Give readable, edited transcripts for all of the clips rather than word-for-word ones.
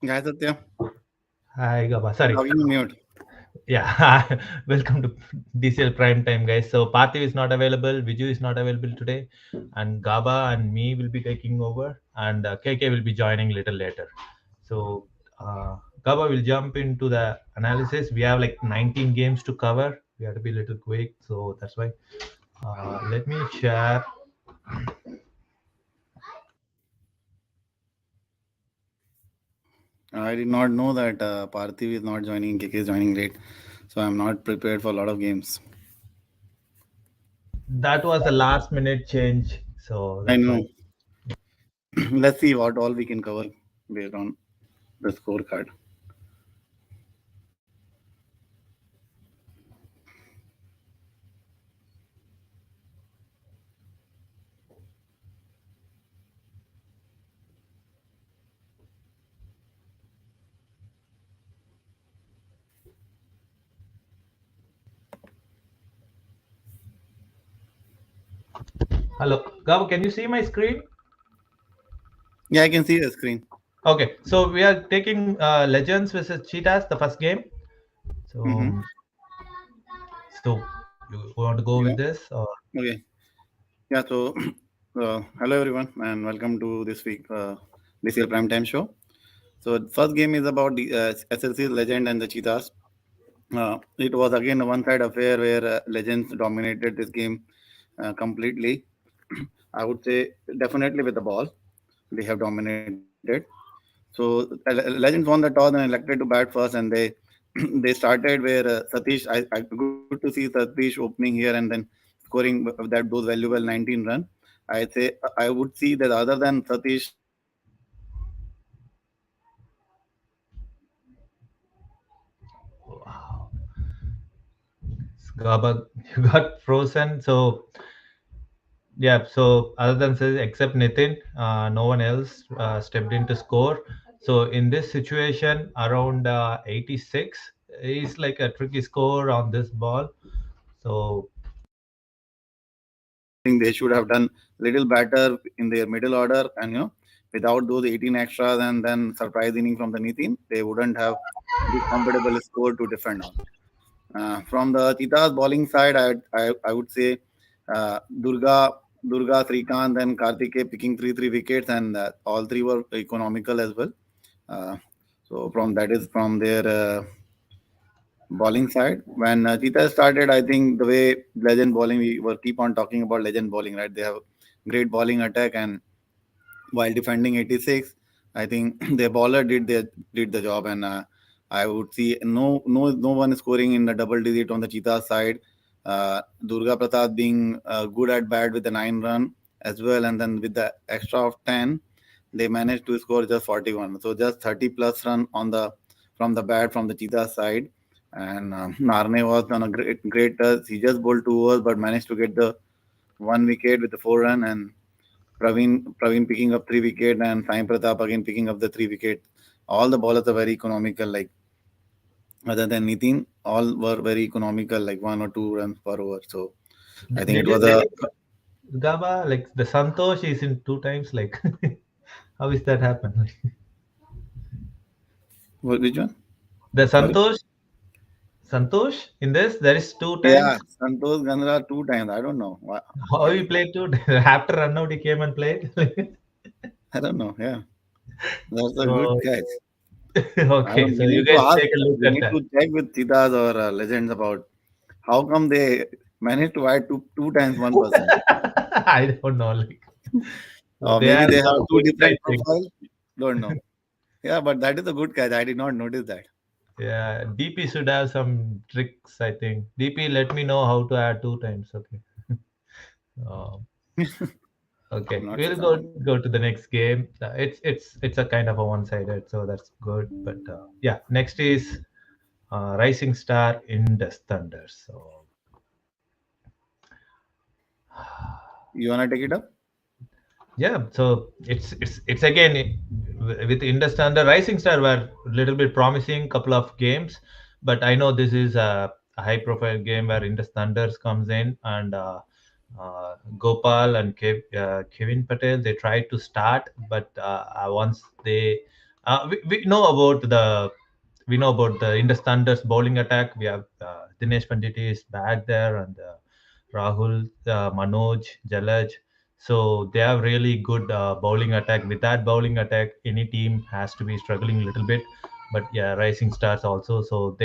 Guys, Satya, Hi, Gaba. you're Sorry. talking on mute. Yeah, welcome to DCL PrimeTime, guys. So Parthiv is not available, Viju is not available today, and Gaba and me will be taking over, and KK will be joining a little later. So Gaba will jump into the analysis. We have like 19 games to cover. We have to be a little quick, so that's why. Let me share. I did not know that Parthiv is not joining, KK is joining late. So I'm not prepared for a lot of games. That was a last minute change, so I that's know. why. Let's see what all we can cover based on the scorecard. Hello, Gaba. Can you see my screen? Yeah, I can see the screen. Okay, so we are taking Legends versus Cheetahs, the first game. So, Mm-hmm. so you want to go with Yeah. this or? Okay. Yeah, so hello everyone and welcome to this week DCL Primetime show. So the first game is about the SLC Legend and the Cheetahs. It was again a one-side affair where Legends dominated this game completely. I would say definitely with the ball, they have dominated. So Legends won the toss and elected to bat first, and they they started where Satish. I good to see Satish opening here and then scoring that those valuable 19 run. I say I would see that other than Satish, Wow, Gaba, you got frozen. So yeah, so other than says except Nitin, no one else stepped in to score. So in this situation, around 86 is like a tricky score on this ball. So I think they should have done little better in their middle order, and without those 18 extras and then surprise inning from the Nitin, they wouldn't have this comfortable score to defend on. From the Cheetahs bowling side, I would say Durga, Srikanth, and Karthike picking three wickets, and all three were economical as well. Uh, so from that is from their bowling side. When Cheetah started, I think the way legend bowling, we were keep on talking about legend bowling, right? They have great bowling attack, and while defending 86, I think the bowler did the job, and I would see no one scoring in the double digit on the Cheetah side. Durga Prasad being good at bat with the 9 run as well, and then with the extra of 10, they managed to score just 41. So just 30 plus run on the from the bat from the Cheetah side, and Narne was on a great. He just bowled 2 overs, but managed to get the 1 wicket with the 4 run, and Praveen picking up 3 wicket, and Sai Pratap again picking up the 3 wicket. All the bowlers are very economical, like other than Nitin, all were very economical, like 1 or 2 runs per over. So I think did it you was say a Gaba like the Santosh is in two times? Like how is that happen? which one? The Sorry. Santosh in this there is two Yeah, times. Santosh Gandhara 2 times. I don't know. How Why? he played two after run out he came and played. I don't know. Yeah, that's a good So catch. I okay, don't. so We you need to guys ask. take a look We at need that. to check with Cheetahs or legends about how come they managed to add two times one person. I don't know. Like so Or they maybe are they so have two good, I different think. profiles. Don't know. Yeah, but that is a good catch. I did not notice that. Yeah, DP should have some tricks. I think DP let me know how to add two times. Okay. Um, Okay, Not sure we'll someone. go to the next game. It's a kind of a one-sided, so that's good. But yeah, next is Rising Star Indus Thunder. So You wanna take it up? yeah, so it's again with Indus Thunder. Rising Star were a little bit promising couple of games, but I know this is a high-profile game where Indus Thunders comes in and. Gopal and Kevin Patel they tried to start, but once they We know about the Indus Thunder's bowling attack. We have Dinesh Pandit is back there, and Rahul, Manoj, Jalaj. So they have really good bowling attack. With that bowling attack, any team has to be struggling a little bit. But yeah, Rising Stars also. So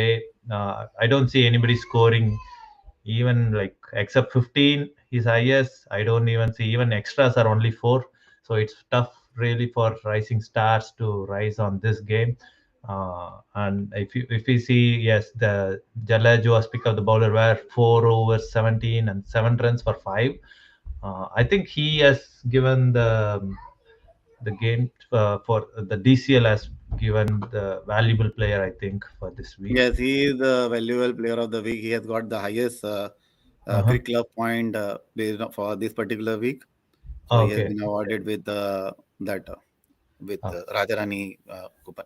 I don't see anybody scoring even like except 15 is highest. I don't even see even extras are only 4. So it's tough really for Rising Stars to rise on this game. And if you see, yes, the Jalaj was pick up the bowler were 4 over 17 and 7 runs for 5. I think he has given the game for the DCL has given the valuable player, I think, for this week. Yes, he is the valuable player of the week. He has got the highest Uh-huh. quick club point for this particular week. So he has Okay. been awarded with that with Okay. Rajarani coupon.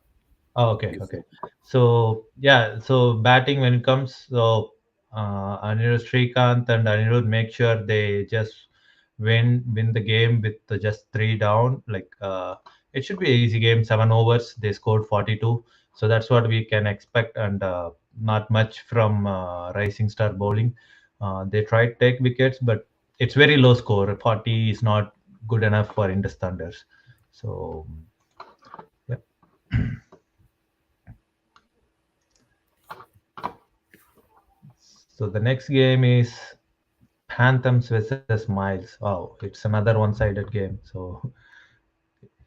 Oh, okay, Gift. okay. So yeah, so batting when it comes, so Anirudh Srikanth and Anirudh make sure they just win the game with just 3 down. Like it should be an easy game, 7 overs. They scored 42, so that's what we can expect, and not much from Rising Star bowling. They tried to take wickets, but it's very low score. 40 is not good enough for Indus Thunders. So yeah. So the next game is Phantoms versus Miles. Wow, it's another one-sided game. So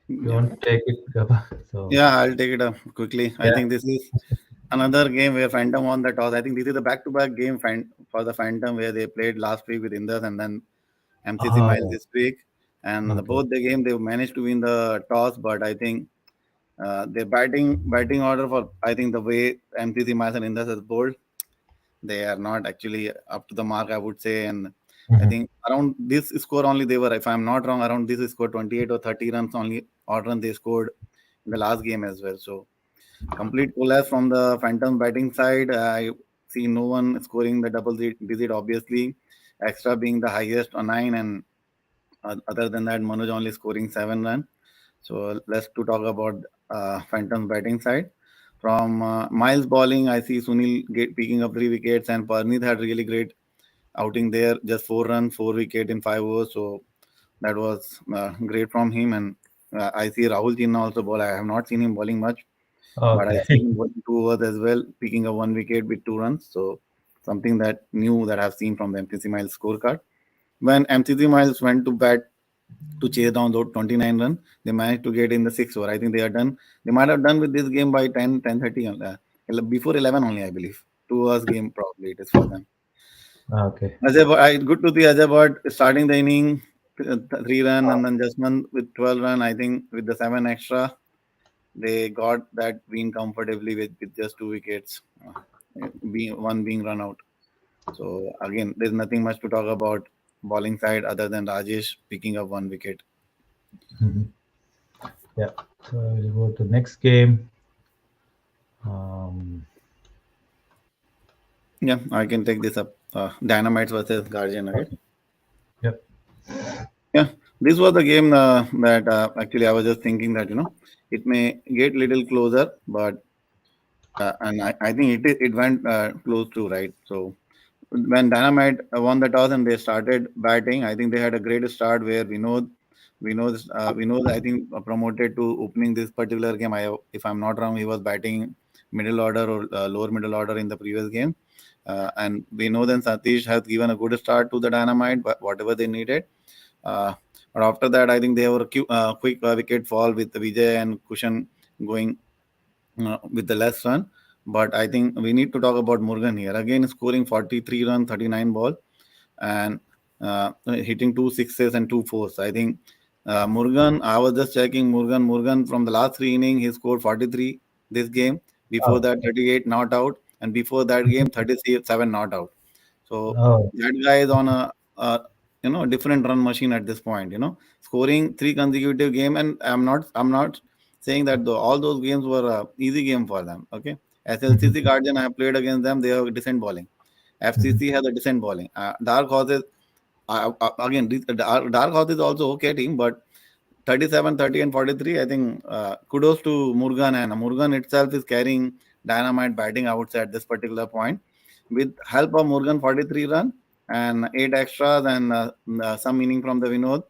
you Yeah. want to take it, Gaba? So Yeah, I'll take it up quickly. I yeah. think this is another game where Phantom won the toss. I think this is the back-to-back game for the Phantom where they played last week with Indus and then MCC Miles Oh, this week. And okay. both the game they managed to win the toss, but I think their batting order for I think the way MCC Miles and Indus has bowled, they are not actually up to the mark, I would say. And I Mhm. think around this score only they were, if I'm not wrong, around this score 28 or 30 runs only odd run they scored in the last game as well. So complete collapse from the Phantom batting side. I see no one scoring the double digit, obviously. Extra being the highest on 9, and other than that, Manoj only scoring 7 runs. So let's to talk about Phantom's batting side. From Miles bowling, I see Sunil picking up 3 wickets, and Parneet had really great outing there. Just 4 runs, 4 wicket in 5 overs. So that was great from him. And I see Rahul Chinna also bowl. I have not seen him bowling much, but I Okay. see him bowling 2 overs as well, picking up 1 wicket with 2 runs. So something that new that I've seen from the MCC Miles scorecard. When MCC Miles went to bat to chase down those 29 runs, they managed to get in the 6 over. I think they are done. They might have done with this game by 10:30 before 11 only, I believe. 2 hours game probably it is for them. Okay. Good to see Ajay starting the inning, 3 run, and then just one with 12 run. I think with the 7 extra, they got that win comfortably with just 2 wickets, one being run out. So again, there's nothing much to talk about bowling side other than Rajesh picking up 1 wicket. Mhm. Yeah. So we'll go to next game. Um, Yeah, I can take this up. Dynamites versus Guardian Nugget. okay. Yep. Yeah, this was the game that actually I was just thinking that it may get little closer, but I think it went close to right. So when Dynamite won the toss and they started batting, I think they had a great start where Vinod I think promoted to opening this particular game. If I'm not wrong, he was batting middle order or lower middle order in the previous game. And Vinod and Satish have given a good start to the Dynamite, but whatever they needed. Uh, but after that, I think they were quick wicket fall with Vijay and Kushan going with the less run. But I think we need to talk about Morgan here. Again, scoring 43 runs, 39 ball, and hitting 2 6s and 2 4s. I think Morgan, I was just checking Morgan from the last 3 innings, he scored 43 this game. Before Oh. that, 38 not out. And before that game, 37 not out. So Oh. that guy is on a different run machine at this point. Scoring 3 consecutive game, and I'm not saying that all those games were easy game for them. Okay, SLCC Mhm. Guardian, I have played against them. They have decent bowling. Mhm. FCC has a decent bowling. Dark Horses again. Dark Horse is also okay team, but 37, 30, and 43. I think kudos to Murugan, and Murugan itself is carrying dynamite batting, I would say, at this particular point. With help of Murugan 43 run and 8 extras and some meaning from the Vinod,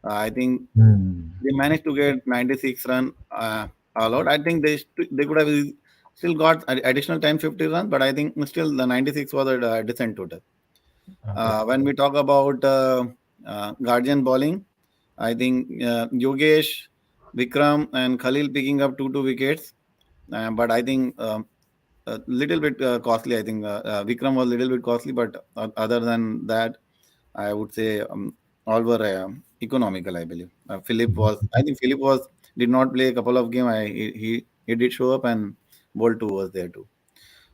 I think Hmm. they managed to get 96 run all out. I think they could have still got additional 10, 50 runs, but I think still the 96 was a decent total. Okay. When we talk about Guardian bowling, I think Yogesh, Vikram, and Khalil picking up two wickets. But I think a little bit costly. I think Vikram was a little bit costly, but other than that, I would say all were economical. I believe Philip was. I think Philip was did not play a couple of games. He did show up and ball two was there too.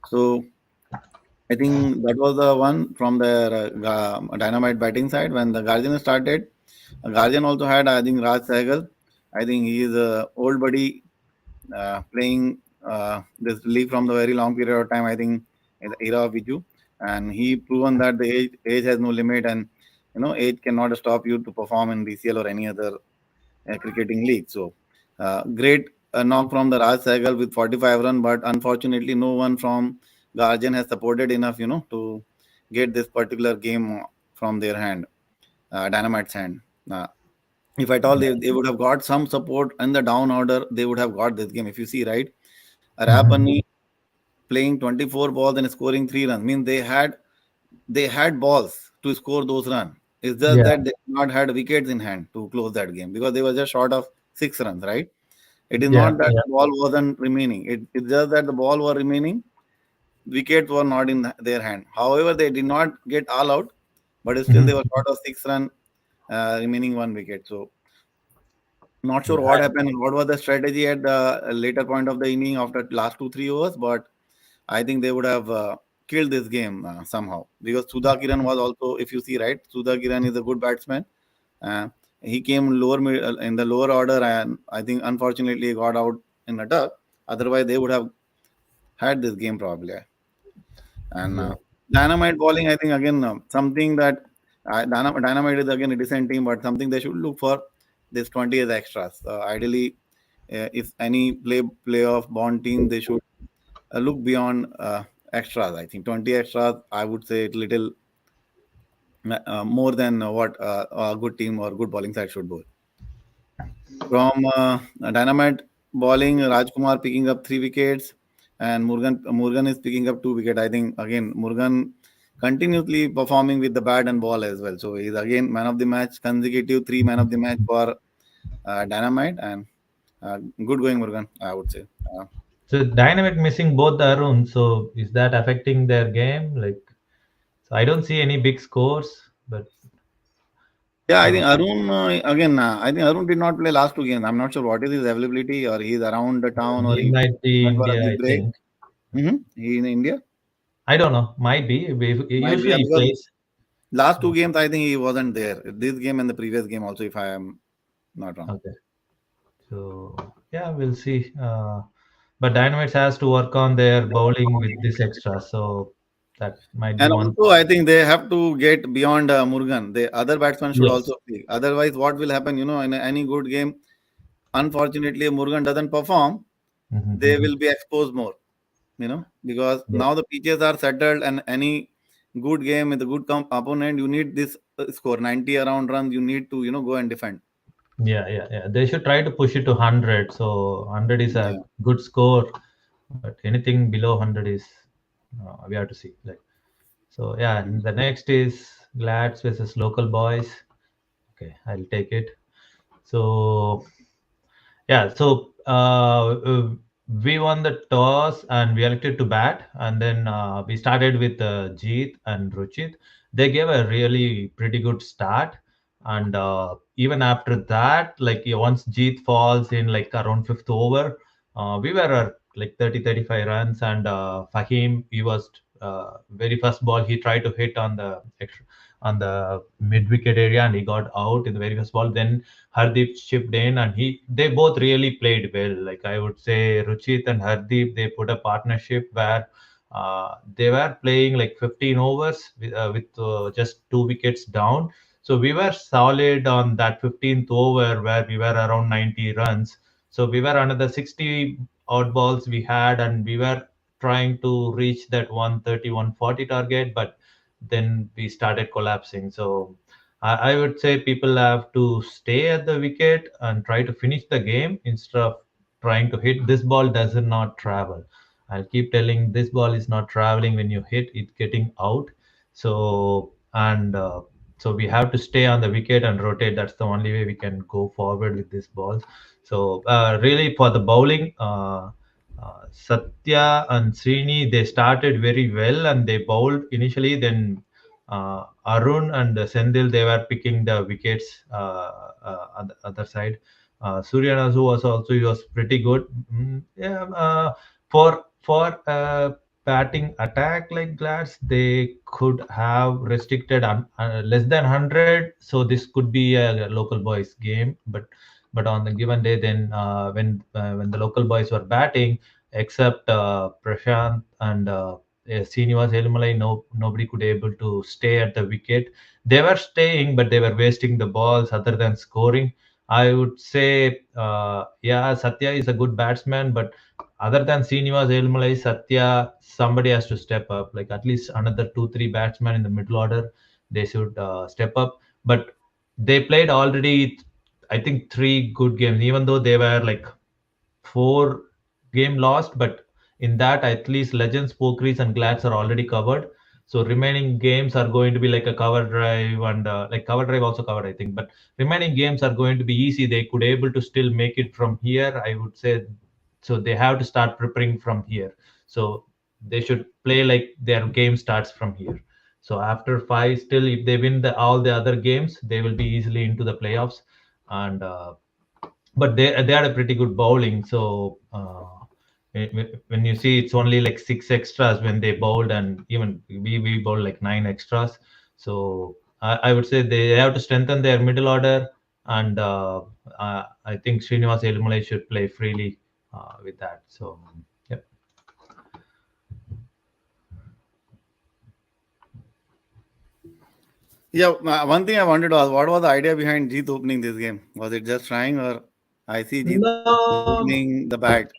So I think that was the one from the dynamite batting side. When the Guardian started, Guardian also had, I think, Raj Sehgal. I think he is a old buddy playing this league from the very long period of time. I think in the era of Viju, and he proven that the age has no limit, and age cannot stop you to perform in DCL or any other cricketing league. So great knock from the Raj Sehgal with 45 run, but unfortunately no one from Guardian has supported enough, to get this particular game from their hand, Dynamite's hand. If at all they would have got some support in the down order, they would have got this game. If you see, right, Mhm. Rapani playing 24 balls and scoring 3 runs means they had balls to score those runs. It's just Yeah. that they did not had wickets in hand to close that game because they were just short of 6 runs, right? It is Yeah. not that Yeah. the ball wasn't remaining. It's just that the ball were remaining. Wickets were not in their hand. However, they did not get all out, but still they Mhm. were short of 6 run, remaining one wicket. So not sure Yeah. what happened. What was the strategy at the later point of the inning after last 2 3 overs, but I think they would have killed this game somehow because Sudha Kiran was also, if you see, right, Sudha Kiran is a good batsman. Uh, he came in the lower order, and I think unfortunately he got out in a duck. Otherwise, they would have had this game probably. And Yeah. Dynamite bowling, I think again something that Dynamite is again a decent team, but something they should look for this 20 as extras. Ideally, if any playoff bond team, they should look beyond extras. I think 20 extras, I would say it little more than what a good team or good bowling side should bowl. From Dynamite bowling, Rajkumar picking up 3 wickets, and Murugan is picking up 2 wickets. I think again Murugan continuously performing with the bat and ball as well. So he's again man of the match, consecutive 3 man of the match for Dynamite, and good going Murugan, I would say. So Dynamic missing both the Arun. So is that affecting their game? Like, so I don't see any big scores, but Yeah, I uh, think Arun again. I think Arun did not play last 2 games. I'm not sure what is his availability, or he's around the town, or he he might be went for a India, big I break. think. He in India I don't know. Might be. might be, Usually yeah, he because plays. last 2 games I think he wasn't there. This game and the previous game also, if I am not wrong. Okay. So yeah, we'll see. But Dynamics has to work on their bowling with this extra. So that might be And one. also, I think they have to get beyond Murugan. The other batsmen should Yes. also play. Otherwise, what will happen? In any good game, unfortunately, if Murugan doesn't perform, they Mhm. will be exposed more. Because Yeah. now the pitches are settled, and any good game with a good opponent, you need this score 90 around runs. You need to go and defend. Yeah, yeah, yeah. They should try to push it to 100. So 100 is a Yeah. good score, but anything below 100 is we have to see. Like, so yeah. And the next is Glads versus Local Boys. Okay, I'll take it. So yeah, so we won the toss and we elected to bat, and then we started with Jeet and Ruchit. They gave a really pretty good start, and even after that, like yeah, once Jeet falls in like around fifth over, we were at like 30-35 runs, and Fahim, he was very first ball he tried to hit on the on the mid wicket area, and he got out in the very first ball. Then Hardeep chipped in, and they both really played well. Like I would say, Ruchit and Hardeep, they put a partnership where they were playing like 15 overs with just 2 wickets down. So we were solid on that 15th over where we were around 90 runs. So we were another 60 odd balls we had, and we were trying to reach that 130, 140 target, but then we started collapsing. So I would say people have to stay at the wicket and try to finish the game instead of trying to hit. This ball does not travel. I'll keep telling this ball is not traveling when you hit it, getting out. So and so we have to stay on the wicket and rotate. That's the only way we can go forward with this ball. So really for the bowling, Satya and Srini, they started very well and they bowled initially. Then Arun and Sendil, they were picking the wickets on the other side. Suryanasu was also, he was pretty good. Yeah, for batting attack like Glads, they could have restricted less than 100. So this could be a local boys game, but on the given day, then when the local boys were batting, except Prashant and Srinivas Elumalai, nobody could able to stay at the wicket. They were staying, but they were wasting the balls other than scoring. I would say, yeah, Satya is a good batsman, but other than Srinivas Elumalai, Satya, somebody has to step up. Like at least another two, three batsmen in the middle order, they should step up. But they played already, I think, three good games, even though they were like four game lost, but in that at least Legends, Pokris, and Glads are already covered. So remaining games are going to be like a cover drive, and like cover drive also covered, I think. But remaining games are going to be easy. They could able to still make it from here, I would say. So they have to start preparing from here. So they should play like their game starts from here. So after five, still if they win all the other games, they will be easily into the playoffs. And but they had a pretty good bowling. So when you see it's only like six extras when they bowled, and even we bowled like nine extras. So I would say they have to strengthen their middle order, and I think Srinivas Elumalai should play freely with that. So yeah. Yeah, one thing I wanted to ask, what was the idea behind Jeet opening this game? Was it just trying, or I see Jeet No, opening the bat?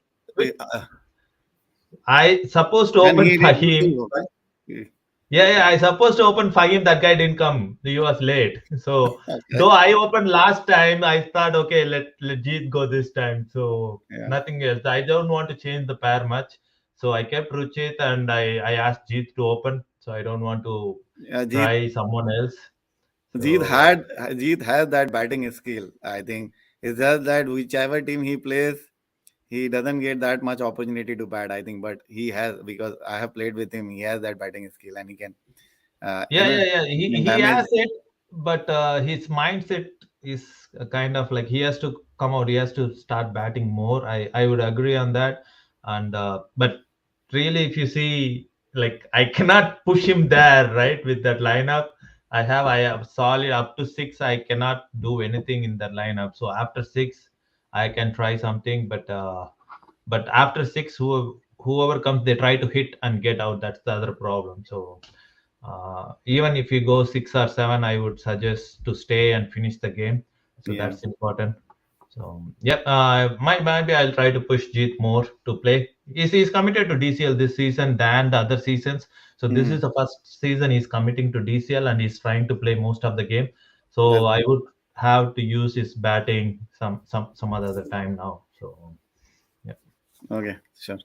I supposed to And open he for did pretty him. well, right? Yeah, yeah, I supposed to open Fahim. That guy didn't come. He was late. So Okay. though I opened last time, I thought, okay, let Jeet go this time. So Yeah. nothing else. I don't want to change the pair much. So I kept Ruchit and I asked Jeet to open. So I don't want to Yeah, try someone else. Jeet So had Jeet has that batting skill. I think it's just that whichever team he plays, he doesn't get that much opportunity to bat. I think, but he has, because I have played with him. He has that batting skill, and he can, uh, you yeah, know, yeah, yeah. he can He damage. has it, but his mindset is kind of like he has to come out. He has to start batting more. I would agree on that. And but really, if you see, like I cannot push him there, right? With that lineup, I have solid up to six. I cannot do anything in that lineup. So after six, I can try something, but after six, whoever comes, they try to hit and get out. That's the other problem. So even if you go six or seven, I would suggest to stay and finish the game. So Yeah, that's important. So yeah, maybe I'll try to push Jeet more to play. He's committed to DCL this season than the other seasons. So this is mm, the first season he's committing to DCL and he's trying to play most of the game. So that's I good. would have to use his batting some other time now. So yeah. Okay, sure.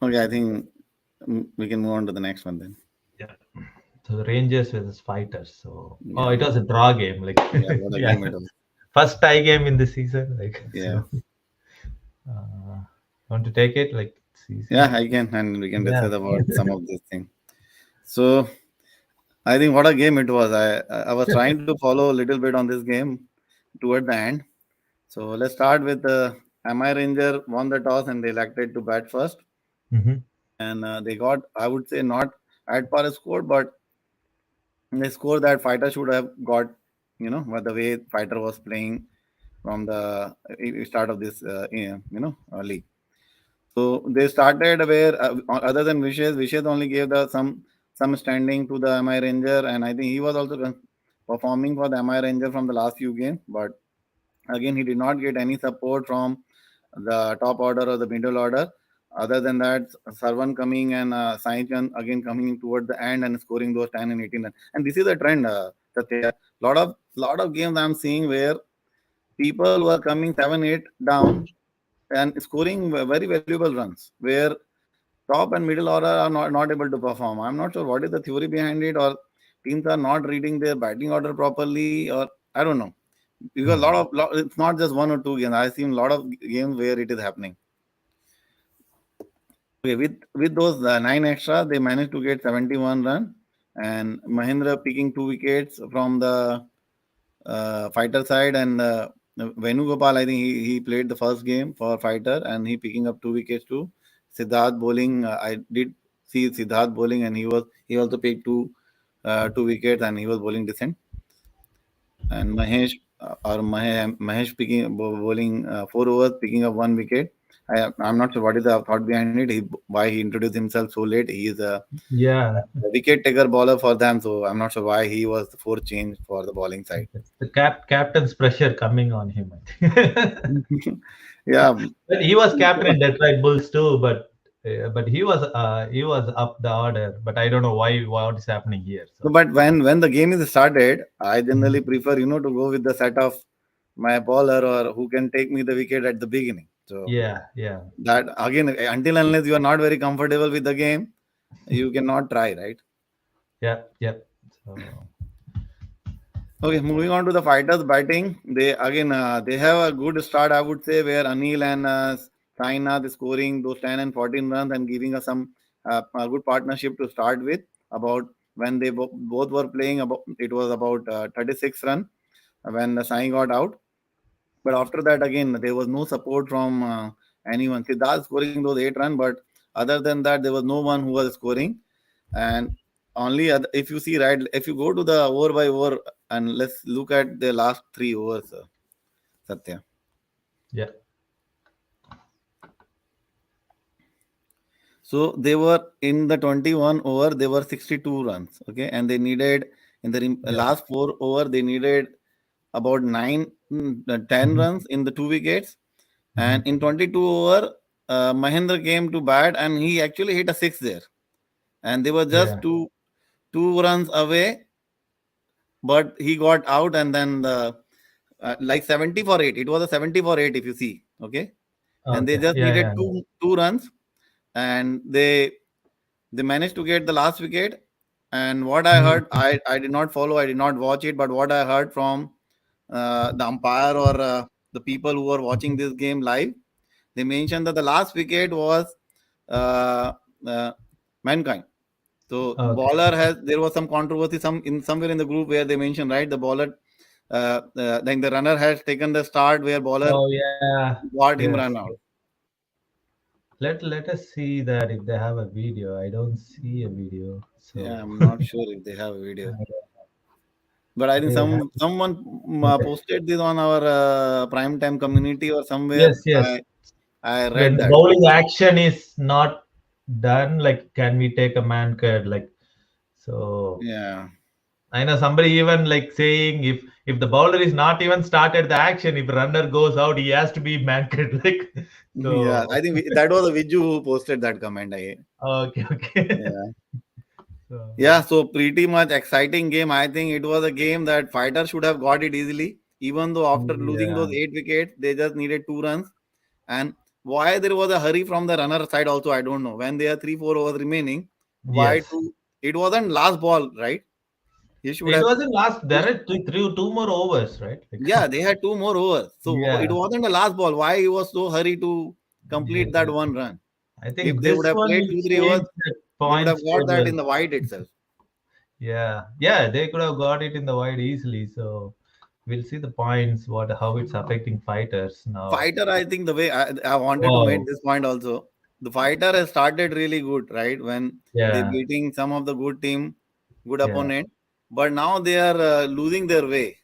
Okay, I think we can move on to the next one then. Yeah. So the Rangers versus Fighters. So Yeah, it was a draw game. Like yeah, what a yeah, game it was. first tie game in the season. Like Yeah, so. Want to take it? Like it's easy. yeah, I can, and we can Yeah. discuss about some of these things. So I think what a game it was. I was trying to follow a little bit on this game toward the end. So let's start with MI Ranger won the toss and they elected to bat first, Hmm. and they got, I would say, not at par score, but the score that fighter should have got. But the way fighter was playing from the start of this league. So they started where other than Vishes only gave the some standing to the MI Ranger, and I think he was also performing for the MI Ranger from the last few games, but again he did not get any support from the top order or the middle order. Other than that, Sarvan coming and Sai Chan again coming towards the end and scoring those 10 and 18 runs. And this is a trend, Satya. Lot of games I'm seeing where people were coming 7-8 down and scoring very valuable runs, where top and middle order are not able to perform. I'm not sure what is the theory behind it, or teams are not reading their batting order properly, or I don't know. Because Hmm. it's not just one or two games. I've seen a lot of games where it is happening. Okay, with those nine extra, they managed to get 71 run, and Mahendra picking 2 wickets from the fighter side, and Venugopal, I think he played the first game for fighter, and he picking up 2 wickets too. Siddharth bowling, I did see Siddharth bowling, and he also picked 2 wickets, and he was bowling decent. And Mahesh picking bowling 4 overs, picking up 1 wicket. I'm not sure what is the thought behind it. Why he introduced himself so late. He is Yeah, a wicket taker bowler for them, so I'm not sure why he was the fourth change for the bowling side. it's the captain's pressure coming on him, I think. Yeah. But he was captain in Detroit Bulls too, but he was up the order. But I don't know why what is happening here. No, So but when the game is started, I generally Mhm. prefer to go with the set of my bowler or who can take me the wicket at the beginning. So Yeah, yeah, that again, until unless you are not very comfortable with the game, you cannot try, right? yeah, yeah. So Okay, moving on to the fighters batting. They have a good start, I would say, where Anil and Sainath is scoring those 10 and 14 runs and giving us some a good partnership to start with. About when they both were playing, about it was about 36 run when Sai got out. But after that, again, there was no support from anyone. Siddharth scoring those 8 runs, but other than that, there was no one who was scoring. And if you see, right, if you go to the over by over and let's look at the last 3 overs, Satya. yeah, So they were in the 21 over, they were 62 runs. Okay. And they needed in the yeah. last 4 over, they needed about 10 Mhm, runs in the 2 wickets. And mhm. in 22 over, Mahendra came to bat and he actually hit a six there. And they were just Yeah. two runs away, but he got out, and then like 70 for 8. It was a 70 for 8 if you see. Okay. And they Okay. just Yeah, needed yeah, yeah. two runs, and they managed to get the last wicket. And what I Mhm. heard, I did not follow, I did not watch it, but what I heard from the umpire or the people who were watching Mhm. this game live, they mentioned that the last wicket was uh, uh, mankind. So Okay. bowler has there was some controversy somewhere in the group where they mentioned, right, the bowler then the runner has taken the start where bowler Oh yeah. got him Yes. run out. Yes. Let us see that if they have a video. I don't see a video. Yeah, So I'm not sure if they have a video, but I think they have. someone Okay. posted this on our prime time community or somewhere. Yes, yes. I read When the that. bowling action is not done, like, can we take a man card? Like, so Yeah. I know somebody even like saying if the bowler is not even started the action, if runner goes out, he has to be man card. Like, Yeah, I so think that was a Viju who posted that comment. okay, okay. Yeah. So Yeah, so pretty much exciting game. I think it was a game that fighter should have got it easily. Even though after losing yeah, those 8 wickets, they just needed 2 runs. And why there was a hurry from the runner side also, I don't know. When there are 3-4 overs remaining, why yes. to? It wasn't last ball, right? He should It have. wasn't last. There are two more overs, right? Like, Yeah, they had 2 more overs. So it yeah, wasn't the last ball. Why he was so hurry to complete that yeah. one run? I If think they would this have one played will 2-3 overs, change the they would have points got that table. in the wide itself. Yeah, yeah, they could have got it in the wide easily. So we'll see the points, what how it's affecting fighters now. Fighter, I think the way I wanted to make Wow. this point also, the fighter has started really good, right? When they Yeah, beating some of the good team, good yeah. opponent, but now they are losing their way,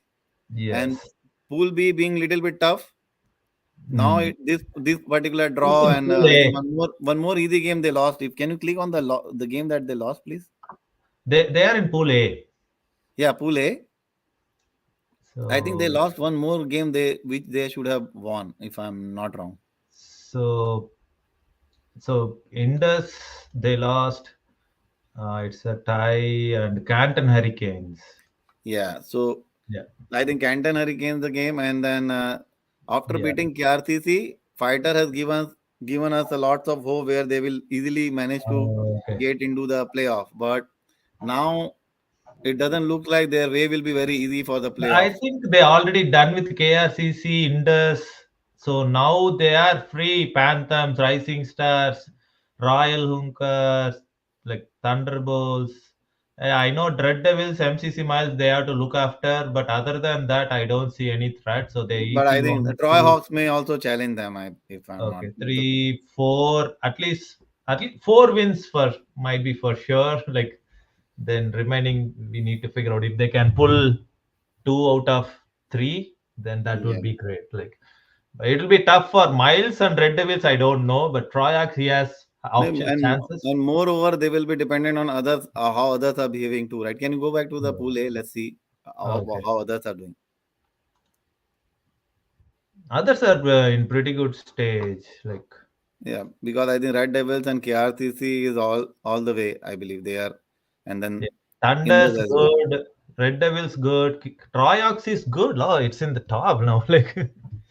and Yes. Pool B being little bit tough. Now Mm. this particular It's draw, in and pool I think A. one more easy game they lost. If can you click on the game that they lost, please? They are in pool A. Yeah, Pool A. I think they So lost one more game they which they should have won, if I'm not wrong. so Indus they lost. It's a tie and Canton Hurricanes. Yeah. So Yeah, I think Canton Hurricanes the game, and then after yeah. beating KRCC, Fighter has given us a lots of hope where they will easily manage to Okay. get into the playoff. But now it doesn't look like their way will be very easy for the I playoff. think they already done with KRCC, Indus. So now they are free. Panthers, Rising Stars, Royal Hunkers, like Thunderbolts. I know Dread Devils, MCC Miles, they have to look after. But other than that, I don't see any threat. So they But I easy think one, the Troy two, Hawks may also challenge them, if I'm not okay, mistaken. three, four, at least four wins for might be for sure. Like then remaining, we need to figure out if they can pull two out of three, then that Yeah. would be great. Like it'll be tough for Miles and Red Devils. I don't know, but Troyax he has option chances. And moreover, they will be dependent on others, how others are behaving too, right? Can you go back to the Yeah. pool A? Let's see Okay. how others are doing. Others are in pretty good stage. Like Yeah, because I think Red Devils and KRCC is all the way. I believe they are, and yeah. then Indus Thunder's as well. good, Red Devils good, Troyax is good. Oh, it's in the top now. Like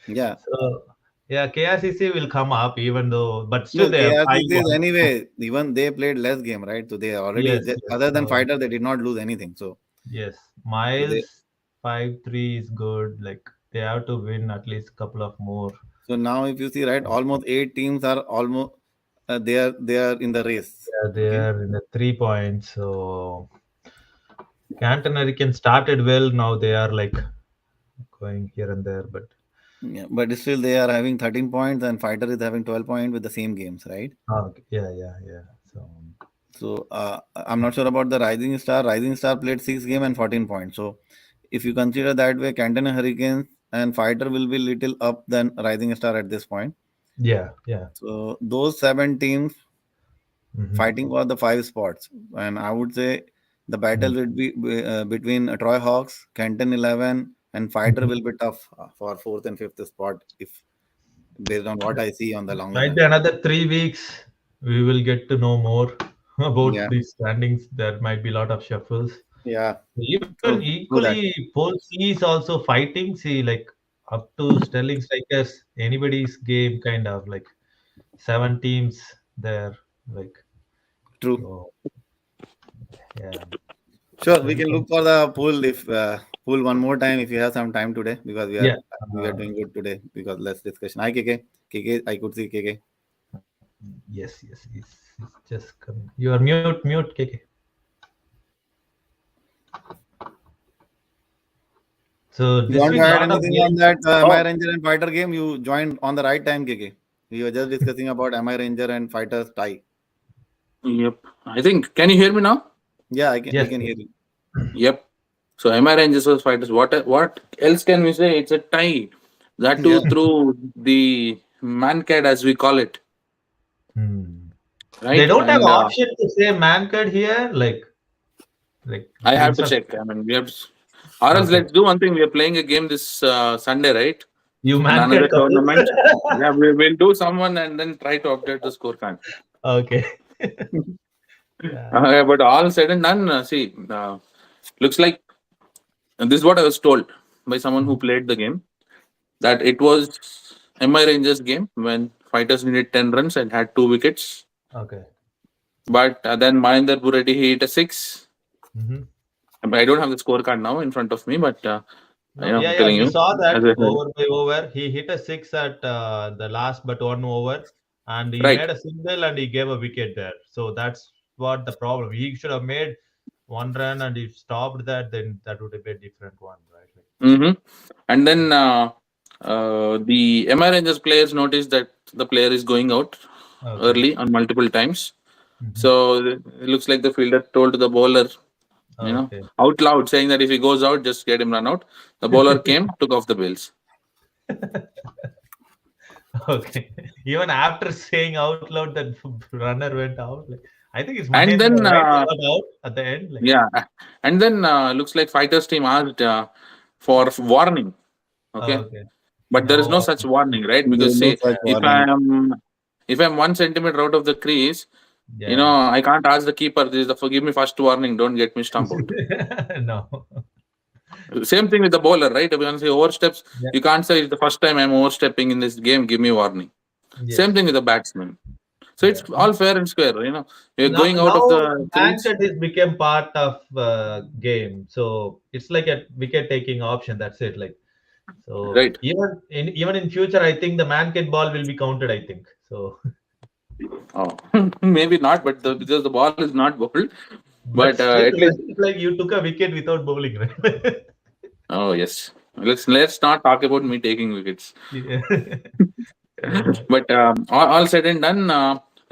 Yeah. so, yeah, KRCC will come up even though, but still No, they have five KRCC is one. anyway. Even they played less game, right? So they already Yes, yes. other than So Fighter, they did not lose anything. yes, So they Miles 5-3 is good. Like they have to win at least couple of more. so now if you see right, almost 8 teams are almost they are in the race. Yeah, they Okay. are in the 3 points. So Canton Hurricane started well. Now they are like going here and there. But Yeah, but still they are having 13 points and Fighter is having 12 points with the same games, right? okay. Yeah, yeah, yeah. So So I'm not sure about the Rising Star. Rising Star played 6 games and 14 points. So if you consider that way, Canton Hurricanes and Fighter will be little up than Rising Star at this point. yeah, yeah. So those 7 teams Hmm. fighting for the 5 spots, and I would say the battle will be between Troy Hawks, Canton 11, and Fighter will be tough for fourth and fifth spot if based on what I see on the longer Might run. be another 3 weeks. We will get to know more about Yeah, these standings. There might be a lot of shuffles. yeah, Even true, true that. equally, Pole C is also fighting. See, like up to Sterling Strikers, anybody's game, kind of like 7 teams there. Like True. so, yeah. Sure, we Then can look for the pool if pool one more time if you have some time today because yeah, we are doing good today because less discussion. Hi KK, I could see KK. yes, yes, it's just coming. You are mute, KK. So You this want to week, add lot of anything on games. that MI Oh, Ranger and Fighter game? You joined on the right time, KK. We were just discussing about MI Ranger and Fighters tie. yep. I think. Can you hear me now? Yeah, we Yes, can yes. hear you. Yep. So MI Rangers versus Fighters. What else can we say? It's a tie. That Yeah, too through the mancad as we call it, Hmm. They right? don't have And option to say man card here. Like I have to instead. check. I mean, we have. Or else, Okay, let's do one thing. We are playing a game this Sunday, right? you In man another card couple. tournament. Yeah, we will do someone and then try to update the scorecard. Okay. Yeah. But all said and done, looks like and this is what I was told by someone who Mhm. played the game that it was MI Rangers game when fighters needed 10 runs and had 2 wickets. Okay. But then Mahinder Buredi hit a six. Hmm. But I don't have the scorecard now in front of me, but No, yeah, I'm yeah. telling We you saw as that I heard. over by over. He hit a six at the last but one over, and he Right. made a single and he gave a wicket there. So that's what the problem. He should have made 1 run, and if stopped that, then that would have been a different one, right? Hmm. And then the MI Rangers players noticed that the player is going out Okay. early on multiple times. Hmm. So it looks like the fielder told the bowler, Okay. out loud, saying that if he goes out, just get him run out. The bowler came, took off the bails. Okay. Even after saying out loud that runner went out, like I think it's And Mahendra, then, right? Who got out at the end, like. yeah, and then looks like fighters team asked, for warning. Okay, Okay. but there is no No. such warning, right? There Because is no see, such if warning. if I'm 1 centimeter out of the crease, Yeah. I can't ask the keeper. This is the give me first warning. Don't get me stumped. No. Same thing with the bowler, right? If you say oversteps, Yeah. you can't say it's the first time I'm overstepping in this game. Give me warning. Same Yes. thing with the batsman. So it's Yeah. all fair and square. You're going out of Now the man crease. cut is became part of game, so it's like a wicket taking option. That's it. Like so, Right. even in future, I think the man cut ball will be counted. I think so. Oh, maybe not, but because the ball is not bowled, but But still, at least. it's like you took a wicket without bowling, right? Oh yes. Let's not talk about me taking wickets. Yeah. Yeah. But all said and done,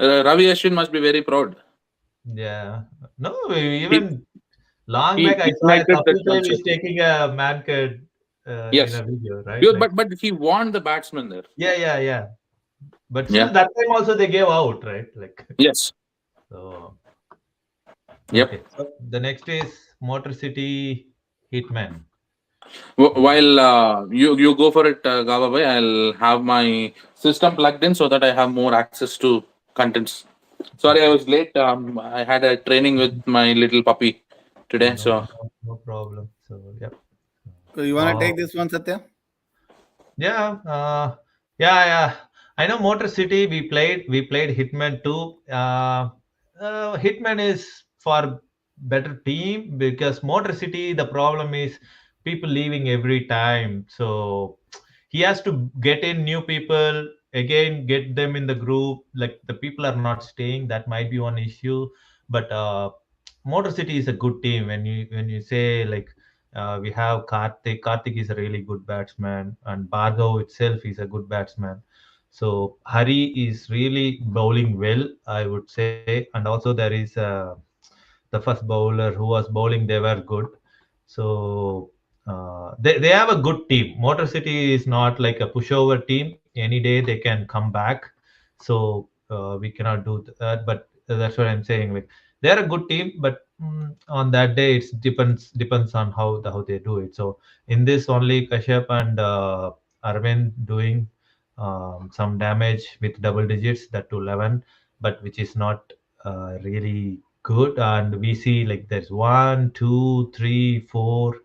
Ravi Ashwin must be very proud. Yeah. No, He even long back, he I saw a ignited that Kapil Dev culture. is taking a man cut in Yes, a video, right? Like, but he warned the batsman there. yeah, yeah, yeah. But still, Yeah. that time also they gave out, right? Like, Yes. so Yep. okay. So the next is Motor City Hitman. While you go for it, Gavabai, I'll have my system plugged in so that I have more access to contents. Sorry, I Okay. was late. I had a training with my little puppy today. No, So no problem. So, yep. So you want to Uh, take this one, Satya? Yeah, yeah. I know Motor City. We played Hitman too. Hitman is for better team because Motor City. The problem is people leaving every time. So he has to get in new people again, get them in the group. Like the people are not staying. That might be one issue. But Motor City is a good team. When you say like we have Karthik. Karthik is a really good batsman, and Bhargav itself is a good batsman. So Hari is really bowling well, I would say, and also there is the first bowler who was bowling. They were good. So they have a good team. Motor City is not like a pushover team. Any day they can come back. So we cannot do that. But that's what I'm saying. Like they're a good team, but on that day it depends on how they do it. So in this only Kashyap and Arvind doing some damage with double digits, that to 11, but which is not really good. And we see like there's one, two, three, four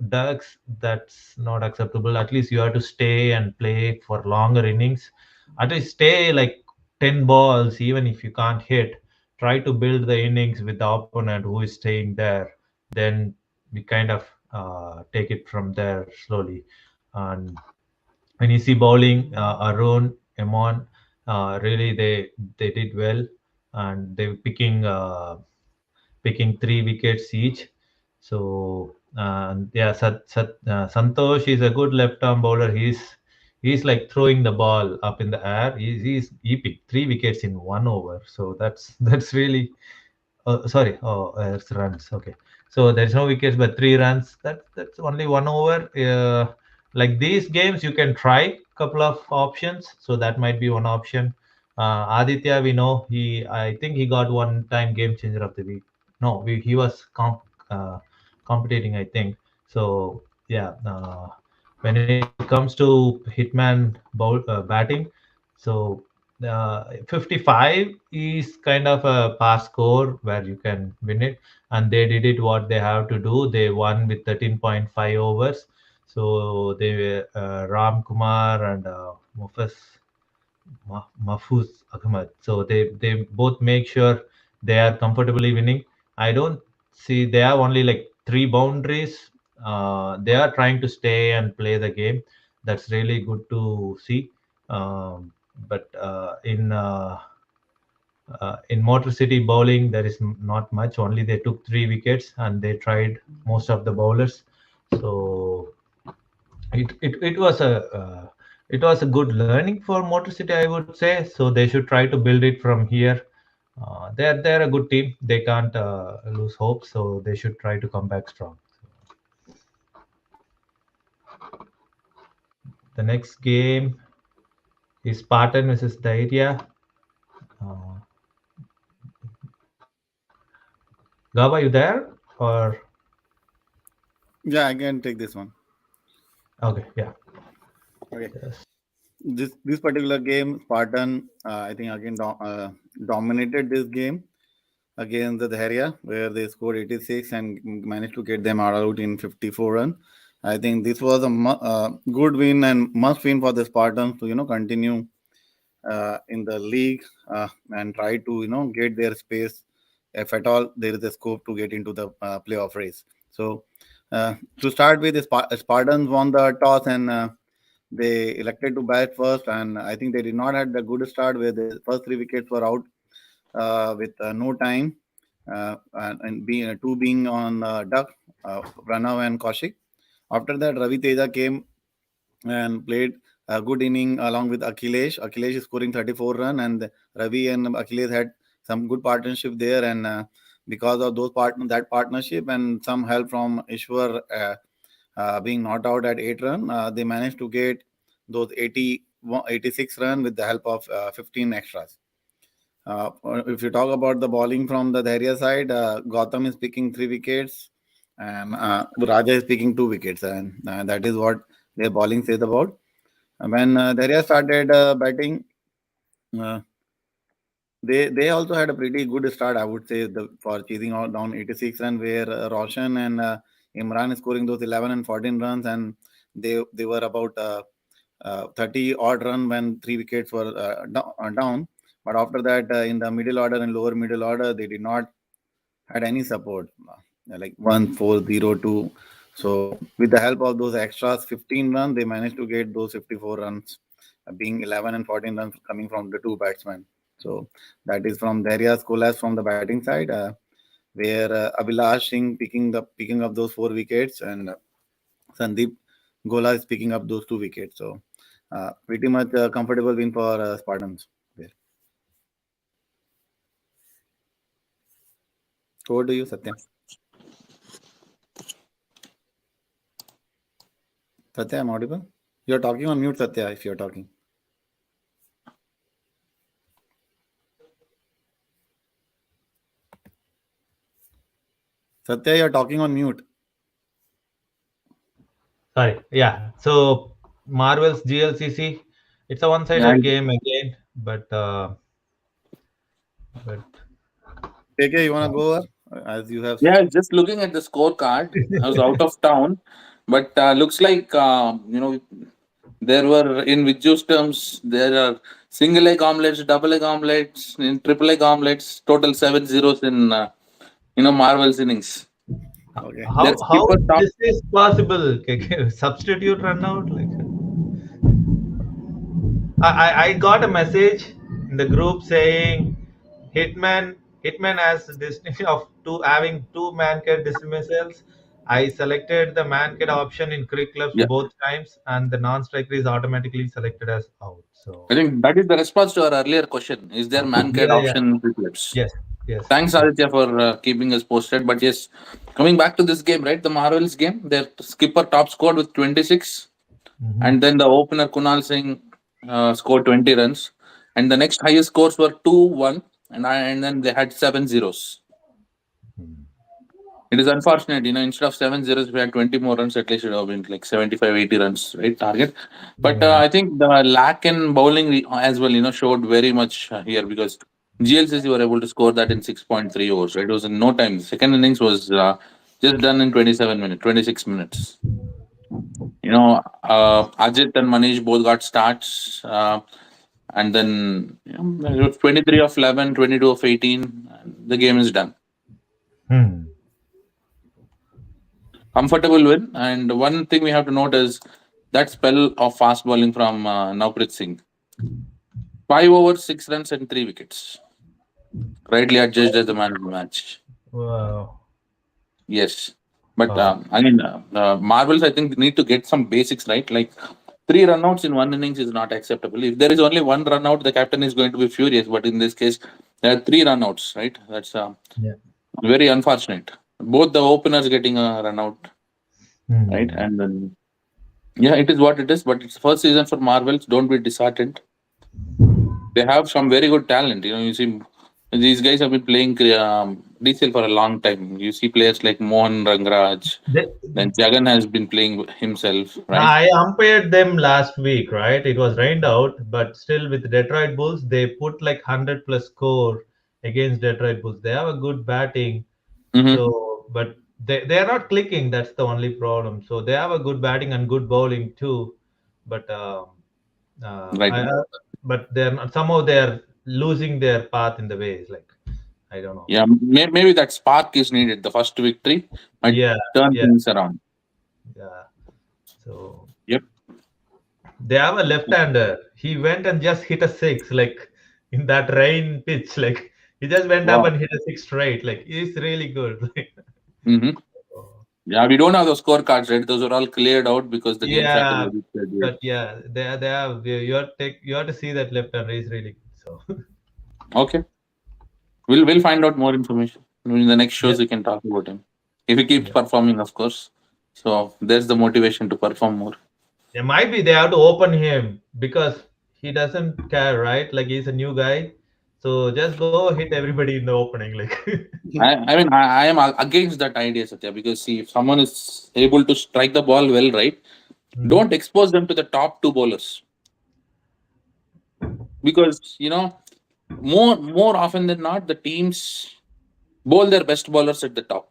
ducks. That's not acceptable. At least you have to stay and play for longer innings. At least stay like 10 balls, even if you can't hit. Try to build the innings with the opponent who is staying there. Then we kind of take it from there slowly. And when you see bowling, Arun, Emon, really they did well, and they picking 3 wickets each. So yeah, Santosh is a good left arm bowler. He's like throwing the ball up in the air. He picked 3 wickets in 1 over. So that's really sorry. Oh, it's runs. Okay. So there's no wickets, but 3 runs. That's only 1 over. Like these games, you can try couple of options. So that might be one option. Aditya, we know I think he got one time game changer of the week. No, he was competing, I think. So yeah. When it comes to Hitman batting, so 55 is kind of a pass score where you can win it, and they did it what they have to do. They won with 13.5 overs. So they were Ram Kumar and Mahfuz Ahmed. So they both make sure they are comfortably winning. I don't see they have only like 3 boundaries. They are trying to stay and play the game. That's really good to see. But in Motor City bowling, there is not much. Only they took 3 wickets and they tried most of the bowlers. So it was a good learning for Motor City, I would say. So they should try to build it from here. They're a good team. They can't lose hope. So they should try to come back strong. The next game is Spartan versus Dairia. Uh, Gaba, you there or? Yeah, I can take this one. Okay, yeah. Okay. Yes. This particular game, Spartan, I think again dominated this game against the Dharia, where they scored 86 and managed to get them out in 54 run. I think this was a good win and must win for the Spartans to continue in the league and try to get their space if at all there is a scope to get into the playoff race. So to start with, the Spartans won the toss and they elected to bat first, and I think they did not have the good start where the first three wickets were out with no time, and being two being on Duck, Pranav and Kaushik. After that, Ravi Teja came and played a good inning along with Akhilesh. Akhilesh is scoring 34 run, and Ravi and Akhilesh had some good partnership there, and because of that partnership and some help from Ishwar being not out at 8 run, they managed to get those 86 run with the help of 15 extras. If you talk about the bowling from the Dharia side, Gautam is picking 3 wickets and Raja is picking 2 wickets, and that is what their bowling says about. When Dharia started batting, uh, they also had a pretty good start, I would say, for chasing out down 86 run, where Roshan and Imran scoring those 11 and 14 runs, and they were about 30 odd run when 3 wickets were down. But after that, in the middle order and lower middle order, they did not had any support, like 1-4-0-2. So with the help of those extras, 15 runs, they managed to get those 54 runs, being 11 and 14 runs coming from the two batsmen. So that is from Daria's collapse from the batting side, where Abhilash Singh picking up those 4 wickets, and Sandeep Gola is picking up those 2 wickets. So pretty much a comfortable win for Spartans there. Over to you, Satya. Satya, I'm audible? You're talking on mute, Satya, if you're talking. Satya, you're talking on mute. Sorry. Yeah. So Marvel's GLCC, it's a one-sided game again, but KK, you wanna go over? As you have. Yeah, just looking at the scorecard, I was out of town, but looks like there were in Vijay's terms there are single egg omelets, double egg omelets, in triple egg omelets, total 7 zeros in Marvel's innings. Okay. Their how skipper top. this is possible? Substitute run out like. I got a message in the group saying Hitman has this of having two man kit dismissals. I selected the man kit option in cricket clubs Yeah, both times, and the non-striker is automatically selected as out. So I think that is the response to our earlier question. Is there man card yeah, option in clips? yes, yes, Thanks, yes. Aditya, for keeping us posted. But yes, coming back to this game, right? The Marvels game, their skipper top scored with 26, Mhm. and then the opener Kunal Singh scored 20 runs, and the next highest scores were 2-1, and then they had 7 zeros. Hmm. It is unfortunate, instead of 7 zeros, if we had 20 more runs, at least it would have been like 75, 80 runs, right? Target. But Yeah. I think the lack in bowling as well, showed very much here because GLCC were able to score that in 6.3 overs, right? It was in no time. The second innings was just done in 27 minutes, 26 minutes. Ajit and Manish both got starts. And then it was 23 of 11, 22 of 18. The game is done. Hmm. Comfortable win. And one thing we have to note is that spell of fast bowling from Navpreet Singh. 5 overs, 6 runs, and 3 wickets. Rightly adjudged as the man of the match. Wow. Yes. But Wow. Marvels, I think, need to get some basics right. Like 3 runouts in one innings is not acceptable. If there is only one run out, the captain is going to be furious. But in this case, there are 3 runouts, right? That's Yeah. very unfortunate. Both the openers getting a run out, right? Hmm. And then, yeah, it is what it is. But it's first season for Marvels. Don't be disheartened. They have some very good talent. You see These guys have been playing DCL for a long time. You see players like Mohan Rangraj, They, then Jagan has been playing himself, right? I umpired them last week, right? It was rained out, but still with Detroit Bulls, they put like 100 plus score against Detroit Bulls. They have a good batting, Mm-hmm. so but they are not clicking. That's the only problem. So they have a good batting and good bowling too, but Right. but they're not, somehow they are losing their path in the ways. Like I don't know. Yeah, maybe that spark is needed. The first victory might Yeah, turn yeah, things around. yeah. So Yep. they have a left-hander. He went and just hit a six, like in that rain pitch. Like he just went up Wow. and hit a six straight. Like he's really good. Mm-hmm. Yeah, we don't have those scorecards, right? Those are all cleared out because the game started Yeah, very scheduled. but yeah, they have you have to see that left-hander is really good. So Okay, we'll find out more information in the next yeah, shows. We can talk about him if he keeps yeah. performing, of course. So there's the motivation to perform more. There might be they have to open him because he doesn't care, right? Like he's a new guy. So just go hit everybody in the opening, like. I am against that idea, Satya, because see, if someone is able to strike the ball well, right, Mhm. don't expose them to the top two bowlers because more often than not the teams bowl their best bowlers at the top.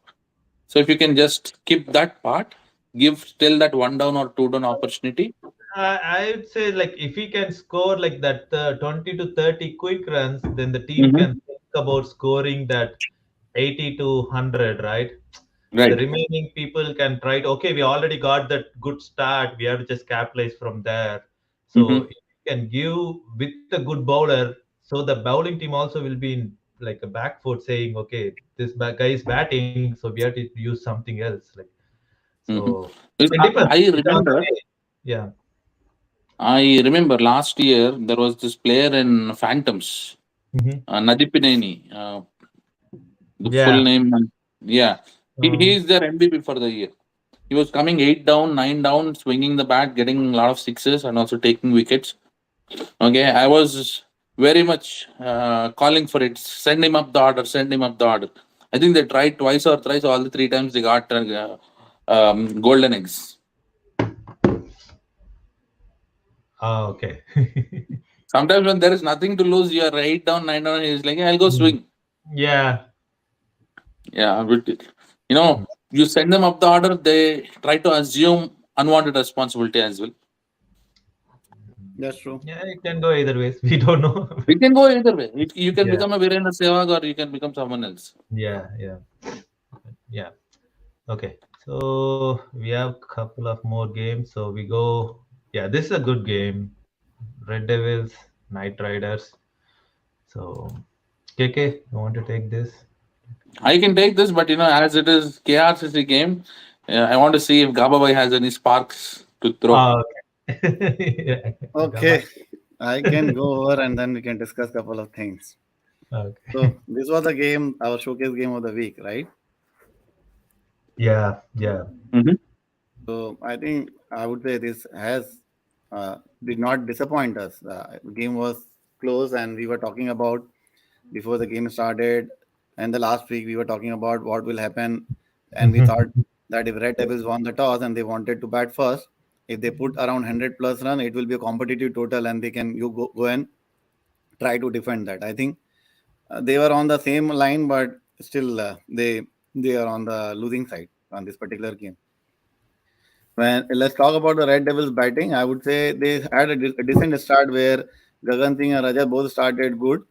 So if you can just keep that part, give still that one down or two down opportunity. I would say like if he can score like that 20 to 30 quick runs, then the team Hmm. can think about scoring that 80 to 100, right? The Right. remaining people can try to, okay, we already got that good start. We have to just capitalize from there. So Hmm. if you can give with a good bowler, so the bowling team also will be in like a back foot saying, okay, this guy is batting, so we have to use something else. Like Hmm. so, it I, depends. I It's on the remember, day. Yeah. I remember last year there was this player in Phantoms, Hmm. Nadipineni, the full Yeah. name. Yeah, he Um, is their MVP for the year. He was coming eight down, nine down, swinging the bat, getting a lot of sixes, and also taking wickets. Okay, I was very much calling for it. Send him up the order. Send him up the order. I think they tried twice or thrice. All the three times they got golden eggs. okay. Sometimes when there is nothing to lose, you are eight down, nine down. He's like, "Yeah, I'll go Mm. swing." Yeah. Yeah, but you send them up the order. They try to assume unwanted responsibility as well. That's true. Yeah, it can go either ways. We don't know. It can go either way. You can Yeah. become a Virendra Sehwag or you can become someone else. Yeah. Yeah. Yeah. Okay. So we have couple of more games. So we go. Yeah, this is a good game. Red Devils, Knight Riders. So KK, you want to take this? I can take this, but as it is KRCC game, I want to see if Gababai has any sparks to throw. Okay. Okay, Gaba. I can go over and then we can discuss couple of things. Okay. So this was the game, our showcase game of the week, right? Yeah. Yeah. Hmm. So I think I would say this has did not disappoint us. The game was close, and we were talking about before the game started, and the last week we were talking about what will happen, and we thought that if Red Devils won the toss and they wanted to bat first, if they put around 100 plus run, it will be a competitive total, and they can go and try to defend that. I think they were on the same line, but still they are on the losing side on this particular game. When let's talk about the Red Devils batting, I would say they had a decent start where Gagan Singh and Raja both started good,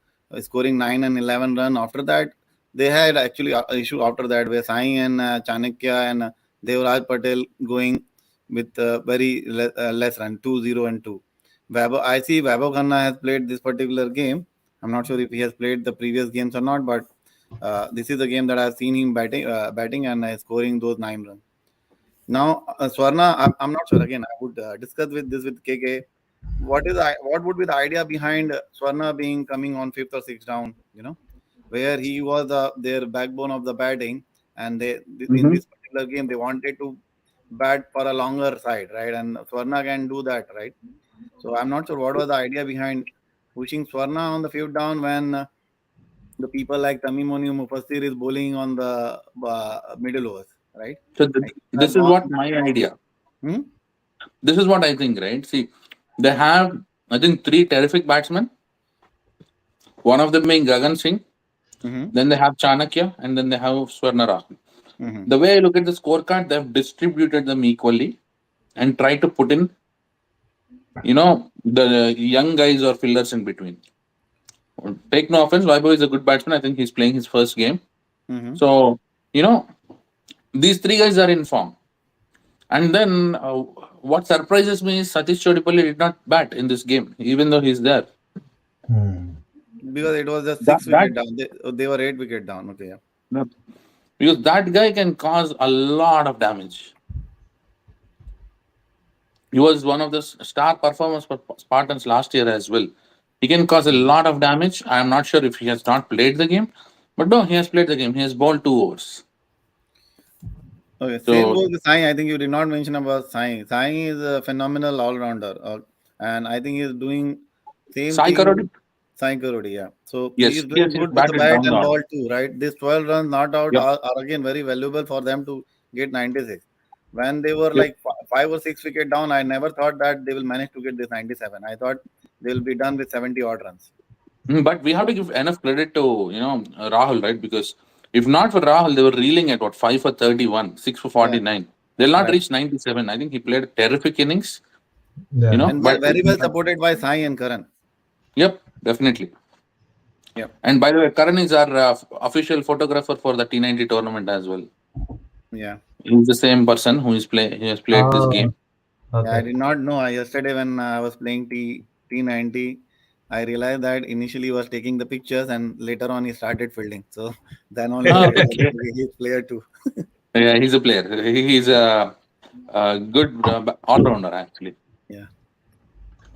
scoring 9 and 11 run. After that, they had actually a issue after that where Sai and Chanakya and Devraj Patel going with very less run, 2-0 and 2. I see Vaibhav Khanna has played this particular game. I'm not sure if he has played the previous games or not, but this is the game that I've seen him batting and scoring those 9 runs. Now, Swarna, I'm not sure. Again, I would discuss with this with KK. What would be the idea behind Swarna being coming on fifth or sixth down? Where he was their backbone of the batting, and in Hmm. this particular game they wanted to bat for a longer side, right? And Swarna can do that, right? So I'm not sure what was the idea behind pushing Swarna on the fifth down when the people like Tamimoni Mufassir is bowling on the middle overs, right? So Like, he has this is gone. what my idea. Hmm? This is what I think, right? See, they have, I think, three terrific batsmen. One of them being Gagan Singh. Mm-hmm. Then they have Chanakya, and then they have Swarnara. Mm-hmm. The way I look at the scorecard, they've distributed them equally and try to put in, the young guys or fillers in between. Take no offense, Vaibhav is a good batsman. I think he's playing his first game. Mm-hmm. So, you know, these three guys are in form. And then what surprises me is Satish Chodipalli did not bat in this game, even though he's there. Hmm. Because it was just That, six that wicket down. They were 8 wicket down. Okay, yeah. because that guy can cause a lot of damage. He was one of the star performers for Spartans last year as well. He can cause a lot of damage. I am not sure if he has not played the game, but no, he has played the game. He has bowled 2 overs. Okay, same So goes with Sai. I think you did not mention about Sai. Sai is a phenomenal all-rounder, and I think he's doing same Sai thing Karodi, with Sai Karodi. Yeah, so he yes, is doing yes, he's good with the batted bat down the and order. ball too, right? These 12 runs not out Yep, are again very valuable for them to get 96. When they were yep. like 5 or 6 wicket down, I never thought that they will manage to get this 97. I thought they will be done with 70 odd runs. But we have to give enough credit to Rahul, right? Because if not for Rahul, they were reeling at what 5 for 31, 6 for Yeah, 49. They'll not right. reach 97. I think he played a terrific innings. Yeah. And But very well supported by Sai and Karan. yep, definitely. Yep. And by the way, Karan is our official photographer for the T90 tournament as well. Yeah. He's the same person who has played this Oh, game. Yeah, I okay. did not know. Yesterday when I was playing T90, I realized that initially he was taking the pictures and later on he started fielding. So then only I Oh, realized okay. that he's player too. Yeah, he's a player. He's a good all rounder actually. Yeah.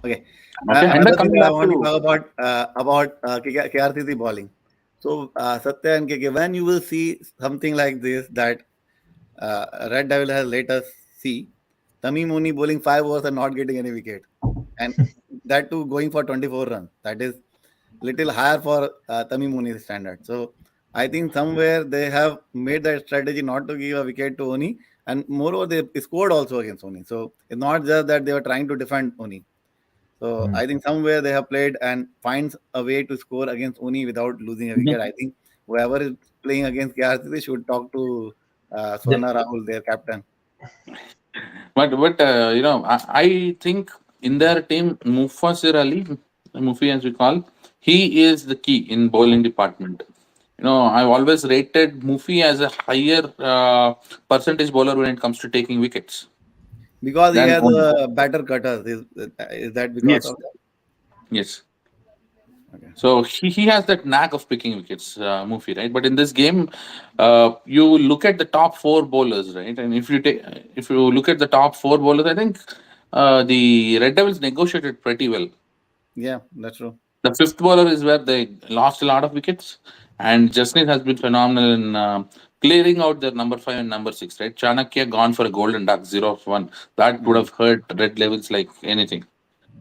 Okay. Okay, and then Another thing coming that I back want to to talk about KRCC bowling. So Satya and KK, when you will see something like this that Red Devil has let us see, Tamim Muni bowling 5 overs and not getting any wicket, and that too going for 24 runs. That is little higher for Tamim Muni's standard. So I think somewhere they have made that strategy not to give a wicket to Oni, and moreover they scored also against Oni. So it's not just that they were trying to defend Oni. So Hmm. I think somewhere they have played and finds a way to score against Oni without losing a wicket. I think whoever is playing against KRCC should talk to The- Swarna Rahul, their captain. but I think in their team Mufassir Ali, Mufi as we call, he is the key in bowling department. I've always rated Mufi as a higher percentage bowler when it comes to taking wickets Because he than has Oni. a better cutters. Is that because Yes, of that? yes. Okay. So he has that knack of picking wickets, Mufi, right? But in this game, you look at the top four bowlers, right? And if you look at the top four bowlers, I think the Red Devils negotiated pretty well. Yeah, that's true. The fifth bowler is where they lost a lot of wickets, and Jasneet has been phenomenal in clearing out their number 5 and number 6, right? Chanakya gone for a golden duck, 0 of 1. That would Mm. have hurt Red Devils like anything.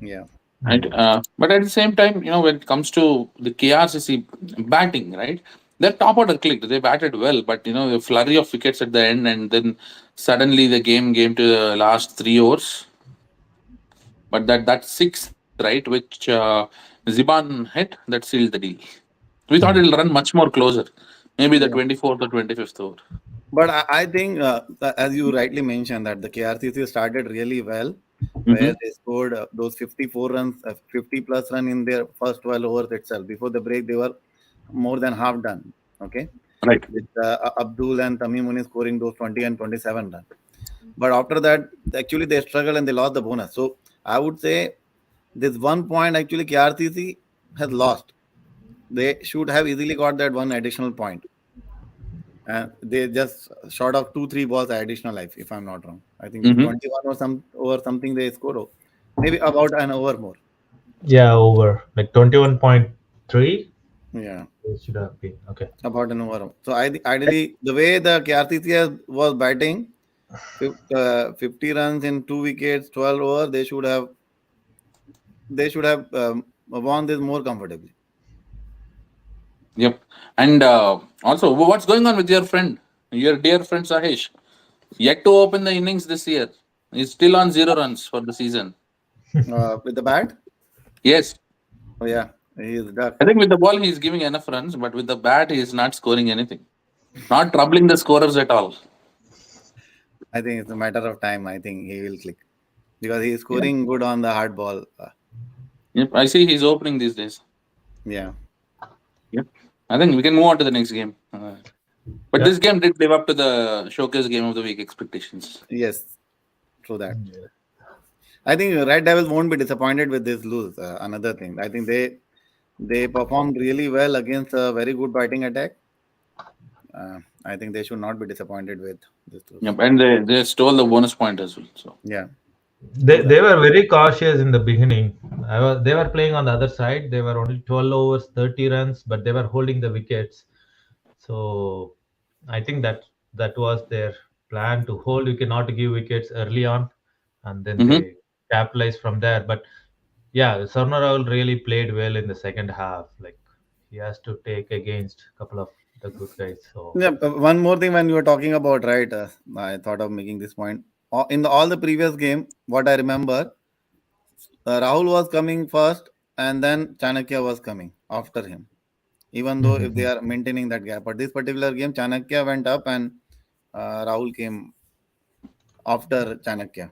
Yeah. Right? Hmm. But at the same time, when it comes to the KRCC batting, right, their top order clicked. They batted well, but the flurry of wickets at the end, and then suddenly the game came to the last 3 overs. But that sixth, right, which Ziban hit, that sealed the deal. We thought Hmm. it'll run much more closer, maybe the Yeah. 24th or 25th over. But I think, as you rightly mentioned, that the KRCC started really well, where Hmm. they scored those 54 runs, 50 plus run in their first 12 overs itself. Before the break, they were more than half done. Okay. Right. With Abdul and Tamim Muni scoring those 20 and 27 runs. But after that, actually, they struggled and they lost the bonus. So I would say this 1 point actually KRCC has lost. They should have easily got that one additional point. And they just short of 2 3 balls additional life, if I'm not wrong. I think Hmm. 21 or something they scored. Maybe about an over more. Yeah, over like 21.3. Yeah, It should have been okay. about an over. So I think ideally the way the KRCC was batting, 50 runs in 2 wickets, 12 over, they should have won this more comfortably. Yep. And also, what's going on with your friend, your dear friend Sahesh? Yet to open the innings this year. He's still on 0 runs for the season. With the bat, Yes, oh yeah, he is duck. I think with the ball he's giving enough runs, but with the bat he is not scoring anything. Not troubling the scorers at all. I think it's a matter of time. I think he will click because he is Yeah. scoring good on the hard ball. Yep. I see he's opening these days. Yeah. Yep. I think we can move on to the next game. But Yeah. this game did live up to the showcase game of the week expectations. Yes. True that. Yeah. I think Red Devils won't be disappointed with this lose. Another thing, I think they performed really well against a very good batting attack. I think they should not be disappointed with this lose. Yep. And they stole the bonus point as well. So Yeah, They, true that. they were very cautious in the beginning. They were playing on the other side. They were only 12 overs, 30 runs, but they were holding the wickets. So I think that was their plan to hold. You cannot give wickets early on, and then mhm. they capitalize from there. But yeah, Sarna Rahul really played well in the second half. Like he has to take against a couple of the good guys. So Yeah, one more thing when you were talking about right, I thought of making this point. In all the previous game, what I remember, Rahul was coming first, and then Chanakya was coming after him. Even though if they Mhm. are maintaining that gap, but this particular game, Chanakya went up and Rahul came after Chanakya.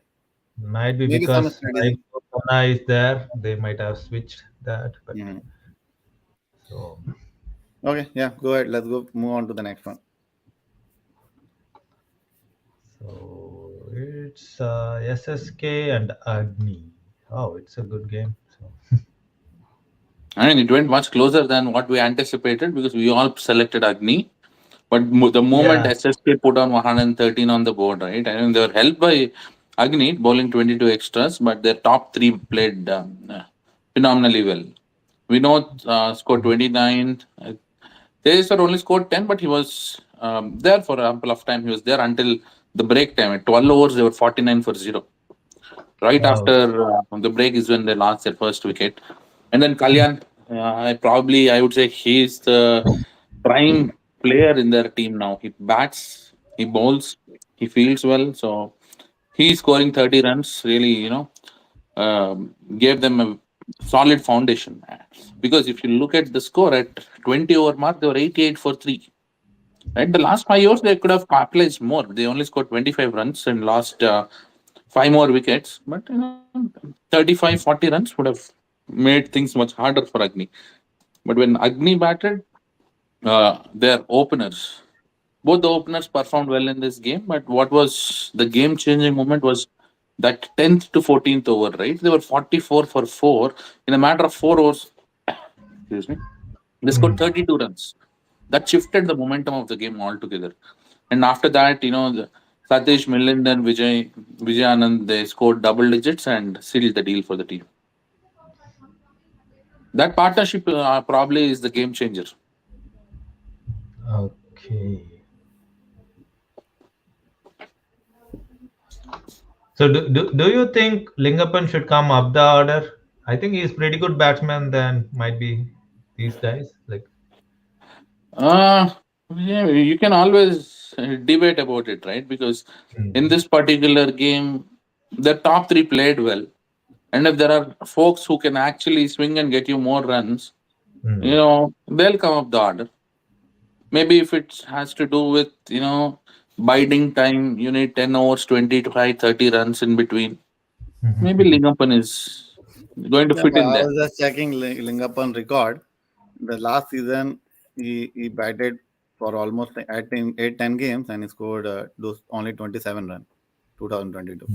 Might be Maybe some because strategy. Sarna is there. They might have switched that, but Mhm. so. Okay, yeah, go ahead. Let's go move on to the next one. So it's SSK and Agni. Oh, it's a good game. So I mean, it went much closer than what we anticipated because we all selected Agni. But the moment yeah. SSK put on 113 on the board, right? I mean, they were helped by Agni bowling 22 extras, but their top three played phenomenally well. Vinod scored 29. Tejaswar only scored 10, but he was there for a ample of time. He was there until the break time. At 12 overs, they were 49 for 0. Right Oh. after the break is when they lost their first wicket. And then Kalyan, I would say he's the prime player in their team now. He bats, he bowls, he fields well. So he's scoring 30 runs. Really, gave them a solid foundation. Because if you look at the score at 20 over mark, they were 88 for 3. Right, the last 5 years they could have capitalized more. They only scored 25 runs and lost 5 more wickets. But 35, 40 runs would have made things much harder for Agni. But when Agni batted, their openers, both the openers performed well in this game. But what was the game changing moment was that 10th to 14th over, right? They were 44 for 4 in a matter of 4 overs. Excuse me. They scored Mm. 32 runs. That shifted the momentum of the game altogether. And after that, Satish Milind and Vijay Anand, they scored double digits and sealed the deal for the team. That partnership probably is the game changer. Okay. So do you think Lingappan should come up the order? I think he's pretty good batsman than might be these guys. Like Uh, yeah, you can always debate about it, right? Because in mm, this particular game, the top three played well. And if there are folks who can actually swing and get you more runs, mm, they'll come up the order. Maybe if it has to do with, biding time, you need 10 overs, 25, 30 runs in between. Maybe mhm. Lingappan is going to Yeah, fit but in I there. was just checking Lingappan record. The last season, he batted for almost 8 10 games and he scored those only 27 runs, 2022.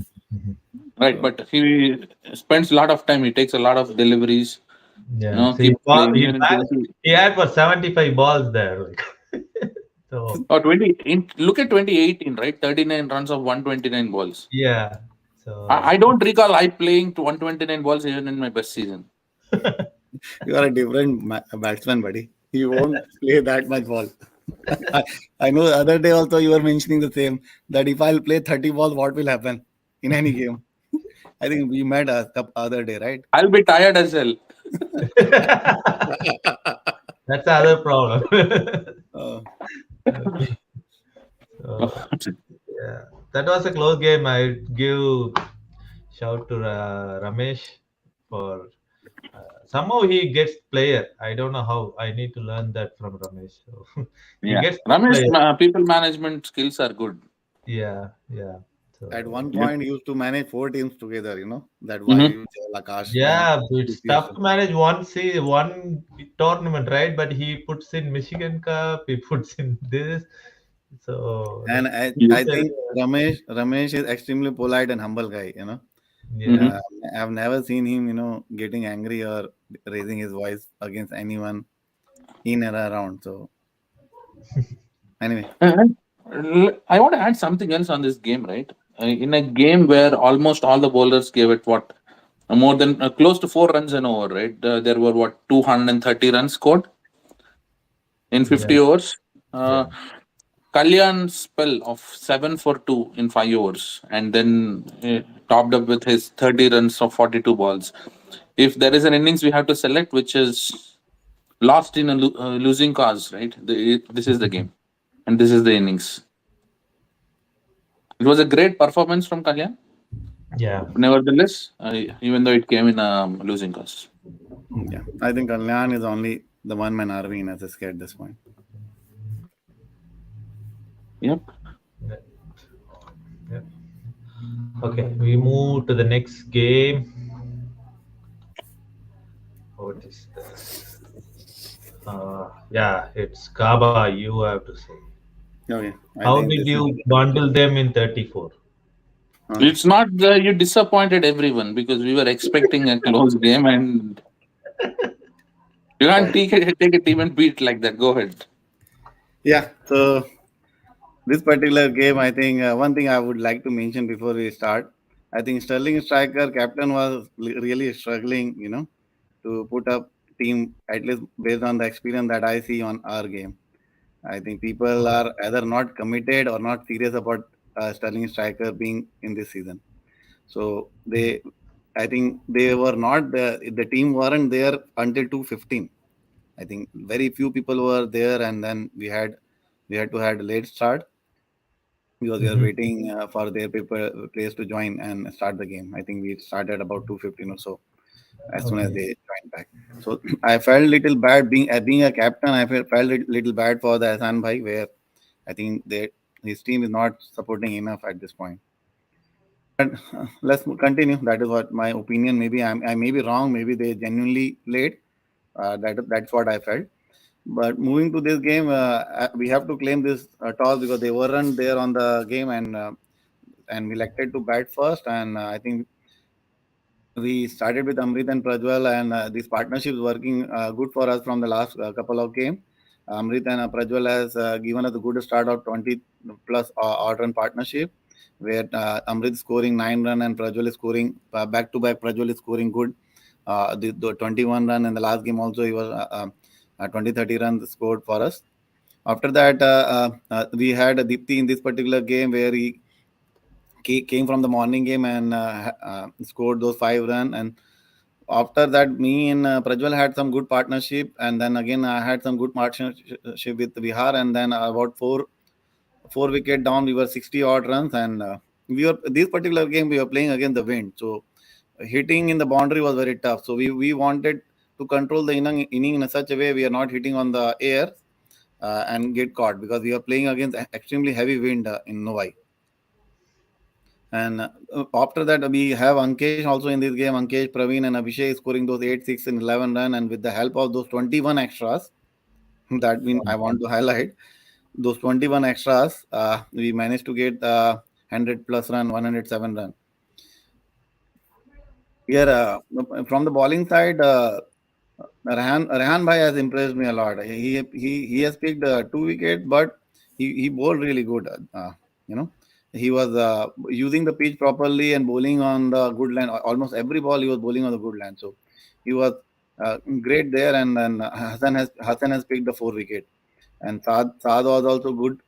Right, So but he spends a lot of time. He takes a lot of deliveries. Yeah. See, Keeps playing even in 20. he had for 75 balls there. Like. So Or 20. Look at 2018, right? 39 runs of 129 balls. yeah. I So don't recall I playing to 129 balls even in my best season. you are a different batsman, buddy. You won't play that much ball. I, I know the other day also you were mentioning the same that if I'll play 30 balls, what will happen in any game? I think we met the other day, right? I'll be tired as hell. That's the other problem. Uh, So, yeah, that was a close game. I give shout to Ramesh for somehow he gets player. I don't know how. I need to learn that from Ramesh. So he Yeah, gets Ramesh, player. people management skills are good. Yeah, yeah. at So one Yep. point, he used to manage 4 teams together. That why Mm-hmm. Akash went yeah, to it's tough CSL. to manage one tournament, right? But he puts in Michigan Cup. He puts in this. So And I Yes. think Ramesh is extremely polite and humble guy. yeah, Mm-hmm. Uh, I've never seen him, getting angry or raising his voice against anyone in or around. So anyway, I want to add something else on this game, right? In a game where almost all the bowlers gave it what more than close to 4 runs and over, right? There were what 230 runs scored in yeah, 50 overs. Uh, yeah. Kalyan's spell of 7 for 2 in 5 overs, and then topped up with his 30 runs of 42 balls. If there is an innings we have to select, which is lost in a losing cause, right? This is the game, and this is the innings. It was a great performance from Kalyan. Yeah. Nevertheless, even though it came in a losing cause. yeah, I think Kalyan is only the one man army in SSK at this point. Yep. Yeah. Yeah. Okay, we move to the next game. What is this? Yeah, it's Kaba. You have to say. Okay, I How think did this is. you bundle them in 34? Okay. It's not you disappointed everyone because we were expecting a close game, and you can't Okay. take a team and beat like that. Go ahead. Yeah. So this particular game, I think one thing I would like to mention before we start, I think Sterling striker captain was really struggling, to put up team at least based on the experience that I see on our game. I think people are either not committed or not serious about Sterling striker being in this season. So I think they were not the team weren't there until 2:15. I think very few people were there, and then we had to had a late start because we are Mhm. waiting for their players to join and start the game. I think we started about 2:15 or so as soon as Okay. they joined back. So I felt little bad being a captain. I felt little bad for the Hassan Bhai, where I think that his team is not supporting enough at this point. But let's continue. That is what my opinion. Maybe I may be wrong. Maybe they genuinely played. That's what I felt. But moving to this game, we have to claim this toss because they weren't there on the game and we elected to bat first. And I think we started with Amrit and Prajwal, and this partnership is working good for us from the last couple of games. Amrit and Prajwal has given us a good start of 20 plus odd run partnership, where Amrit is scoring 9 run and Prajwal is scoring back to back. Prajwal is scoring good. The 21 run in the last game also he was 20 30 runs scored for us. After that, we had Deepthi in this particular game where he came from the morning game and scored those 5 runs. And after that, me and Prajwal had some good partnership, and then again I had some good partnership with Vihar, and then about four wicket down, we were 60 odd runs, and we were this particular game we were playing against the wind, so hitting in the boundary was very tough. So we wanted to control the inning in such a way we are not hitting on the air and get caught because we are playing against extremely heavy wind in Novai. And after that, we have Ankesh also in this game. Ankesh, Praveen, and Abhishek scoring those 8, 6, and 11 run. And with the help of those 21 extras, that mean I want to highlight those 21 extras, we managed to get 100 plus run, 107 run. Here, from the bowling side, Rehan Bhai has impressed me a lot. He has picked 2 wickets, but he bowled really good. You know, he was using the pitch properly and bowling on the good line. Almost every ball he was bowling on the good line. So he was great there. And then Hassan has picked the 4 wicket. And Saad was also good.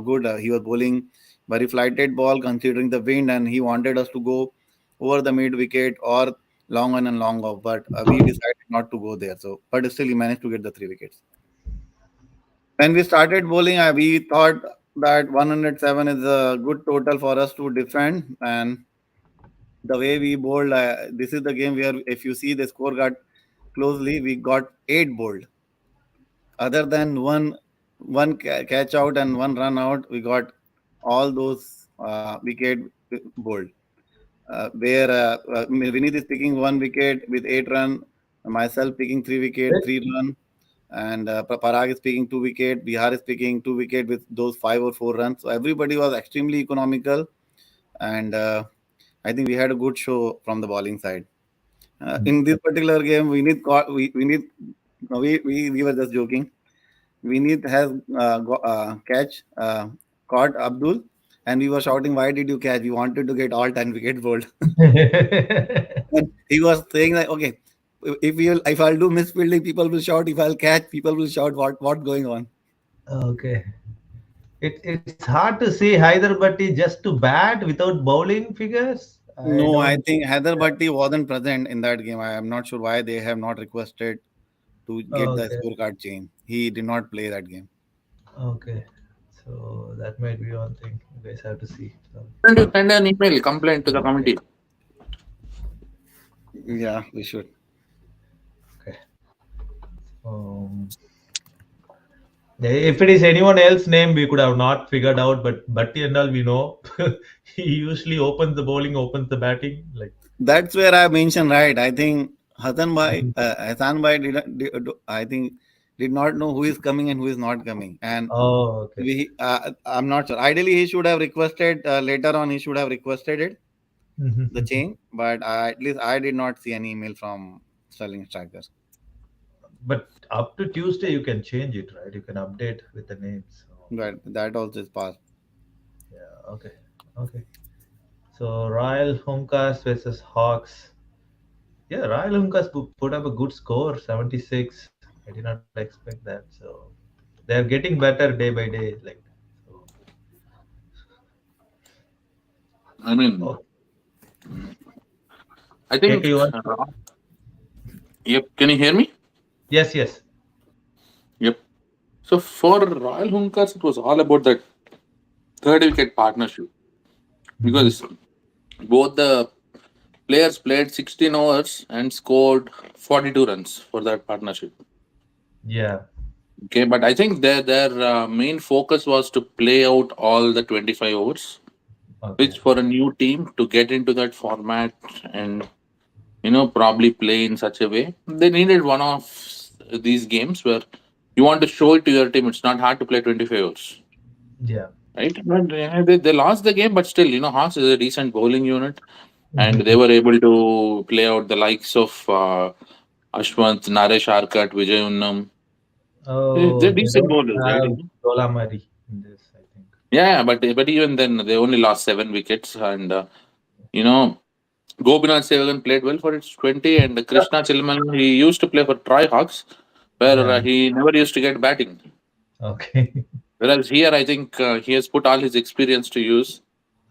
Good. He was bowling very flighted ball considering the wind, and he wanted us to go over the mid wicket or long on and long off. But we decided not to go there. So, but still, he managed to get the 3 wickets. When we started bowling, we thought that 107 is a good total for us to defend. And the way we bowled, this is the game where if you see the scorecard closely, we got 8 bowled. Other than one catch out and one run out, we got all those wicket bowled. Where Vinith is picking 1 wicket with 8 run, myself picking 3 wicket, 3 run, and Parag is picking 2 wicket, Bihar is picking 2 wicket with those 5 or 4 runs. So everybody was extremely economical, and I think we had a good show from the bowling side. In this particular game, we need we were just joking. Vinith has caught Abdul, and we were shouting, "Why did you catch? We wanted to get all 10 wickets bowled." And he was saying like, "Okay, if I'll do misfielding, people will shout. If I'll catch, people will shout. What going on?" Okay. It's hard to see Hyderabadi just to bat without bowling figures. I No, I don't. think Heather Bhatti wasn't present in that game. I am not sure why they have not requested to get the Okay. scorecard change. He did not play that game. Okay. So that might be one thing. You guys have to see. So, Why don't you send an email complaint to the okay. committee? Yeah, we should. Okay. Um, if it is anyone else's name, we could have not figured out. But Bhatti and all, we know. He usually opens the bowling, opens the batting. Like. That's where I mentioned, right. I think Hassan Bhai I think did not know who is coming and who is not coming, and Oh, okay. I'm not sure. Ideally, he should have requested later on. He should have requested it the change, but at least I did not see any email from Sterling Striker. But up to Tuesday, you can change it, right? You can update with the names. So, But that also is passed. yeah. Okay. Okay. So Royal Hunkers versus Hawks. Yeah, Royal Hunkers put up a good score, 76. I did not expect that. So they're getting better day by day. Like, so. I mean, Oh, I KK, think. you want? Yep. Can you hear me? Yes, yes. Yep. So for Royal Hunkers, it was all about that third wicket partnership Hmm. because both the players played 16 overs and scored 42 runs for that partnership. Yeah. Okay, but I think their main focus was to play out all the 25 overs, Okay. which for a new team to get into that format and probably play in such a way, they needed one of these games where you want to show it to your team. It's not hard to play 25 overs, Yeah. right? But they lost the game, but still, Hawks is a decent bowling unit, and they Mhm. were able to play out the likes of Ashwant, Naresh Arkat, Vijay Unnam. They're Oh, they decent don't bowlers, right? have Dolamari in this, I think. Yeah, but even then they only lost 7 wickets, and you know Gopinath Sevagan played well for its 20, and Krishna Chilman he used to play for Troy Hawks, where Yeah. he never used to get batting. Okay. Whereas here, I think he has put all his experience to use.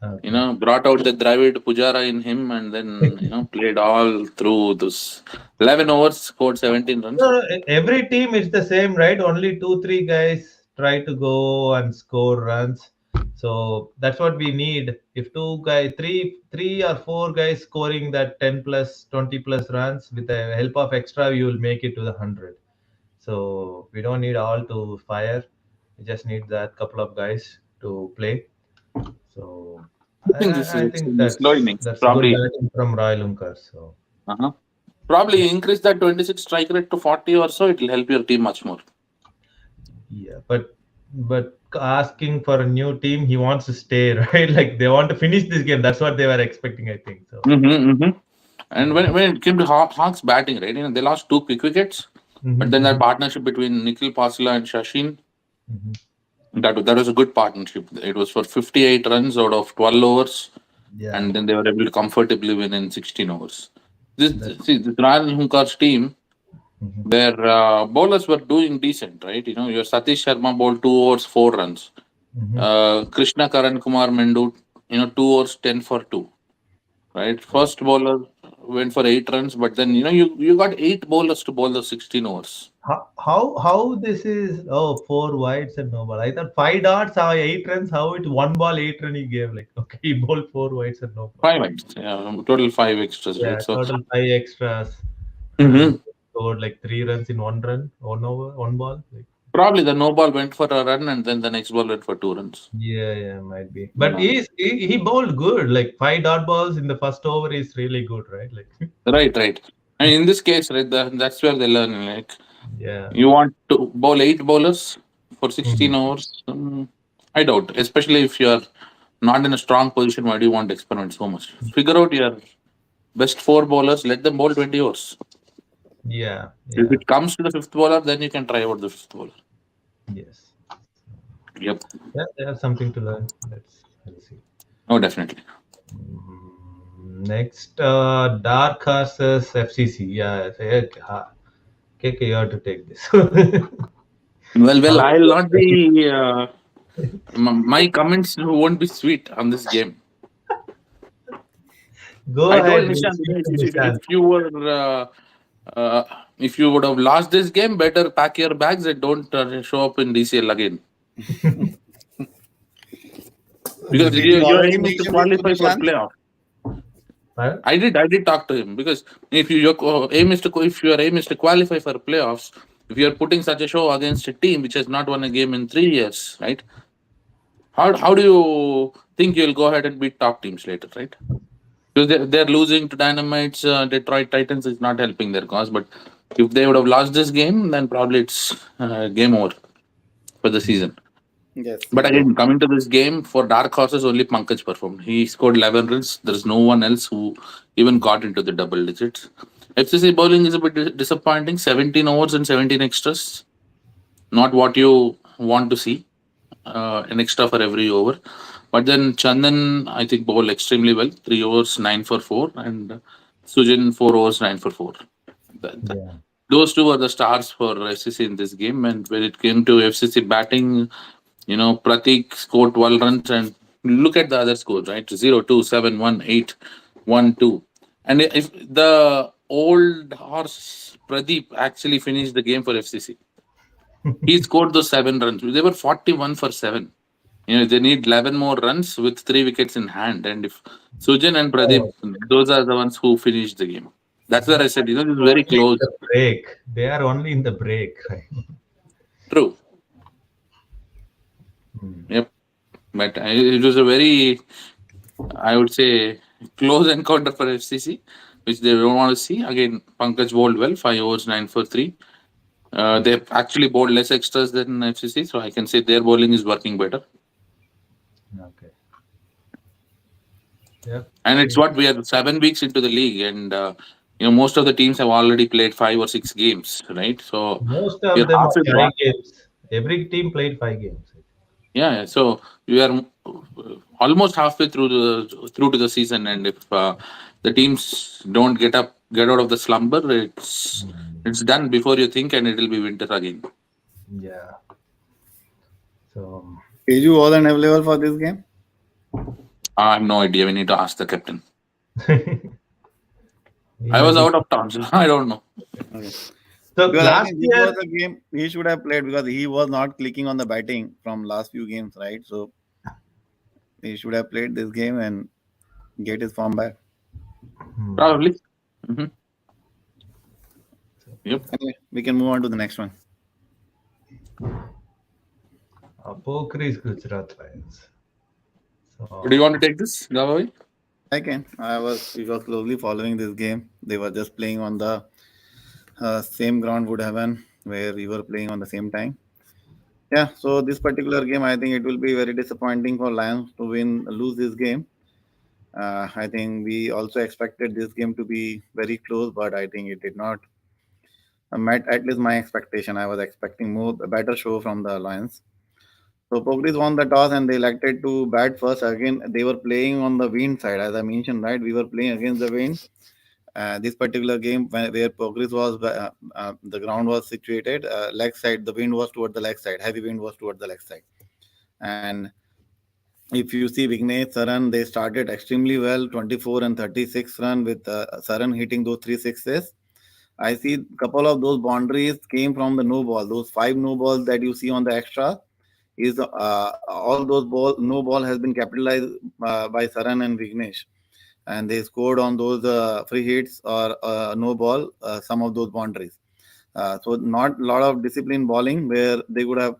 Okay. Brought out the Dravid Pujara in him, and then played all through those 11 overs, scored 17 runs. No, no, every team is the same, right? Only two, three guys try to go and score runs. So that's what we need. If three or four guys scoring that 10 plus, 20 plus runs with the help of extra, you will make it to the 100. So we don't need all to fire. We just need that couple of guys to play. So I think this is I think extremely slow innings. that's a good Probably, batting from Royal Unkar. So. uh-huh. Probably increase that 26 strike rate to 40 or so. It will help your team much more. Yeah, but asking for a new team, he wants to stay, right? Like they want to finish this game. That's what they were expecting, I think. So And yeah. when it came to Hawks batting, right? They lost 2 quick wickets, but then that Hmm. partnership between Nikhil Pasla and Shashin, Hmm. that was a good partnership. It was for 58 runs out of 12 overs, Yeah, and then they were able to comfortably win in 16 overs. This that's. see the Ryan Hunkar's team, Mhm. their bowlers were doing decent, right? Your Satish Sharma bowled 2 overs, 4 runs. Mhm. Krishna Karan Kumar Mendu, 2 overs, 10 for 2. Right, Yeah. first bowler went for 8 runs, but then you got 8 bowlers to bowl the 16 overs. How this is? Oh, 4 wides and no ball. I thought 5 dots, 8 runs. How it 1 ball 8 run he gave? Like okay, he bowled 4 wides and no ball. 5 wides, yeah, total 5 extras, Yeah, right? So total 5 extras, and mhm. scored like 3 runs in 1 run, 1 over, 1 ball. Like Probably the no ball went for a run, and then the next ball went for 2 runs. yeah, might be. But Yeah. he bowled good. Like 5 dot balls in the first over is really good, right? Like Right. And in this case, right, that's where they learn. Like, yeah. you want to bowl 8 bowlers for 16 Mhm. overs? I doubt, especially if you're not in a strong position. Why do you want to experiment so much? Figure out your best 4 bowlers, let them bowl 20 overs. Yeah, If yeah, it comes to the fifth bowler, then you can try out the fifth bowler. yes. Yep. Yeah, they have something to learn. Let's see. Oh, definitely. Next, Dark Horses FCC. Yeah, KK, you have to take this. Well, How- I'll not be. My comments won't be sweet on this game. Go I told ahead. We'll Nishan, see from the if stand. you were, uh, if you would have lost this game, better pack your bags and don't show up in DCL again. Because Did you your already aim is to mention this to qualify for Nishant? playoff. Huh? I did talk to him because if your aim is to qualify for playoffs, if you are putting such a show against a team which has not won a game in 3 years, right? How do you think you'll go ahead and beat top teams later, right? Because they're losing to Dynamites, Detroit Titans is not helping their cause. But if they would have lost this game, then probably it's game over for the season. Yes, But yes. again, coming to this game, for Dark Horses, only Pankaj performed. He scored 11 runs. There's no one else who even got into the double digits. FCC bowling is a bit disappointing. 17 overs and 17 extras. Not what you want to see. An extra for every over. But then Chandan, I think, bowled extremely well. 3 overs, 9 for 4. And Sujin, 4 overs, 9 for 4. The- Yeah. those two were the stars for FCC in this game. And when it came to FCC batting, Pratik scored 12 runs, and look at the other scores, right? 0, 2, 7, 1, 8, 1, 2. And if the old horse Pradeep actually finished the game for FCC, he scored those 7 runs. They were 41 for 7. They need 11 more runs with 3 wickets in hand. And if Sujin and Pradeep, Oh, those are the ones who finished the game. That's where I said, this is very only in close. the break. They are only in the break, right? True. Hmm. Yep. But it was a very, I would say, close encounter for FCC, which they don't want to see. Again, Pankaj bowled well, 5 overs, 9 for 3. They've actually bowled less extras than FCC, so I can say their bowling is working better. Okay. Yep. And it's what we are 7 weeks into the league, and most of the teams have already played 5 or 6 games, right? So Most we're of them are halfway gone. 5 games. Every team played 5 games. Yeah. So we are almost halfway through to the season, and if the teams don't get out of the slumber, it's done before you think, and it will be winter again. Yeah. So Teju wasn't available for this game. I have no idea. We need to ask the captain. he I might was be. out of town, so I don't know. Okay. So Because I last think this year, was a game he should have played because he was not clicking on the batting from last few games, right? So he should have played this game and get his form back. Probably. Hmm. Yep. Anyway, we can move on to the next one. Pokris Gujarat Lions. Do you So want to take this, Gavavi? I can. We was closely following this game. They were just playing on the same ground would haven where we were playing on the same time. Yeah. So this particular game, I think it will be very disappointing for Lions to lose this game. I think we also expected this game to be very close, but I think it did not met at least my expectation. I was expecting a better show from the Lions. So Pogris won the toss and they elected to bat first. Again, they were playing on the wind side, as I mentioned, right? We were playing against the wind. This particular game, where Pogris was, the ground was situated leg side. The wind was toward the leg side. Heavy wind was toward the leg side, and if you see Vignesh, Saran, they started extremely well, 24 and 36 run with Saran hitting those three sixes. I see a couple of those boundaries came from the no ball. Those five no balls that you see on the extra is all those no ball has been capitalized by Saran and Vignesh, and they scored on those free hits or no ball some of those boundaries. So not a lot of discipline bowling where they would have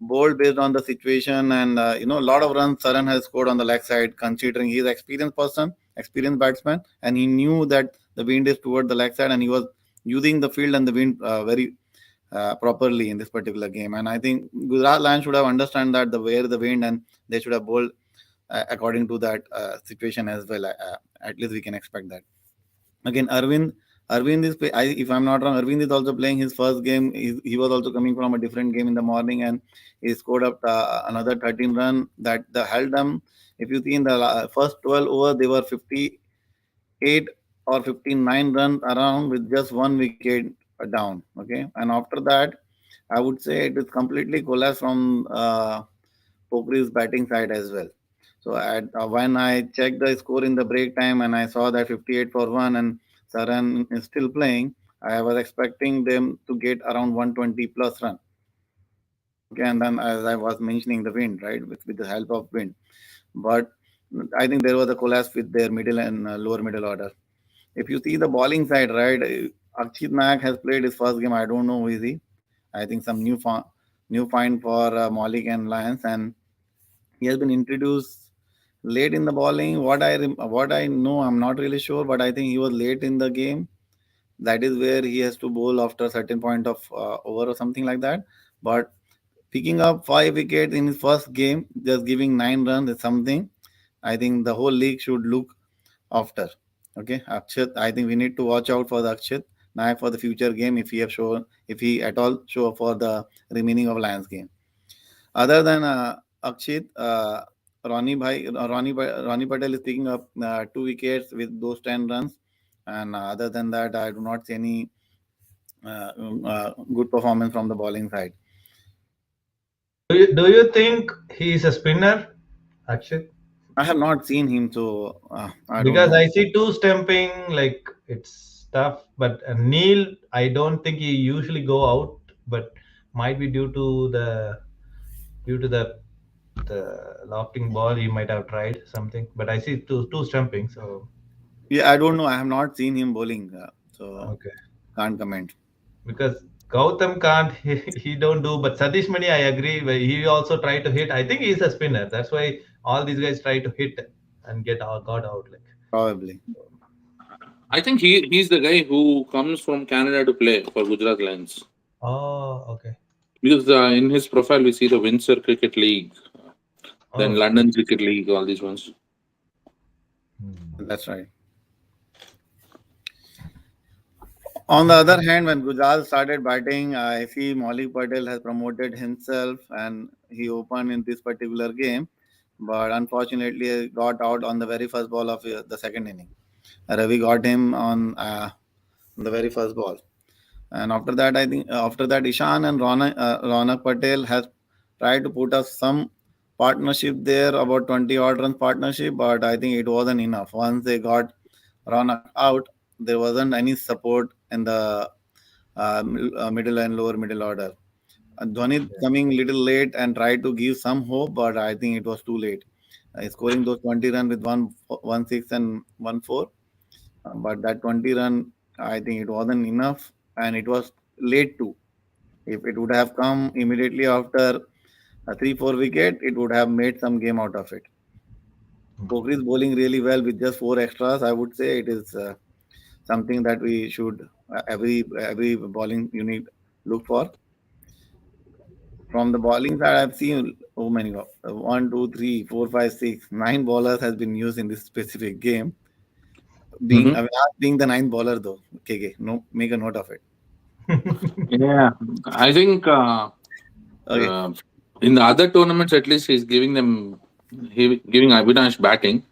bowled based on the situation, and a lot of runs Saran has scored on the leg side considering he's experienced person, experienced batsman, and he knew that the wind is toward the leg side and he was using the field and the wind very properly in this particular game. And I think Gujarat Lions should have understand that the where the wind, and they should have bowled according to that situation as well. At least we can expect that. Again, Arvind is if I'm not wrong, Arvind is also playing his first game. He was also coming from a different game in the morning, and he scored up another 13 run that the held them. If you see in the first 12 overs, they were 58 or 59 runs around with just one wicket down. Okay, and after that, I would say it is completely collapsed from Pokri's batting side as well. So when I checked the score in the break time and I saw that 58 for one and Saran is still playing, I was expecting them to get around 120 plus run. Okay, and then as I was mentioning the wind, right, with the help of wind. But I think there was a collapse with their middle and lower middle order. If you see the bowling side, right, Akshit Nayak has played his first game. I don't know who is he. I think some new find for Malik and Lions, and he has been introduced late in the bowling. What I know, I'm not really sure, but I think he was late in the game. That is where he has to bowl after a certain point of over or something like that. But picking up five wickets in his first game, just giving 9 runs is something I think the whole league should look after. Okay, Akshat, I think we need to watch out for the Akshat Nayak for the future game if he at all show up for the remaining of Lions game. Other than Akshit, Ronnie Patel is picking up two wickets with those 10 runs, and other than that, I do not see any good performance from the bowling side. Do you think he is a spinner, Akshay? I have not seen him, so I don't Because know. I see two stumping, like it's tough. But Neil, I don't think he usually go out, but might be due to the lofting ball, he might have tried something. But I see two stumping, so Yeah, I don't know. I have not seen him bowling, so okay. can't comment. Because Gautam can't, he don't do. But Satish Mani, I agree. He also tried to hit. I think he's a spinner. That's why all these guys try to hit and got out. Like, Probably. I think he's the guy who comes from Canada to play for Gujarat Lions. oh, okay. Because in his profile we see the Windsor Cricket League, then Oh, London Cricket League, all these ones. hmm. That's right. On the other hand, when Gujarat started batting, I see Maulik Patel has promoted himself and he opened in this particular game, but unfortunately got out on the very first ball of the second inning. Ravi got him on the very first ball. And after that, I think after that, Ishan and Ronak Patel has tried to put up some partnership there, about 20 odd runs partnership, but I think it wasn't enough. Once they got Ronak out, there wasn't any support in the middle and lower middle order. Dhoni coming little late and tried to give some hope, but I think it was too late. Scoring those 20 runs with 1 6 and 1 4, but that 20 run, I think it wasn't enough, and it was late too. If it would have come immediately after a 3 4 wicket, it would have made some game out of it. Pokri is bowling really well with just four extras. I would say it is something that we should every bowling unit look for. From the bowling side, I've seen oh many one, two, three, four, five, six, nine bowlers has been used in this specific game. Being Hmm. I mean, being the ninth bowler though, KK, no, make a note of it. Yeah, I think Okay, uh, in the other tournaments at least he's giving them giving Avinash batting,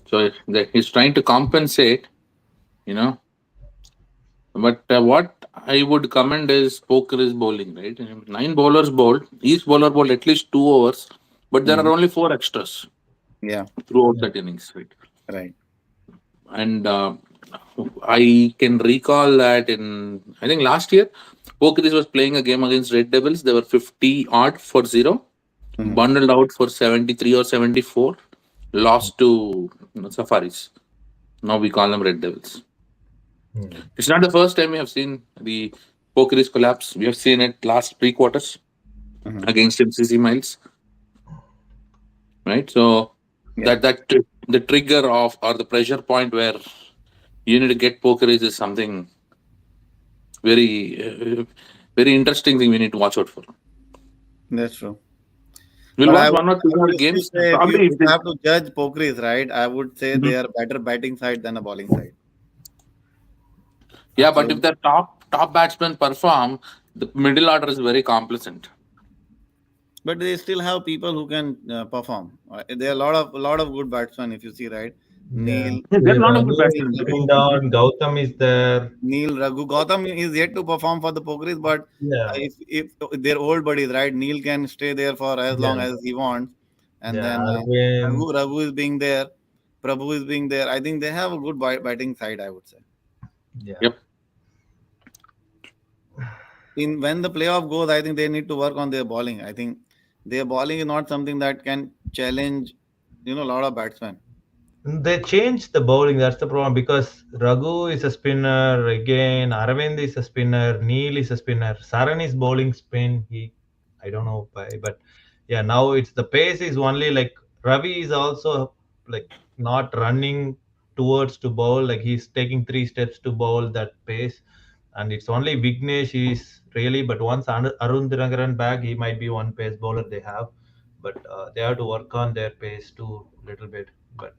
so that he's trying to compensate, you know. But what I would commend is Poker is bowling, right? Nine bowlers bowled, each bowler bowled at least 2 overs, but there are hmm, only four extras. Yeah. throughout that innings, right? Right. And I can recall that in, I think last year, Pokeris was playing a game against Red Devils. They were 50 odd for 0, Mhm. bundled out for 73 or 74, lost to Safaris. Now we call them Red Devils. Hmm. It's not the first time we have seen the Pokeris collapse. We have seen it last three quarters Mhm. against MCC Miles, right? So Yeah. that the trigger of, or the pressure point where you need to get Pokeris is something very very interesting thing we need to watch out for. That's true. We'll But watch one or two I more would still games. say Probably if if you this, have to judge Pokeris, right, I would say Mhm. they are better batting side than a bowling side. Yeah, but if So, the top batsmen perform, the middle order is very complacent. but they still have people who can perform. There are a lot of good batsmen if you see, right. Yeah. Neil, Yeah, there are a lot of good Raghu is batsmen. coming down. Gautam is there. Neil, Raghu, Gautam is yet to perform for the Pokeris, but Yeah. if they're old buddies, right, Neil can stay there for as long Yeah. as he wants, and Yeah. then Arvind. Raghu is being there, Prabhu is being there. I think they have a good batting side, I would say. Yeah. Yep. In when the playoff goes, I think they need to work on their bowling. I think their bowling is not something that can challenge, a lot of batsmen. They changed the bowling. That's the problem because Raghu is a spinner again. Aravind is a spinner. Neil is a spinner. Saran is bowling spin. I don't know why, but yeah, now it's the pace is only like Ravi is also like not running towards to bowl. Like he's taking 3 steps to bowl that pace, and it's only Vignesh is really. But once Arun Dinagaran back, he might be one pace bowler they have, but they have to work on their pace too little bit. But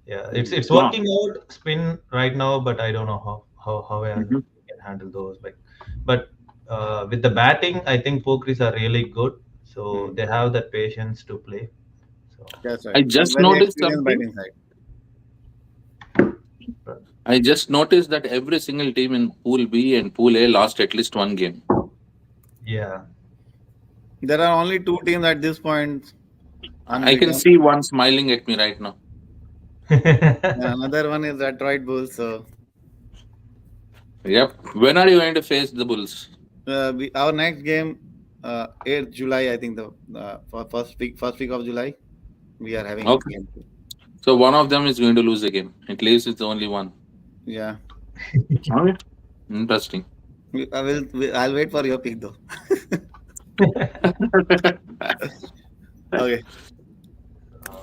yeah, it's Wow. working out spin right now, but I don't know how I Mhm. can handle those. Like, but with the batting, I think Pokris are really good, so Hmm. they have that patience to play. So, That's I right. And just very noticed experienced something. batting side. but I just noticed that every single team in Pool B and Pool A lost at least one game. yeah, There are only two teams at this point I can unbeaten. see one smiling at me right now. And another one is Detroit Bulls. So Yep. When are you going to face the Bulls? our next game, 8th July, I think the for first week of July, we are having Okay. game. So one of them is going to lose the game. At least it's only one. Yeah, Okay. Interesting. I'll wait for your pick though. Okay, uh,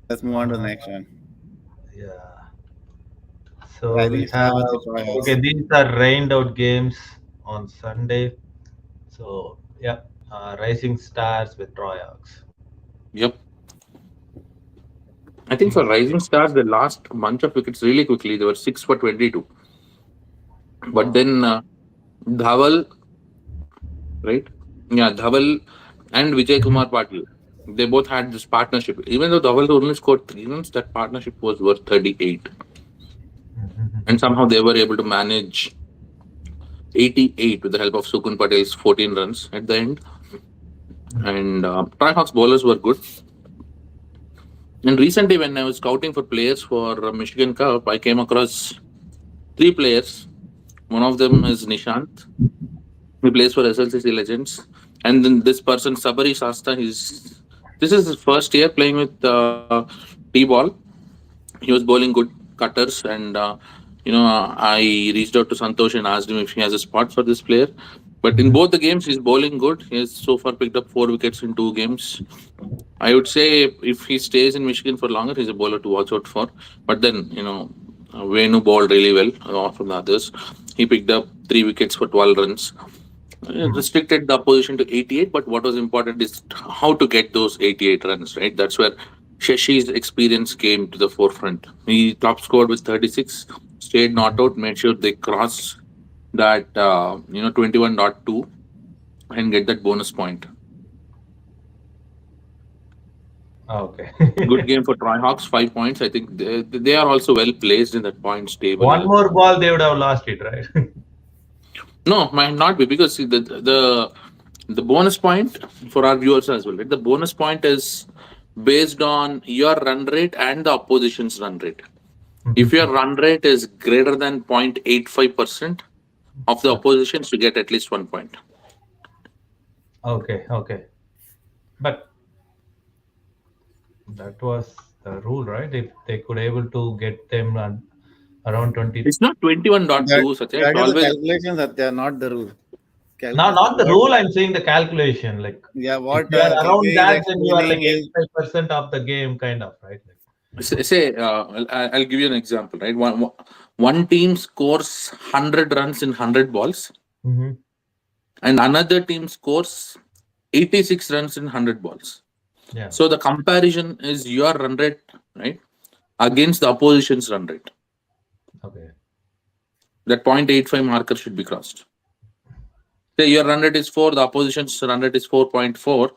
let's move on to the next one. yeah. I So think we start have with the Troy. okay. These are rained out games on Sunday. So yeah, Rising Stars with Troy Hawks. Yep. I think for Rising Stars, the last bunch of wickets really quickly. They were 6 for 22. But Oh, then Dhaval, right? Yeah, Dhaval and Vijay mhm. Kumar Patil. They both had this partnership. Even though Dhaval only scored 3 runs, that partnership was worth 38. And somehow they were able to manage 88 with the help of Sukun Patel's 14 runs at the end. And Tri-Hawks bowlers were good. And recently, when I was scouting for players for Michigan Cup, I came across three players. One of them is Nishant. He plays for SLCC Legends. And then this person, Sabari Shasta, this is his first year playing with T-ball. He was bowling good cutters, and I reached out to Santosh and asked him if he has a spot for this player. But in Mhm. both the games, he's bowling good. He has so far picked up 4 wickets in 2 games. I would say if he stays in Michigan for longer, he's a bowler to watch out for. But then, Venu bowled really well from the others. He picked up 3 wickets for 12 runs. Restricted the opposition to 88, but what was important is how to get those 88 runs, right? That's where Shashi's experience came to the forefront. He top scored with 36, stayed not out, made sure they cross that 21.2 and get that bonus point. Okay. Good game for Tri-Hawks, 5 points. I think they are also well placed in that points One table. more ball, they would have lost it, right? No, might not be because see, the bonus point for our viewers as well. Right? The bonus point is based on your run rate and the opposition's run rate. If Mhm. your run rate is greater than 0.85% of the oppositions, you get at least 1 point. Okay. But that was the rule, right? If they could able to get them around 20. It's not 21.2, Satya. It's that is the always calculation, Satya, not the rule. Not the What, rule. I'm saying the calculation. Like yeah, if what you are KK around is that, then you are like explaining is 85% of the game, kind of, right? Like, say. I'll give you an example. Right, one team scores 100 runs in 100 balls, hmm and another team scores 86 runs in 100 balls. yeah. So the comparison is your run rate, right, against the opposition's run rate. Okay. That 0.85 marker should be crossed. Say your run rate is 4, the opposition's run rate is 4.4.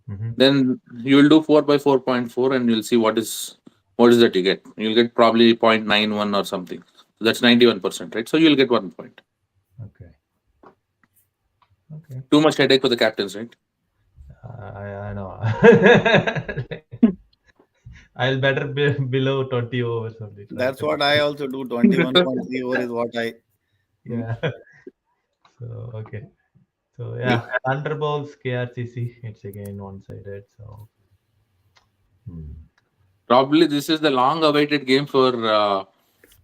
hmm Then you will do 4 by 4.4 and you'll see what is that you get. You'll get probably 0.91 or something. So that's 91%, right? So you'll get 1 point. Okay. Okay. Too much headache for the captains, right? I know. I'll better be below 20 overs only. Try that's to. what I also do. 21.3 over is what I. Yeah. So okay. So Yep. yeah, Thunderbolts KRCC. It's again one-sided. So. Hmm. Probably this is the long-awaited game for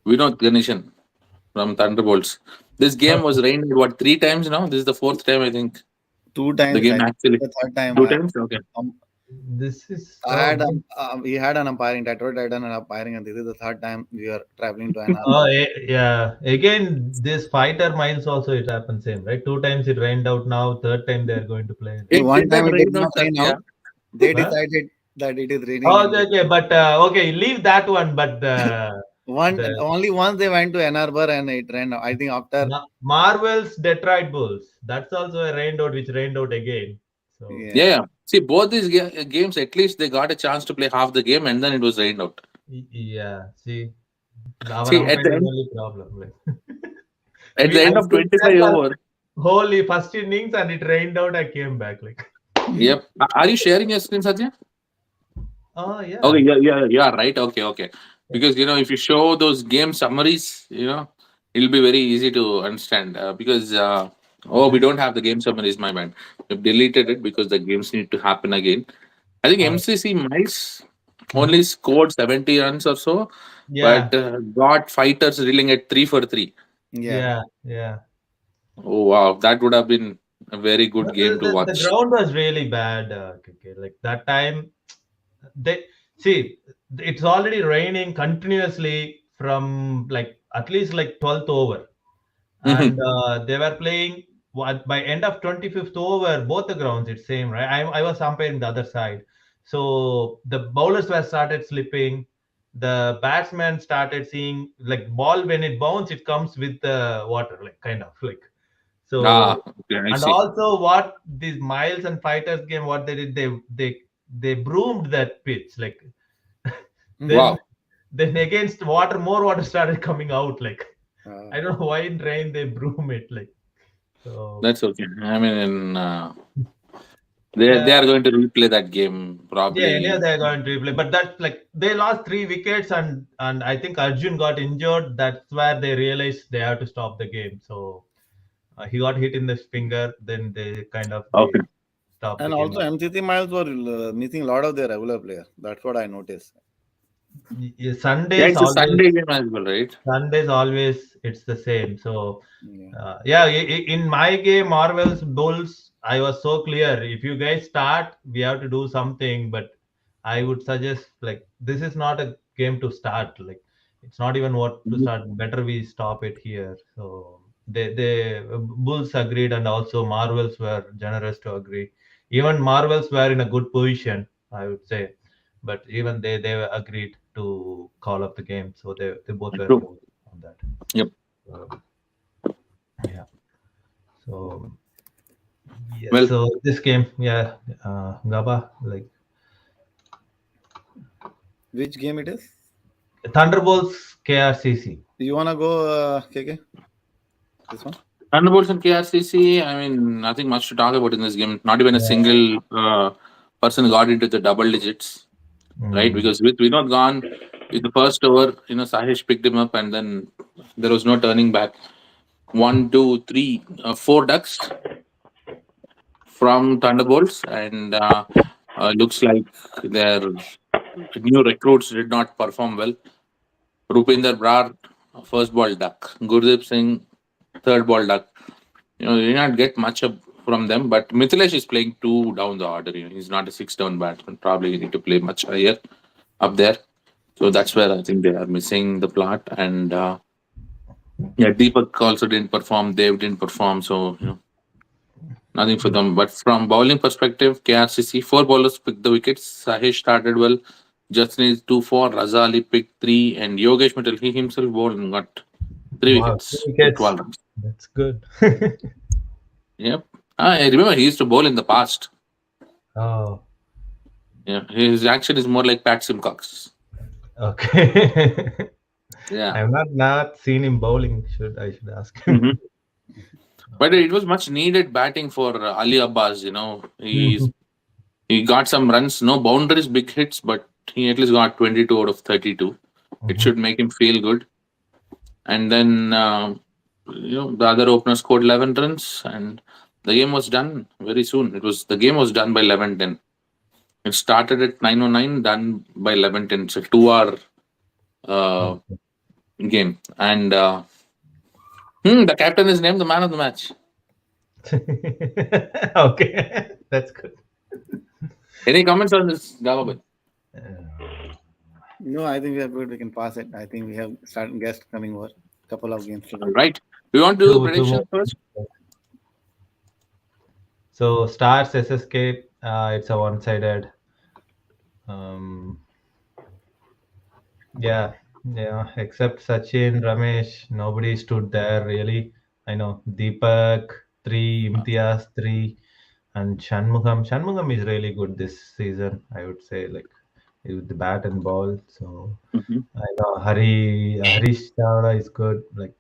Vinod Ganeshan from Thunderbolts. This game was rained what 3 times now. This is the 4th time I think Two the times. game I think actually the third time. 2 times. Okay. Um, This is I had he had an umpiring. Detroit had an umpiring, and this is the third time we are traveling to Ann oh Arbor. yeah. Again, this fighter miles also it happens same, right? 2 times it rained out. Now third time they are going to play. See, It one did time not it did rain not out, rain out. Satya. They Huh? decided that it is raining Oh, in okay, the okay, but okay, leave that one. But one. the Only once they went to Ann Arbor and it rained. I think after. Marvel's Detroit Bulls. That's also a rained out, which rained out again. So Yeah, Yeah. yeah. See, both these games, at least they got a chance to play half the game and then it was rained out. yeah, see, our See, at the umpiring end, only problem. Like at the I end of took that 25 overs, whole first innings and it rained out. I came back like. yep. Are you sharing your screen, Satya? Oh yeah. Okay, yeah, right. Okay. Because if you show those game summaries, it'll be very easy to understand. Because we This. don't have the game summaries. My bad. We've deleted it because the games need to happen again. I think Uh, MCC Miles mhm. only scored 70 runs or so, Yeah, but got fighters reeling at 3 for 3. Yeah. yeah. Oh wow, that would have been a very good game to The watch. ground was really bad. KK. Like that time, they see it's already raining continuously from like at least like 12th over, and Mhm. they were playing what by end of 25th over both the grounds it's same, right? I was umpiring the other side, so the bowlers were started slipping, the batsmen started seeing like ball when it bounces it comes with the water, like kind of like. So Okay, I and see. also what these Miles and Fighters game, what they did, they broomed that pitch like. then Wow, then against water, more water started coming out like. Uh, I don't know why in rain they broom it like. So that's okay. I mean, they yeah, are going to replay that game yeah, anyhow probably. they're going to replay. But that's like they lost 3 wickets and I think Arjun got injured. That's where they realized they have to stop the game. So he got hit in the finger. Then they kind of Okay. they stopped the and game. also MCC Miles were missing a lot of their regular players. That's what I noticed. Yeah, Yeah, Sundays it's a always. Sunday game as well, right? Sundays always it's the same. So Yeah. yeah, in my game, Marvel's Bulls, I was so clear. If you guys start, we have to do something. But I would suggest like this is not a game to start. Like it's not even what to Mhm. start. Better we stop it here. So they Bulls agreed, and also Marvels were generous to agree. Even Marvels were in a good position, I would say, but even they were agreed to call up the game. So they both were True. close on that. Yep. So, yeah. So yes. Well, So this game, yeah, Gaba like Which game it is? Thunderbolts KRCC. You wanna go, KK? This one? Thunderbolts and KRCC, I mean, nothing much to talk about in this game. Not even a Yeah. single person got into the double digits. right? Mm. Because with Vinod gone, in the first over, Sahish picked him up, and then there was no turning back. One, two, three, four ducks from Thunderbolts, and looks like their new recruits did not perform well. Rupinder Brar, first ball duck. Gurdeep Singh, third ball duck. You did not get much up from them, but Mithilesh is playing two down the order. He's not a six down batsman. Probably you need to play much higher up there. So that's where I think they are missing the plot. And yeah, Deepak also didn't perform. Dev didn't perform. So nothing for them. But from bowling perspective, KRCC four bowlers picked the wickets. Sahesh started well. Justin is 2-4. Raza Ali picked three, and Yogesh Mittal he himself bowled and got three Wow, wickets three with wickets. 12 runs. That's good. Yep. I remember he used to bowl in the past. Oh, Yeah, his action is more like Pat Simcox. okay. Yeah. I've not seen him bowling. I should ask him. Mhm. But it was much needed batting for Ali Abbas. Mhm. He got some runs, no boundaries, big hits, but he at least got 22 out of 32. It Mhm. should make him feel good. And then the other opener scored 11 runs, and the game was done very soon. The game was done by 11:10. It started at 9:09, done by 11:10. It's a 2 hour uh, Okay. game, and the captain is named the man of the match. Okay, that's good. Any comments on this, Gavaban? Uh, No, I think we are good. We can pass it. I think we have certain guests coming over. Couple of games to All go. right. Do you want to do the two more. predictions first? So Stars SSK, it's a one-sided. Um, yeah, yeah. Except Sachin, Ramesh, nobody stood there really. I know Deepak three, Imtiaz three, and Shanmugam. Shanmugam is really good this season. I would say with the bat and ball. So Mhm. I know Harish Chawla is good. Like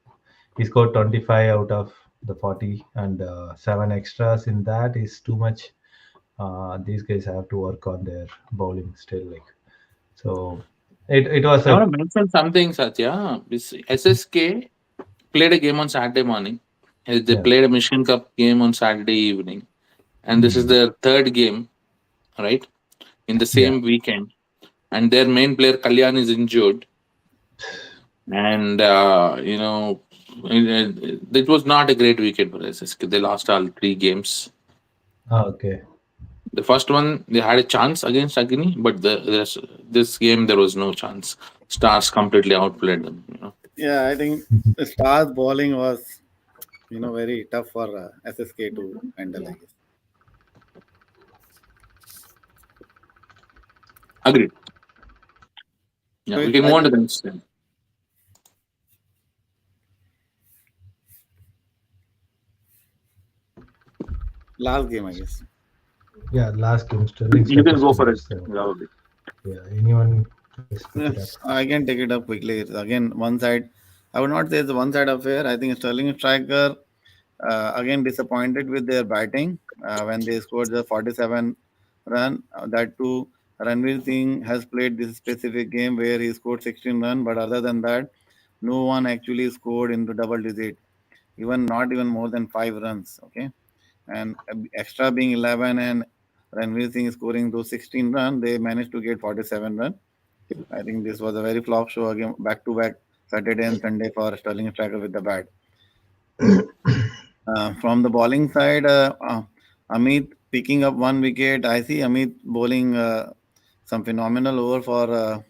he scored 25 out of the 40, and seven extras in that is too much. These guys have to work on their bowling still. So, it was I a want to mention something, Satya. This SSK played a game on Saturday morning. They yeah. played a Mission Cup game on Saturday evening. And this is Hmm. their third game, right? In the Yeah. same weekend. And their main player, Kalyan, is injured. And, it was not a great weekend for SSK. They lost all three games. Okay. The first one, they had a chance against Agni, but this game, there was no chance. Stars completely outplayed them. Yeah, I think Mhm. the Stars bowling was, very tough for SSK to handle, I guess. Agreed. Yeah, So we it, can I move on to think the next game. last game, I guess. Yeah, last game Sterling You can Strikers go to for it. lose. So, Gavabi. yeah, anyone please pick it up. Yes, I can take it up quickly. It's again, one side. I would not say it's a one side affair. I think Sterling Striker again disappointed with their batting when they scored the 47 run. That too, Ranveer Singh has played this specific game where he scored 16 run, but other than that, no one actually scored into double digit, even not even more than 5 runs. Okay, and extra being 11 and Ranveer Singh scoring those 16 run, they managed to get 47 run. I think this was a very flop show again, back to back Saturday and Sunday for Sterling Striker with the bat. From the bowling side, Amit picking up one wicket. I see Amit bowling some phenomenal over for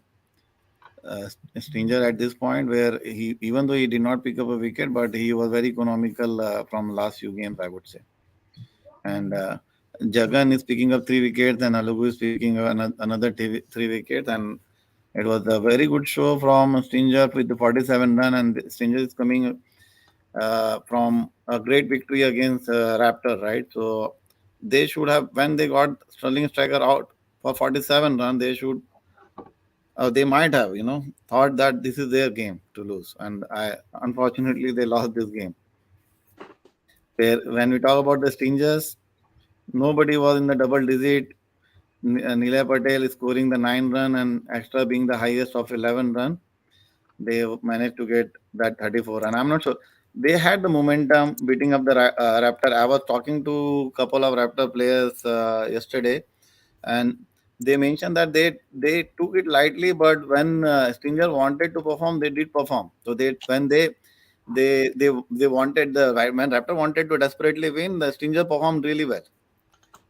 Stinger at this point, where he, even though he did not pick up a wicket, but he was very economical from last few games, I would say. And Jagan is picking up 3 wickets, and Alugu is picking up another 3 wickets, and it was a very good show from Stinger with the 47 run, and Stinger is coming from a great victory against Raptor, right? So they should have, when they got Sterling Striker out for 47 run, they might have, thought that this is their game to lose, and unfortunately they lost this game. When we talk about the Stingers, nobody was in the double digit Nilay Patel is scoring the 9 run and extra being the highest of 11 run. They managed to get that 34 run. I'm not sure. They had the momentum beating up the Raptor. I was talking to a couple of Raptor players yesterday, and they mentioned that they took it lightly, but when Stinger wanted to perform, they did perform. So they wanted when Raptor wanted to desperately win, the Stinger performed really well.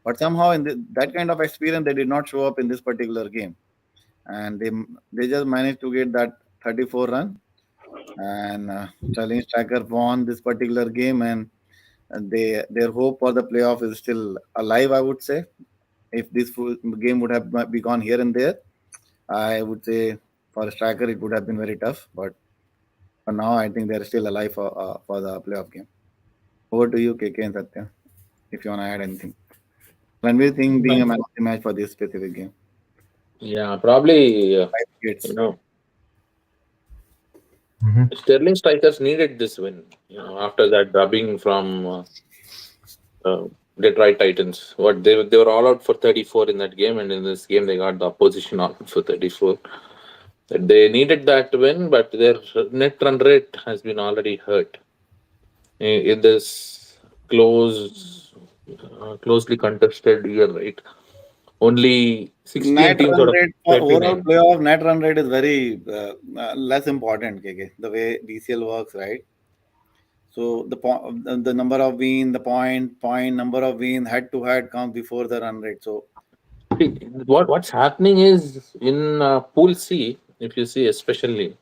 But somehow in that kind of experience, they did not show up in this particular game, and they just managed to get that 34 run. And Sterling Striker won this particular game, and their hope for the playoff is still alive. I would say if this game would have be gone here and there, I would say for a striker it would have been very tough. But for now, I think they're still alive for the playoff game. Over to you, KK and Satya, if you want to add anything. When we think being a man of the match for this specific game, Yeah, probably, five wickets. Mhm. Sterling Strikers needed this win. After that dubbing from uh, Detroit Titans, they were all out for 34 in that game, and in this game they got the opposition all out for 34. They needed that win, but their net run rate has been already hurt in this closely contested year, right? Only 16 Net teams run out of rate for overall 29. playoff, net run rate is very less important, KK. The way DCL works, right? So the number of win, the point number of win head to head comes before the run rate. So See, what's happening is in Pool C, if you see especially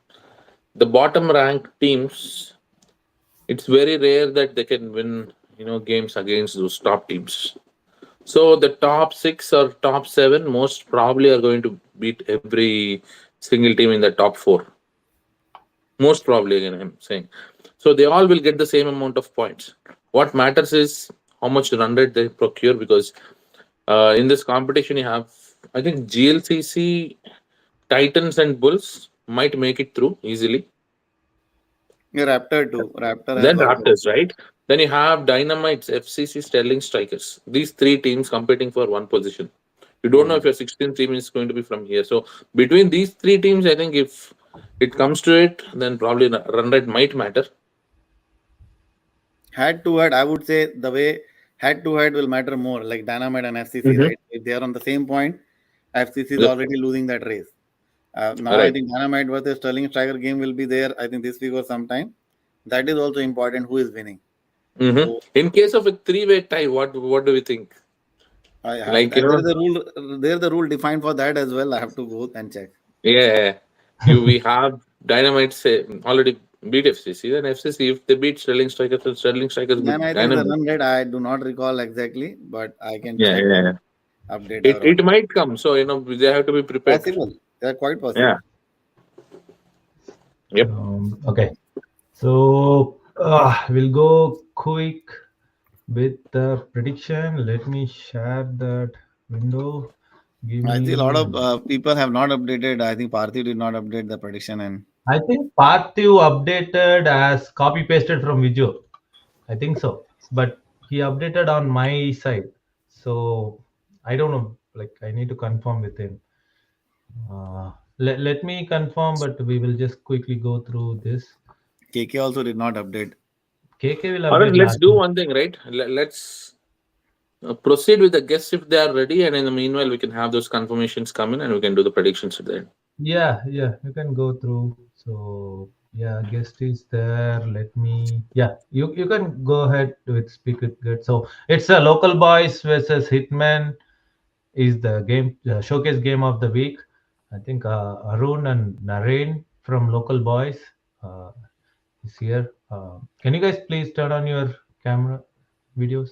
the bottom ranked teams, it's very rare that they can win games against those top teams. So the top six or top seven most probably are going to beat every single team in the top four. Most probably, again, I'm saying. So they all will get the same amount of points. What matters is how much run rate they procure, because in this competition you have, I think, GLCC, Titans, and Bulls might make it through easily. yeah, Raptor too. Raptor has Then also. Raptors, right? Then you have Dynamites, FCC, Sterling Strikers. These three teams competing for one position. You don't know if your 16th team is going to be from here. So between these three teams, I think if it comes to it, then probably run rate might matter. Head to head, I would say the way head to head will matter more, like Dynamite and FCC, Mm-hmm. right? If they are on the same point, FCC is Yep. already losing that race. Now I Right. think Dynamite versus Sterling Striker game will be there. I think this week or sometime. That is also important. Who is winning? Mm-hmm. So In case of a three-way tie, what do we think? Like, there is a rule. There is a rule defined for that as well. I have to go and check. yeah, we have Dynamite say already beat FCC. Then FCC, if they beat Sterling Strikers, then Sterling Strikers Then beat I think the Dynamite. run rate I do not recall exactly, but I can Yeah, check yeah, and yeah. update It our it audience. might come, so they have to be prepared. Possible. They are quite Yeah. possible. Yep. Okay. So we'll go quick with the prediction. Let me share that window. Give I see a lot me. of people have not updated. I think Parthiv did not update the prediction, and I think Parthiv updated as copy pasted from Viju. I think so, but he updated on my side. So I don't know. Like I need to confirm with him. Let me confirm, but we will just quickly go through this. KK also did not update. KK will All right, update let's last do week. one thing, right? Let's proceed with the guests if they are ready, and in the meanwhile, we can have those confirmations come in, and we can do the predictions at the end. Yeah, you can go through. So yeah, guest is there. Let me. Yeah, you can go ahead with speak with good. So it's a local boys versus Hitmen is the game showcase game of the week. I think Arun and Naren from local boys uh, is here. Can you guys please turn on your camera videos?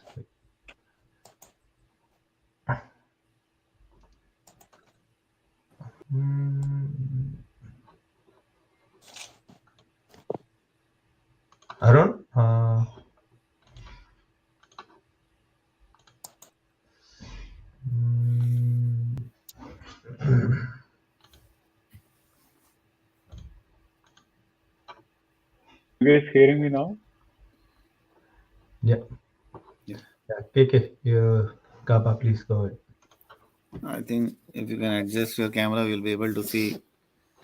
Hmm. Arun, mm, You guys hearing me now? yeah, Yeah. yeah. KK, Gaba, please go ahead. I think if you can adjust your camera, we'll be able to see.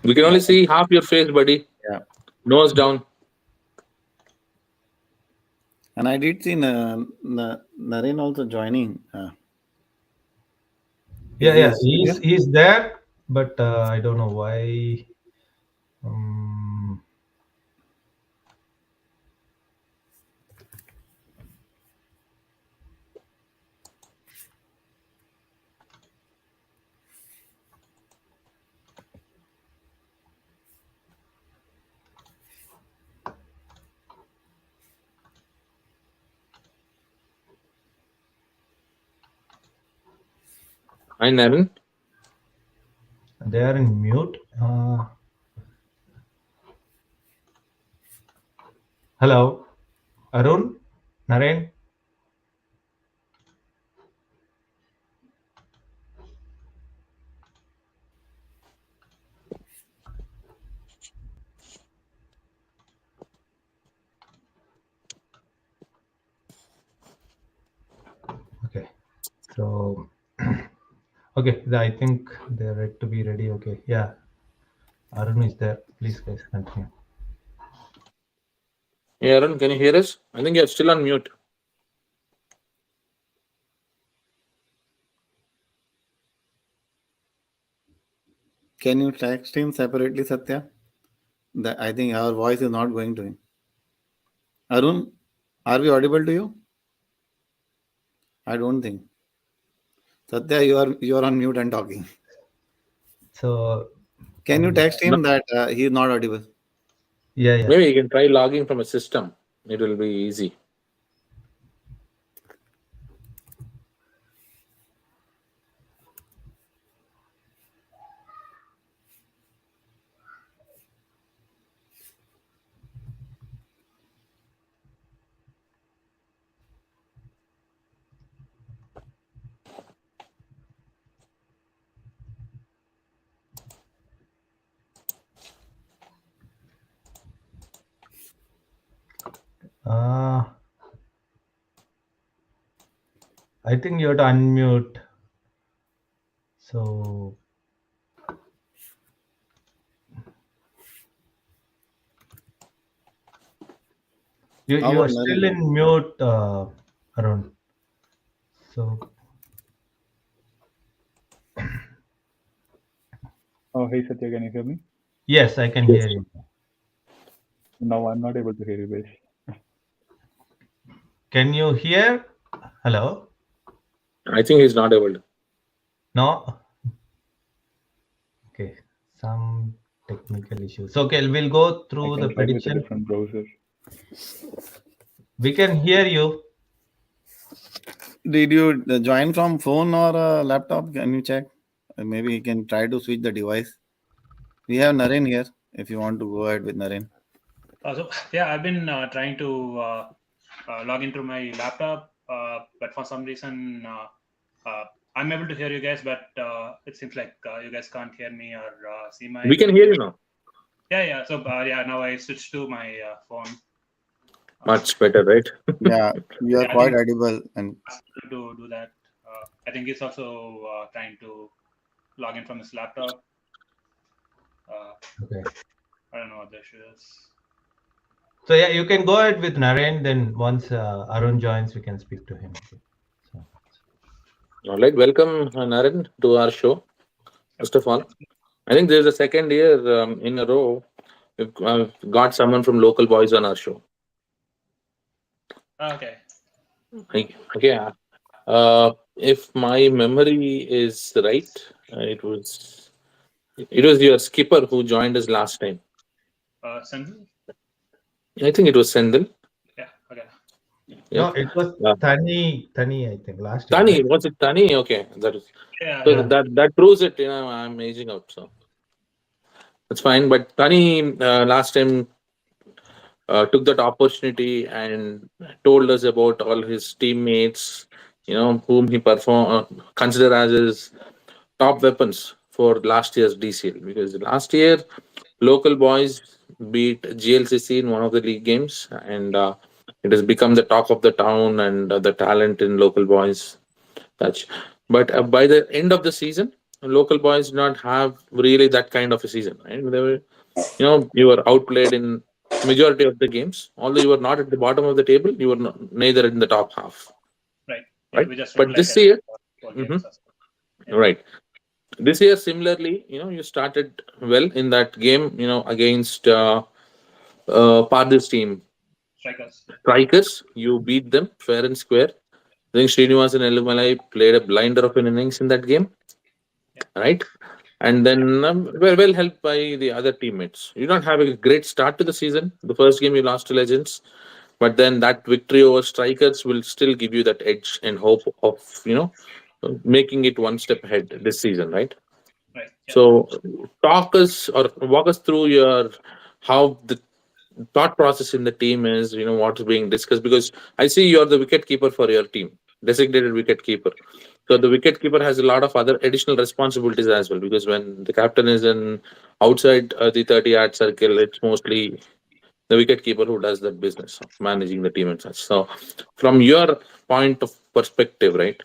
We can only Naren. see half your face, buddy. Yeah. Nose down. And I did see Naren also joining. Is Yeah, he yeah, still he's here? he's there, but I don't know why. Um, Hi, Naren. they are in mute. Hello, Arun, Naren. Okay, so okay, I think they're ready to be ready. Okay, yeah, Arun is there. Please, guys, continue. Hey, Aaron, can you hear us? I think you're still on mute. Can you text him separately, Satya? I think our voice is not going to him. Arun, are we audible to you? I don't think. Satya, you are on mute and talking. So Can you text No, him that he is not audible? yeah, yeah. maybe you can try logging from a system. It will be easy. Uh, I think you have to unmute. So How you about are still Naren? in mute, Arun. So Oh, hey Satya, can you hear me? yes, I can hear Yes. you. No, I'm not able to hear you guys. Can you hear? Hello? I think he's not able to. No? Okay. Some technical issues. Okay, we'll go I through can the try with a prediction. different browser. We can hear you. Did you join from phone or laptop? Can you check? Maybe he can try to switch the device. We have Naren here. If you want to go ahead with Naren. So yeah, I've been trying to log into my laptop, but for some reason I'm able to hear you guys, but it seems like you guys can't hear me or see We my. can hear you now. Yeah. So yeah, now I switched to my phone. Much better, right? Yeah, you are Yeah, I quite think audible. And to do that. I think he's also trying to log in from his laptop. Okay. I don't know what the issue is. So yeah, you can go ahead with Naren. Then once Arun joins, we can speak to him. Okay. So All right. Welcome, Naren, to our show. First of all, I think there's a second year in a row we've got someone from Local Boys on our show. Okay. Okay. If my memory is right, it was your skipper who joined us last time. Sendil? I think it was Sendil. Yeah. Okay. no, Yep. it was Uh, Tani. I think last year, Tani, right? was it Tani? Okay, that is Yeah. so Yeah. Yeah. that proves it. I'm aging out, so that's fine. But Tani last time took that opportunity and told us about all his teammates, whom he consider as his top weapons for last year's DCL. Because last year, Local Boys beat GLCC in one of the league games, and it has become the talk of the town and the talent in Local Boys. Such. But by the end of the season, local boys did not have really that kind of a season, right? They were, you were outplayed in majority of the games. Although you were not at the bottom of the table, you were neither in the top half, Right. Yeah, right? we just But this roulated year, 4 games. Yeah. right? This year, similarly, you started well in that game, against Parder's team, Strikers. Strikers. You beat them fair and square. I think Srinivasan Elumalai played a blinder of an innings in that game, Yeah. right? And then were well helped by the other teammates. You don't have a great start to the season. The first game you lost to Legends, but then that victory over Strikers will still give you that edge and hope of making it one step ahead this season, right? Right. Yeah. So talk us or walk us through your how the thought process in the team is, what's being discussed, because I see you're the wicket keeper for your team, designated wicket keeper. So the wicket keeper has a lot of other additional responsibilities as well, because when the captain is in outside the 30-yard circle, it's mostly the wicket keeper who does that business of managing the team and such. So from your point of perspective, right,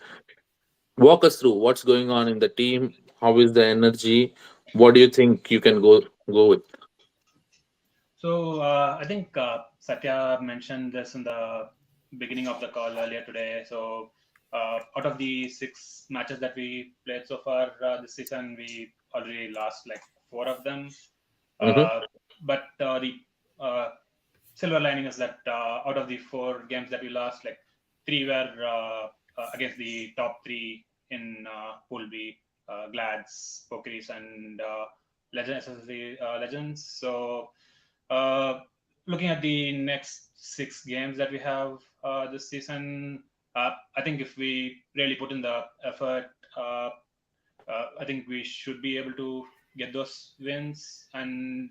walk us through what's going on in the team. How is the energy? What do you think you can go with? So I think Satya mentioned this in the beginning of the call earlier today. So out of the 6 matches that we played so far this season, we already lost like 4 of them. Mhm. But the uh, silver lining is that out of the 4 games that we lost, like 3 were against the top 3 in Pool B, Glads, Pokeries, and Legends, SSC Legends. So uh, looking at the next 6 games that we have this season, I think if we really put in the effort, I think we should be able to get those wins. And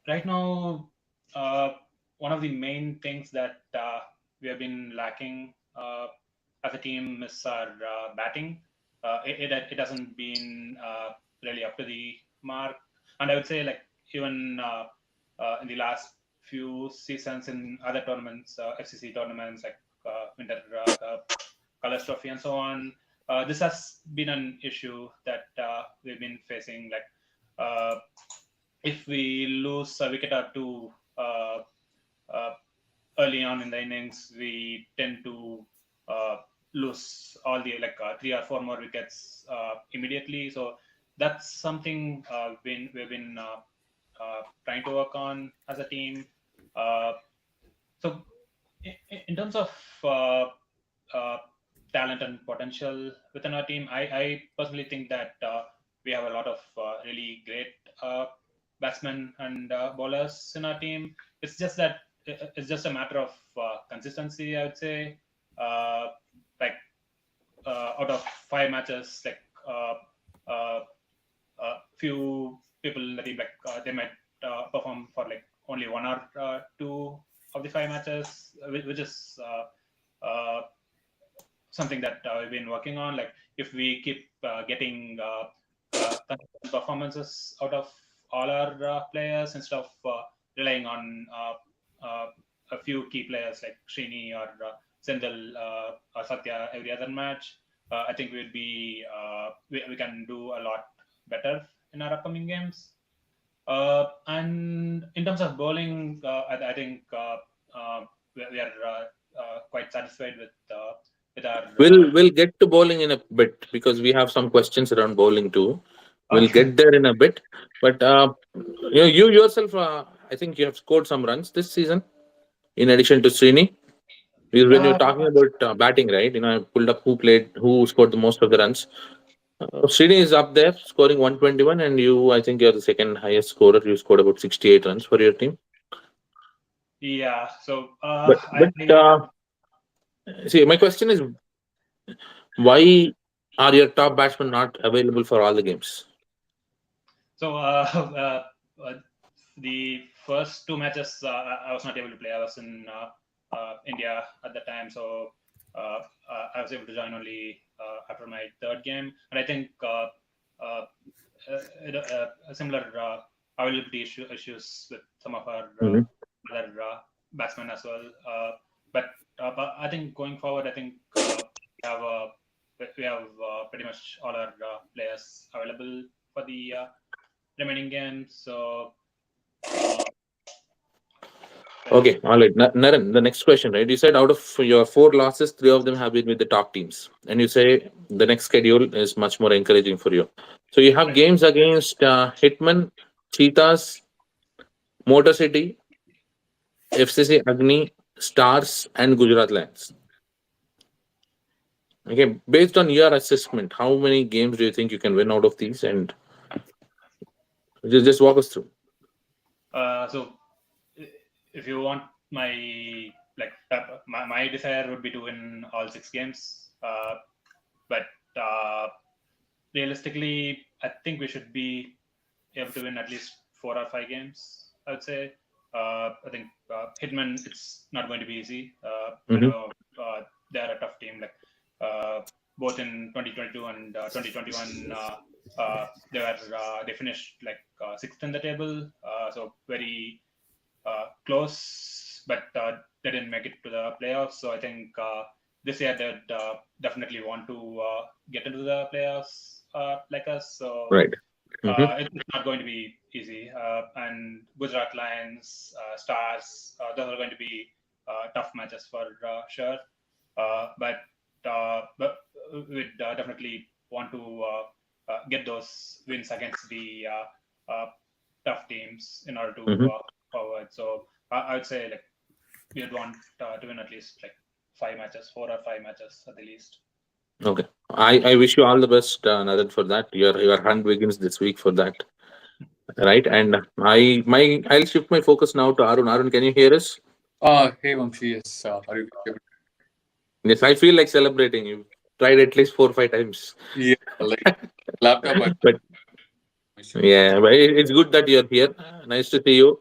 right now, uh, one of the main things that we have been lacking as a team is our batting. It hasn't been really up to the mark, and I would say like even in the last few seasons in other tournaments, FCC tournaments like Winter Colors Trophy and so on, this has been an issue that we've been facing. Like if we lose a wicket or two uh, early on in the innings, we tend to uh, lose all the like 3 or 4 more wickets immediately. So that's something we've been trying to work on as a team. Uh, so in terms of uh, uh, talent and potential within our team, I personally think that we have a lot of really great batsmen and bowlers in our team. It's just that it's just a matter of consistency, I would say. Uh, like out of 5 matches, like uh, few people in the team, like they might perform for like only 1 or 2 of the 5 matches, which is something that we've been working on. Like if we keep getting consistent performances out of all our players instead of relying on a few key players like Srini or Sendal or Satya every other match, I think we can do a lot better in our upcoming games. And in terms of bowling, I think we are quite satisfied with our. We'll get to bowling in a bit because we have some questions around bowling too. We'll Okay. get there in a bit, but you yourself, I think you have scored some runs this season in addition to Srini. Because when you're Uh, talking about batting, right? I pulled up who scored the most of the runs. Srini is up there scoring 121, and I think you're the second highest scorer. You scored about 68 runs for your team. yeah. So But see, my question is, why are your top batsmen not available for all the games? so the first 2 matches I was not able to play. I was in India at the time, so I was able to join only after my 3rd game. And I think uh, similar availability issues with some of our Mhm. other batsmen as well. But I think going forward, I think we have we have pretty much all our players available for the remaining games. So Okay, all right. Naren, the next question, right? You said out of your 4 losses, 3 of them have been with the top teams, and you say the next schedule is much more encouraging for you. So you have games against Hitman, Cheetahs, Motor City, FCC Agni, Stars, and Gujarat Lions. Okay, based on your assessment, how many games do you think you can win out of these? And just walk us through. so if you want my my desire would be to win all 6 games, but realistically, I think we should be able to win at least 4 or 5 games. I would say. I think Hitman, it's not going to be easy. I know they are a tough team. Like both in 2022 and 2021, they finished like 6th in the table. So very close, but they didn't make it to the playoffs. So I think this year they'd definitely want to get into the playoffs like us. So Right. it's not going to be easy. And Gujarat Lions, Stars, those are going to be tough matches for sure. But we'd definitely want to get those wins against the tough teams in order to forward. So I would say like we'd want to win at least like 5 matches, 4 or 5 matches at the least. Okay. I wish you all the best, Naren, for that. Your hunt begins this week for that. Right. And I'll shift my focus now to Arun. Arun, can you hear us? Hey Vamshi, yes. Are you able Yes, I feel like celebrating. You tried at least 4 or 5 times. Yeah, like laptop. But yeah, but it's good that you're here. Nice to see you.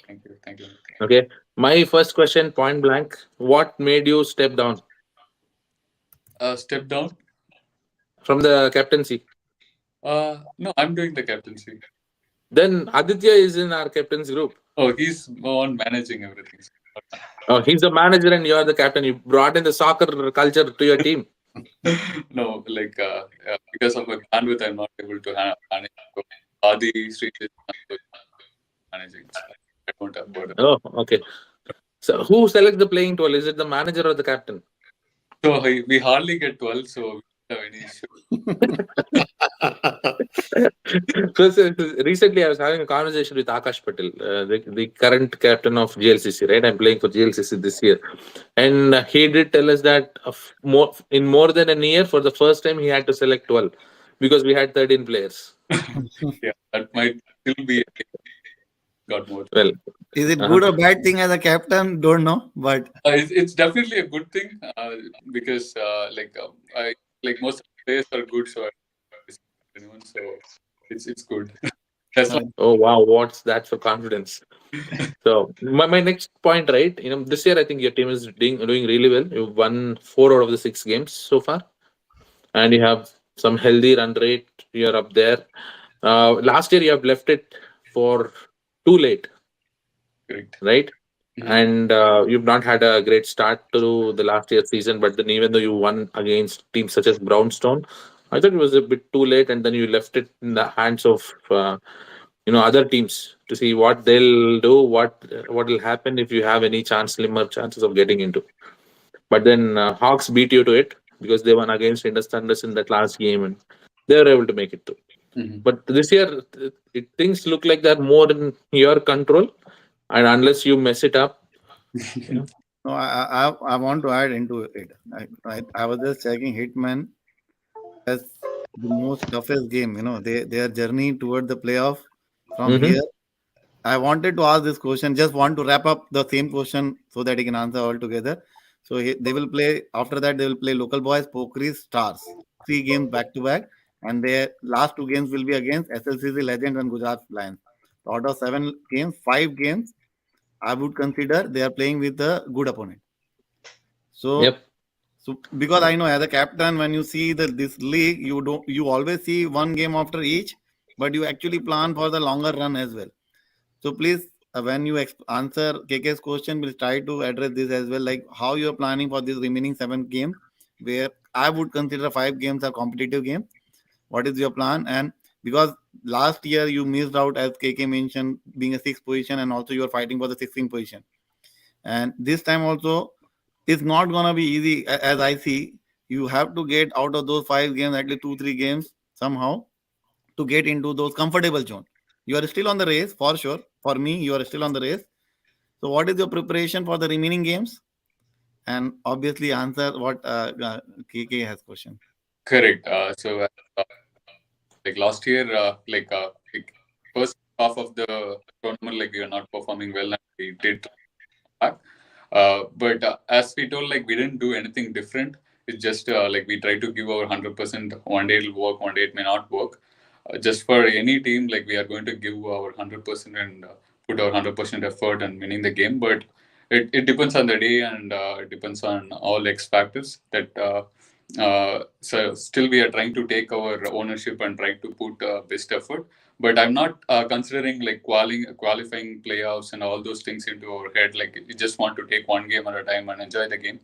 Thank you. Thank you. Okay. My first question, point blank. What made you step down Step down. from the captaincy? No, I'm doing the captaincy. Then Aditya is in our captain's group. Oh, he's on managing everything. Oh, he's the manager and you're the captain. You brought in the soccer culture to your team. No, like because of my bandwidth, I'm not able to manage. Adi Street is managing. So I don't have word. Oh, okay. So who selects the playing 12? Is it the manager or the captain? So we hardly get 12, so we don't have any issue. So recently, I was having a conversation with Akash Patel, the current captain of GLCC, right? I'm playing for GLCC this year. And he did tell us that in more than a year, for the first time, he had to select 12 because we had 13 players. Yeah, that might still be got more. Well, Is it good or bad thing as a captain? Don't know, but It's definitely a good thing because like most of the players are good, so anyone, so it's good. That's why. oh wow, what's that for confidence? So my next point, right? This year I think your team is doing really well. You've won 4 out of the 6 games so far, and you have some healthy run rate. You're up there. Last year you have left it for too late, Correct. right? Mhm. And you've not had a great start to the last year's season. But then even though you won against teams such as Brownstone, I thought it was a bit too late, and then you left it in the hands of other teams to see what they'll do, what will happen if you have any slimmer chances of getting into. But then Hawks beat you to it because they won against Indus Thunders in that last game, and they were able to make it through. Mhm. But this year, things look like they're more in your control, and unless you mess it up, no, I want to add into it. I was just checking Hitman as the most toughest game. Their journey toward the playoff from here. I wanted to ask this question. Just want to wrap up the same question so that he can answer all together. So they will play after that. They will play local boys, Pokeries, Stars. 3 games back to back, and their last 2 games will be against SLCC Legends and Gujarat Lions. So out of 7 games, 5 games I would consider they are playing with a good opponent. So, Yep. so because I know as a captain, when you see this league, you always see 1 game after each, but you actually plan for the longer run as well. So please, when you answer KK's question, we'll try to address this as well, like how you are planning for this remaining 7 games, where I would consider 5 games a competitive game. What is your plan? And because last year you missed out, as KK mentioned, being a sixth position, and also you are fighting for the 16th position. And this time also, it's not gonna be easy. As I see, you have to get out of those 5 games at least 2-3 games somehow to get into those comfortable zone. You are still on the race for sure. For me, you are still on the race. So, what is your preparation for the remaining games? And obviously, answer what KK has question. Correct. Uh, like last year, like first half of the tournament, like we were not performing well, and we did back. But as we told, like we didn't do anything different. It's just like we try to give our 100%. One day it'll work, one day it may not work. Just for any team, like we are going to give our 100% and put our 100% effort and winning the game. But it depends on the day, and it depends on all X factors. So still we are trying to take our ownership and try to put best effort. But I'm not considering like qualifying playoffs and all those things into our head. Like we just want to take one game at a time and enjoy the game.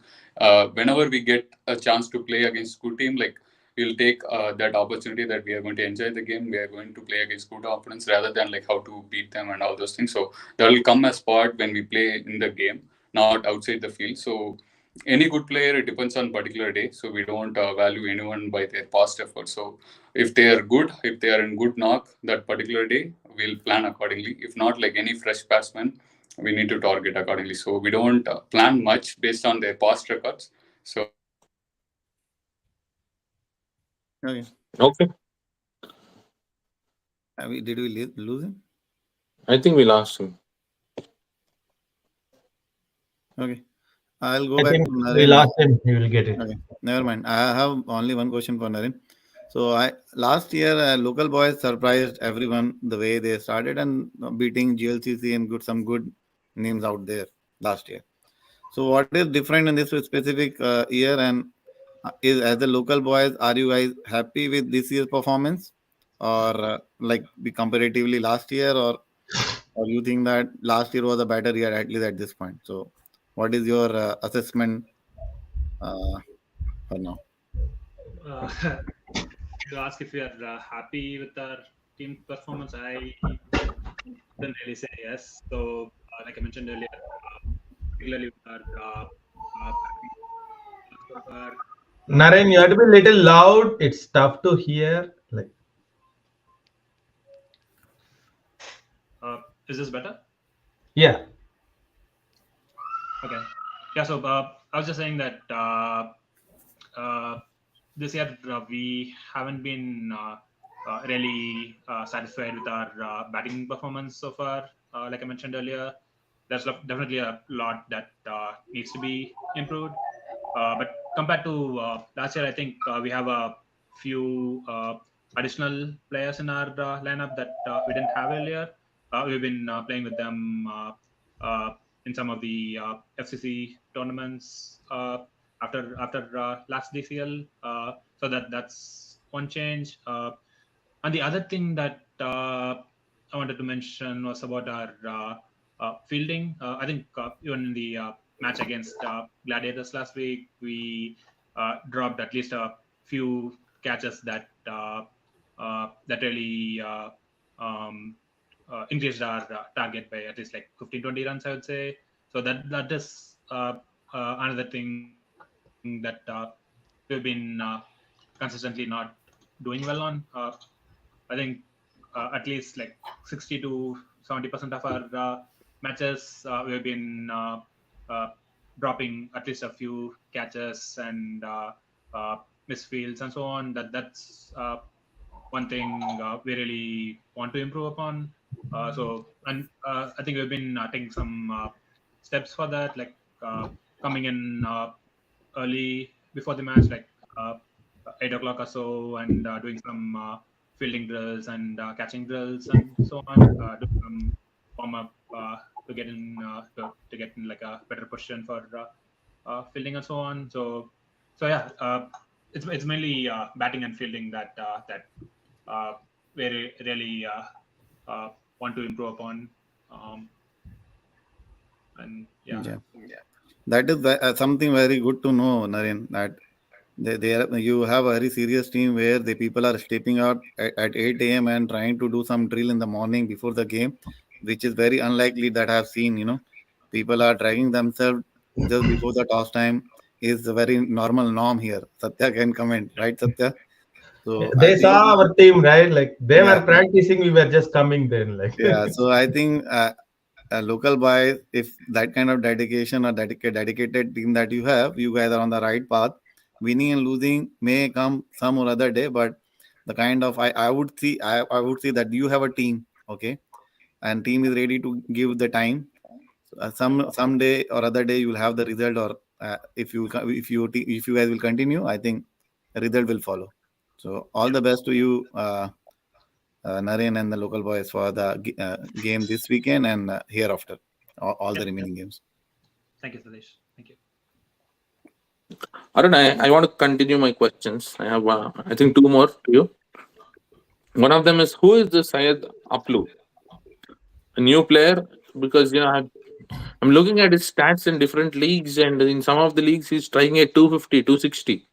Whenever we get a chance to play against good team, like we'll take that opportunity that we are going to enjoy the game. We are going to play against good opponents rather than like how to beat them and all those things. So that will come as part when we play in the game, not outside the field. So any good player, it depends on particular day. So we don't value anyone by their past effort. So if they are good, if they are in good knock that particular day, we'll plan accordingly. If not, like any fresh batsman, we need to target accordingly. So we don't plan much based on their past records. So Okay. Okay. Did we lose him? I think we lost him. Okay. I'll go I back think to we Naren now. lost him. You will get it. Okay. Never mind. I have only one question for Naren. So I last year local boys surprised everyone the way they started and beating GLCC and some good names out there last year. So what is different in this specific year? And is as the local boys, are you guys happy with this year's performance, or like be comparatively last year, or you think that last year was a better year at least at this point? So what is your assessment uh, for now? Uh, to ask if we are happy with our team performance, I couldn't really say yes. So, like I mentioned earlier, particularly with our Naren, you have to be a little loud. It's tough to hear. Like, is this better? yeah. Okay. Yeah. So I was just saying that this year we haven't been really satisfied with our batting performance so far. Like I mentioned earlier, there's definitely a lot that needs to be improved. But compared to last year, I think we have a few additional players in our lineup that we didn't have earlier. We've been playing with them in some of the FCC tournaments after last DCL. So that's one change. And the other thing that I wanted to mention was about our fielding. I think even in the match against Gladiators last week, we dropped at least a few catches that really increased our target by at least like 15-20 runs, I would say. So that is another thing that we've been consistently not doing well on. I think at least like 60 to 70% of our matches we've been dropping at least a few catches and misfields and so on. That's one thing we really want to improve upon. And I think we've been taking some steps for that, like coming in early before the match, like 8 o'clock or so, and doing some fielding drills and catching drills and so on. Do some warm up to get in to get in like a better position for fielding and so on. So yeah, it's mainly batting and fielding that we really want to improve upon. And yeah. Yeah. That is something very good to know, Naren, that you have a very serious team where the people are stepping out at 8 a.m. and trying to do some drill in the morning before the game, which is very unlikely that I have seen. People are dragging themselves just before the toss time is a very normal norm here. Satya can comment, right, Satya? So I They think, saw our team, right? Like they yeah, were practicing, we were just coming then. Like yeah. So I think local boys, if that kind of dedication or dedicated team that you have, you guys are on the right path. Winning and losing may come some or other day, but the kind of I would see that you have a team, okay, and team is ready to give the time. Some day or other day you will have the result, or if you guys will continue, I think the result will follow. So all the best to you, Naren and the local boys for the game this weekend and hereafter, all the remaining games. Thank you, Sadish. Thank you. Arun, I want to continue my questions. I have, I think, two more to you. One of them is, who is the Syed Aplu? A new player? Because I'm looking at his stats in different leagues, and in some of the leagues, he's trying at 250, 260.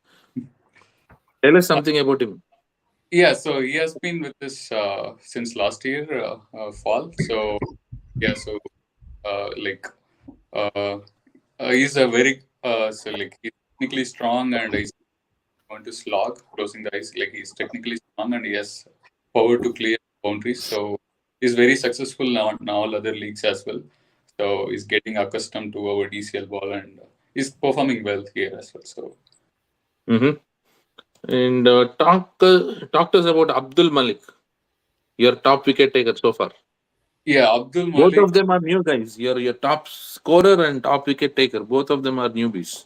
Tell us something about him. Yeah, so he has been with us since last year fall. So yeah, so like he's a very he's technically strong, and he's going to slog closing the eyes. Like he's technically strong and he has power to clear boundaries. So he's very successful now in all other leagues as well. So he's getting accustomed to our DCL ball, and he's performing well here as well. So Mm-hmm. And talk to us about Abdul Malik, your top wicket taker so far. yeah, Abdul Both Malik. of them are new guys. Your top scorer and top wicket taker. Both of them are newbies.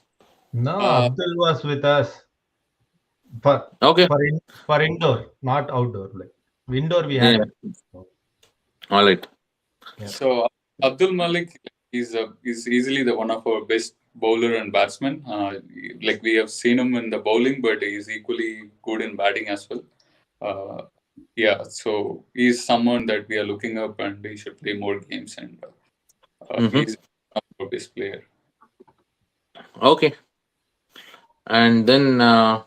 no, Abdul was with us for Okay. for indoor, not outdoor. Like indoor, we Yeah. had. All right. Yeah. So Abdul Malik is easily the one of our best bowler and batsman. Like we have seen him in the bowling, but he's equally good in batting as well. Yeah, so he's someone that we are looking up, and he should play more games, and he's our best player. Okay. And then I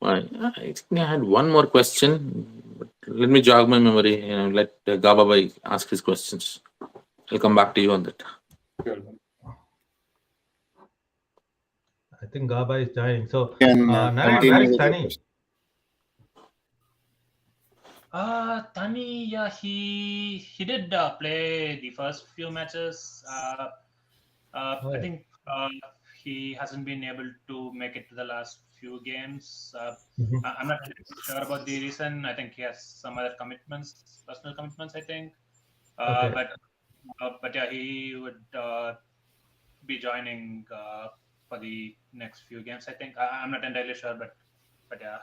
think I had one more question. But let me jog my memory and let Gababai ask his questions. I'll come back to you on that. Sure. I think Gaba is joining. So, Can Naren, continue where is with your Tani? question. Tani, yeah, he did play the first few matches. I think he hasn't been able to make it to the last few games. I'm not sure about the reason. I think he has some other commitments, personal commitments, I think. Okay. But yeah, he would be joining for the next few games, I think. I'm not entirely sure, but yeah.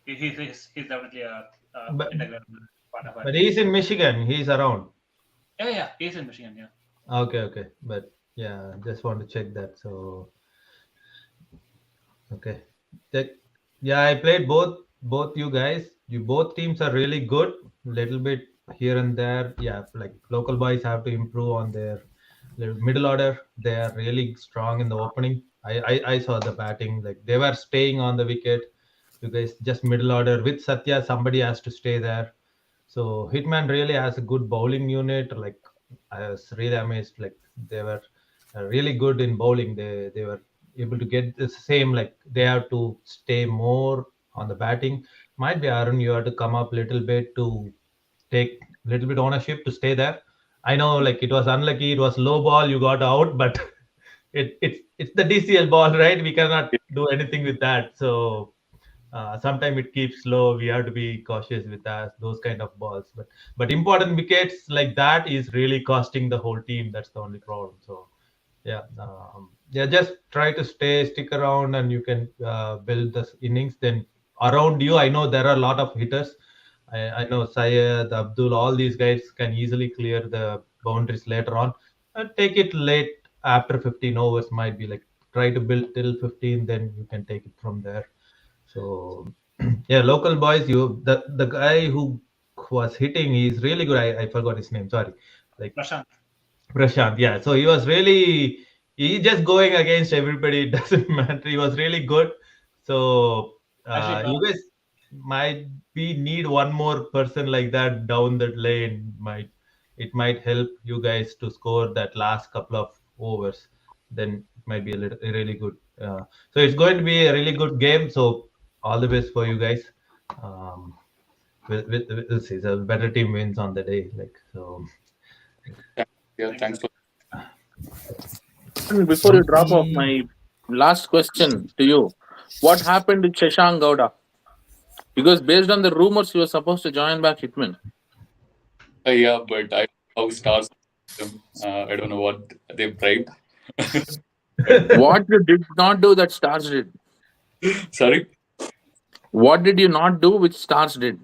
He's definitely a But- integral part of our But team. he's in Michigan. He's around. Yeah, he's in Michigan, yeah. Okay. But yeah, just want to check that. So, okay. Yeah, I played both you guys. You both teams are really good. Little bit here and there. Yeah, like local boys have to improve on their middle order. They are really strong in the opening. I saw the batting. Like they were staying on the wicket. You guys just middle order with Satya. Somebody has to stay there. So Hitman really has a good bowling unit. Like I was really amazed. Like they were really good in bowling. They were able to get the same. Like they have to stay more on the batting. Might be Arun, you have to come up a little bit to take a little bit ownership to stay there. I know, like it was unlucky. It was low ball. You got out, but it's the DCL ball, right? We cannot do anything with that. So sometimes it keeps slow. We have to be cautious with that, those kind of balls. But important wickets like that is really costing the whole team. That's the only problem. So yeah, just try to stick around, and you can build the innings. Then around you, I know there are a lot of hitters. I know Syed, Abdul, all these guys can easily clear the boundaries later on. And take it late after 15 overs might be like try to build till 15, then you can take it from there. So yeah, local boys, the guy who was hitting, he's really good. I forgot his name. Sorry, like Prashant. Prashant. Yeah, so he was really He's just going against everybody. It doesn't matter. He was really good. So Actually, you guys might be need one more person like that down that lane. It might help you guys to score that last couple of overs. Then it might be a really good. So it's going to be a really good game. So all the best for you guys. Um, we'll see. The better team wins on the day. Like so. Yeah, thanks for. And before you drop off, my last question to you: what happened to Shashank Gowda? Because based on the rumors, you were supposed to join back Hitman. Yeah, but I how stars. I don't know what they bribed. But What you did not do that Stars did? sorry, What did you not do which Stars did?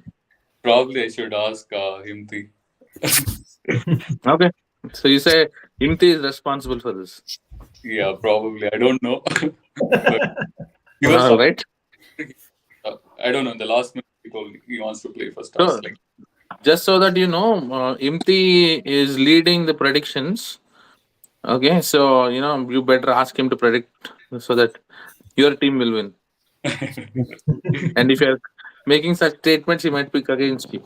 probably I should ask Himti. Okay. So you say Imti is responsible for this. Yeah, probably. I don't know. But he was All right. I don't know. In the last minute, he told he wants to play for stars. So Like, just so that you know, Imti is leading the predictions. Okay. So, you better ask him to predict so that your team will win. And if you're making such statements, he might pick against you.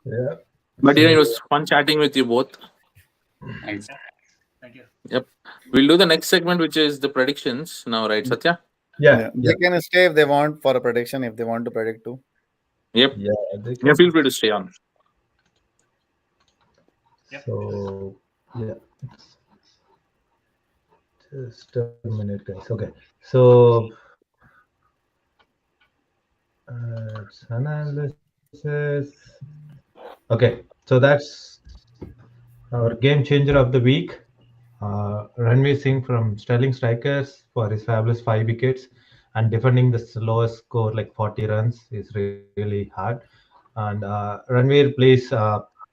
Yeah. But, it So was fun chatting with you both. thanks. thank you. Yep. We'll do the next segment, which is the predictions now, right, Satya? yeah, They can stay if they want for a prediction, if they want to predict too. Yep. yeah. They Yeah, can. feel free to stay on. Yep. So yeah, just a minute, guys. Okay, so it's analysis. Okay, so that's our game changer of the week. Ranveer Singh from Sterling Strikers for his fabulous 5 wickets and defending the lowest score like 40 runs is really hard. And Ranveer, please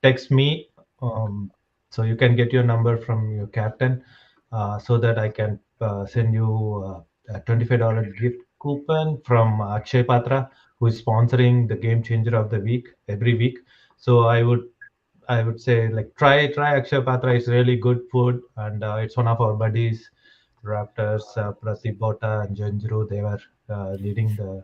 text me so you can get your number from your captain so that I can send you a $25 gift coupon from Akshay Patra, who is sponsoring the game changer of the week every week. So I would say like try Akshay Patra. It's really good food, and it's one of our buddies, Raptors, Pratik Bota and Janjru. They were leading the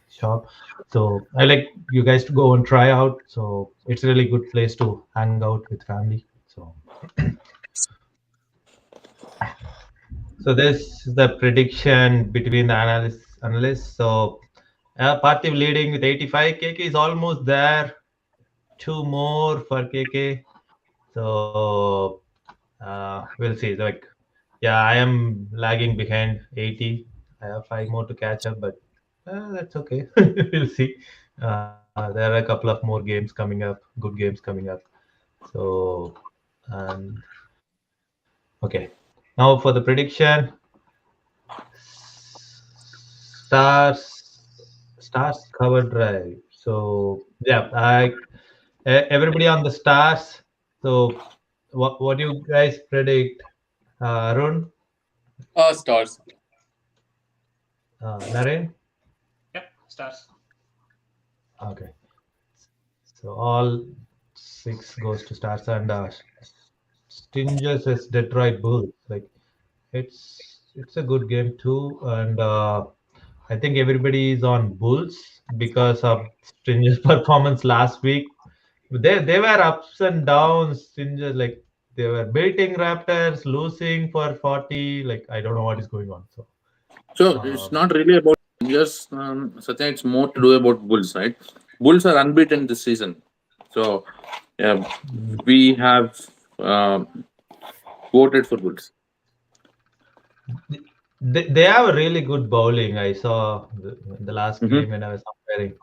shop. So I like you guys to go and try out. So it's a really good place to hang out with family. So this is the prediction between the analysts. So Parthiv leading with 85. KK is almost there. Two more for KK. So we'll see. Like, yeah, I am lagging behind 80. I have 5 more to catch up, but that's okay. We'll see. There are a couple of more games coming up, good games coming up. So, and okay. Now for the prediction, stars cover drive. So yeah, everybody on the stars. So what do you guys predict? Arun, Stars. Naren? Yep. Stars. Okay. So all 6 goes to stars and Stingers is Detroit Bulls. Like it's a good game too, and I think everybody is on Bulls because of Stingers' performance last week. They were ups and downs. Stingers like they were beating Raptors, losing for 40. Like I don't know what is going on. So it's not really about Rangers, Satya. It's more to do about Bulls, right? Bulls are unbeaten this season. So yeah, we have voted for Bulls. They have a really good bowling. I saw the last Mhm. game when I was comparing.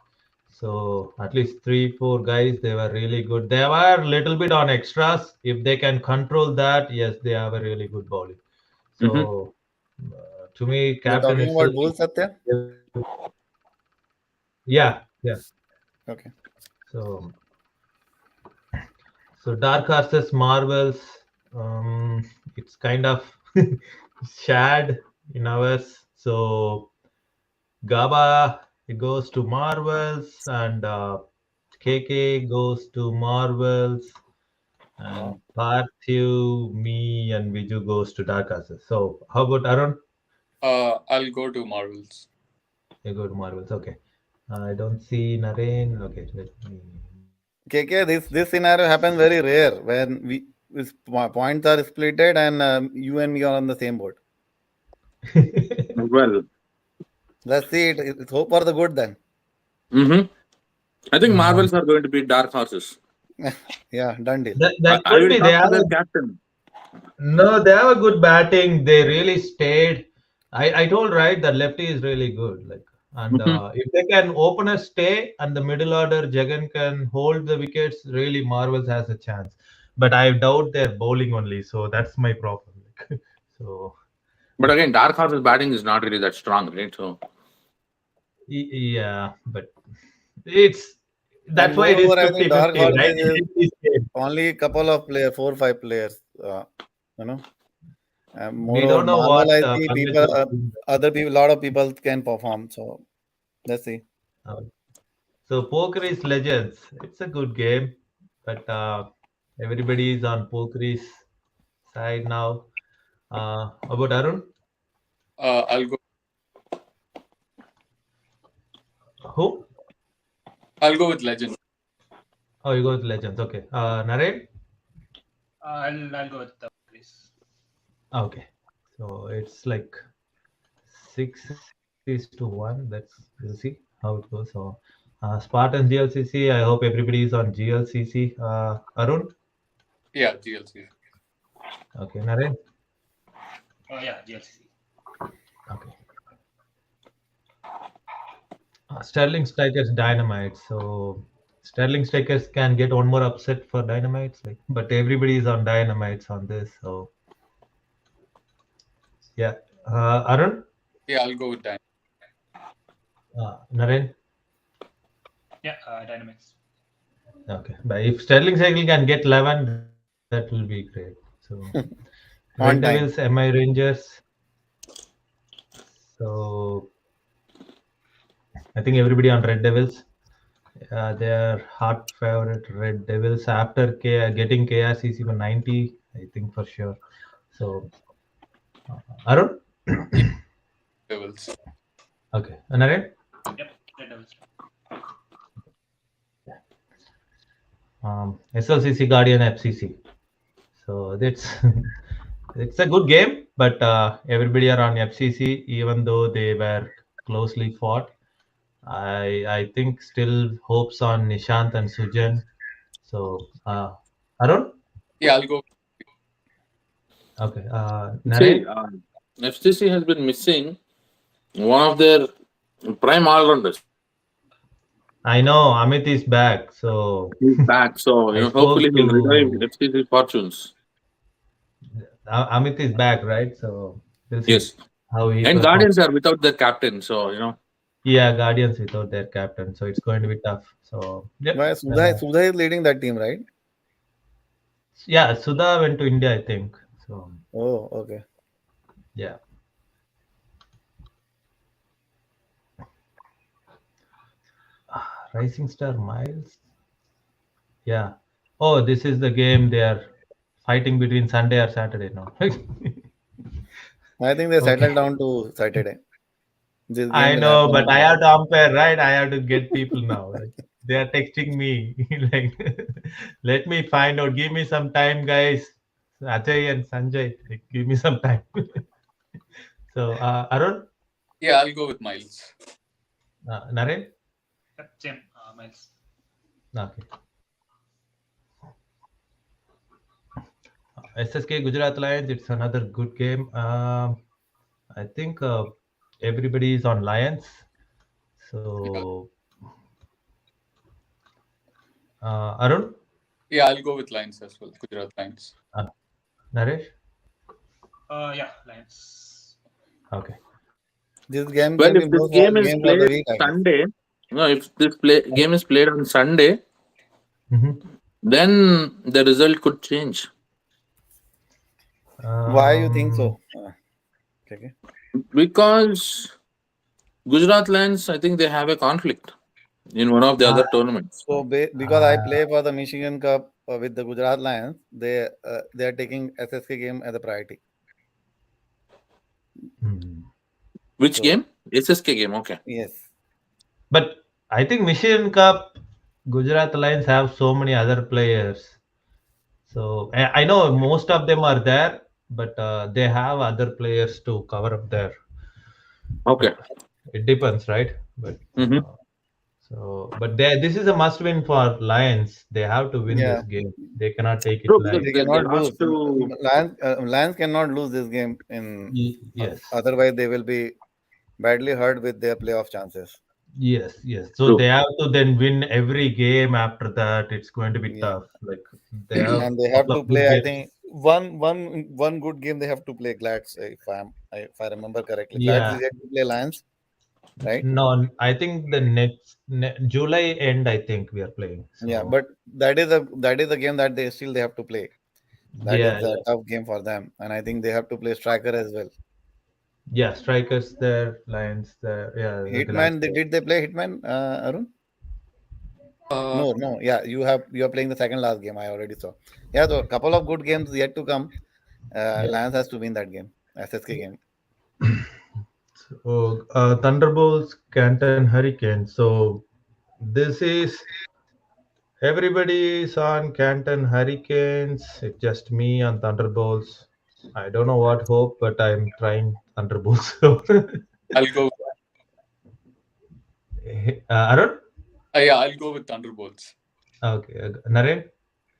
So at least 3, 4 guys, they were really good. They were a little bit on extras. If they can control that, yes, they have a really good bowling. Mhm. So to me, You're captain talking itself. about Bulls, Satya? Yeah. Okay. So Dark Horses Marvels. It's kind of shared in ours. So Gaba it goes to Marvels and KK goes to Marvels And Parthiv, me, and Viju goes to Dark Castle. So how about Arun? I'll go to Marvels. You go to Marvels. Okay. I don't see Naren. Okay, let me. KK, this scenario happens very rare when points are splitted and you and me are on the same boat. Well, Let's see it. It's hope for the good then. I think Marvels are going to be dark horses. Yeah, done deal. That I could will be. They talk to have their captain. no. They have a good batting. They really stayed. I told right that lefty is really good. Like and if they can open a stay and the middle order Jagan can hold the wickets, really Marvels has a chance. But I doubt their bowling only. So that's my problem. So But again, dark horses batting is not really that strong, right? So yeah, but it's And that's why it is moreover, I think Dark 50-50, right? Horses is In this game. only a couple of players, 4 or 5 players. You know, and We moreover, don't know what Marvel, I see Pankaj people, was doing. other people, lot of people can perform. So let's see. Uh, So poker is legends. It's a good game, but everybody is on poker's side now. About Arun, I'll go. who? I'll go with Legend. Oh, you go with legends. Okay. Naren. I'll go with the police. Okay. So it's like 6-1. We'll see how it goes. So Spartans GLCC. I hope everybody is on GLCC. Arun. Yeah, GLC. Okay. Naren. Yeah, GLC. Okay. Sterling Strikers Dynamite. So Sterling Strikers can get one more upset for Dynamites, like, but everybody is on Dynamites on this. So yeah, Arun, Yeah, I'll go with Dynamite. Naren. Yeah, Dynamics. Okay, but if Sterling Cycle can get 11, that will be great. So Red On time. Devils, MI Rangers. So I think everybody on Red Devils. They are hot favorite Red Devils after getting KRCC for 90, I think for sure. So Arun. Devils. Okay, Naren. Yep, Red Devils. SLCC Guardian FCC. So that's it's a good game, but everybody are on FCC, even though they were closely fought. I think still hopes on Nishant and Sujan. So Arun. Yeah, I'll go. Okay, see, Naren. FCC has been missing one of their prime all-rounders. I know Amit is back, so He's back, so I hopefully spoke he'll revive to FCC fortunes. Amit is back, right? So we'll see Yes, how he and performs. Guardians are without their captain, so Yeah, Guardians without their captain, so it's going to be tough. So Why yep. Sudha is leading that team, right? Yeah, Sudha went to India, I think. So Oh, okay. yeah. Rising Star Miles. Yeah. Oh, this is the game they are fighting between Sunday or Saturday now. I think they settled Okay. down to Saturday. This I game will know, happen. but I have to umpire, right? I have to get people now. Like, they are texting me, like, let me find out. Give me some time, guys. Ajay and Sanjay, like, give me some time. So, Arun, Yeah, I'll go with Miles. Naren. Yep, same. Miles. Okay. SSK Gujarat Lions. It's another good game. I think everybody is on Lions. So, Arun, Yeah, I'll go with Lions as well. Gujarat Lions. Naresh. Yeah, Lions. Okay. This game well, can be if this most game watched is game of the played week, I guess. Sunday, if this game is played on Sunday, Mm-hmm. then the result could change. Why you think so? Okay. Because Gujarat Lions, I think they have a conflict in one of the other tournaments. So because I play for the Michigan Cup with the Gujarat Lions, they are taking SSK game as a priority. Hmm. Which So, game? SSK game. Okay. yes. But I think Mission Cup, Gujarat Lions have so many other players. So I know most of them are there, but they have other players to cover up there. Okay. But it depends, right? But Mm-hmm. this is a must-win for Lions. They have to win Yeah. this game. They cannot take it True, light. because They they cannot lost lose. to. Lions cannot lose this game in. Yes, Otherwise, they will be badly hurt with their playoff chances. yes. So True. they have to then win every game after that. It's going to be Yeah. tough. Like they have And they a have couple to of good play. I games. think one good game they have to play Glads. If I remember correctly, Glads Yeah. is yet to play Lions, right? No, I think the next July end. I think we are playing. Yeah, So but that is a game that they have to play. That yeah, is a tough game for them, and I think they have to play striker as well. yeah. Strikers there, Lions there. Yeah, the Glads Hitman, there. did they play Hitman, Arun? Uh, No. Yeah, you are playing the second last game. I already saw. Yeah, so a couple of good games yet to come. Yeah. Lions has to win that game, SSK game. So Thunderbolts, Canton Hurricane. So this is everybody is on Canton Hurricanes. It's just me on Thunderbolts. I don't know what hope, but I'm trying Thunderbolts. I'll go. Arun? Yeah, I'll go with Thunderbolts. Okay. Naren?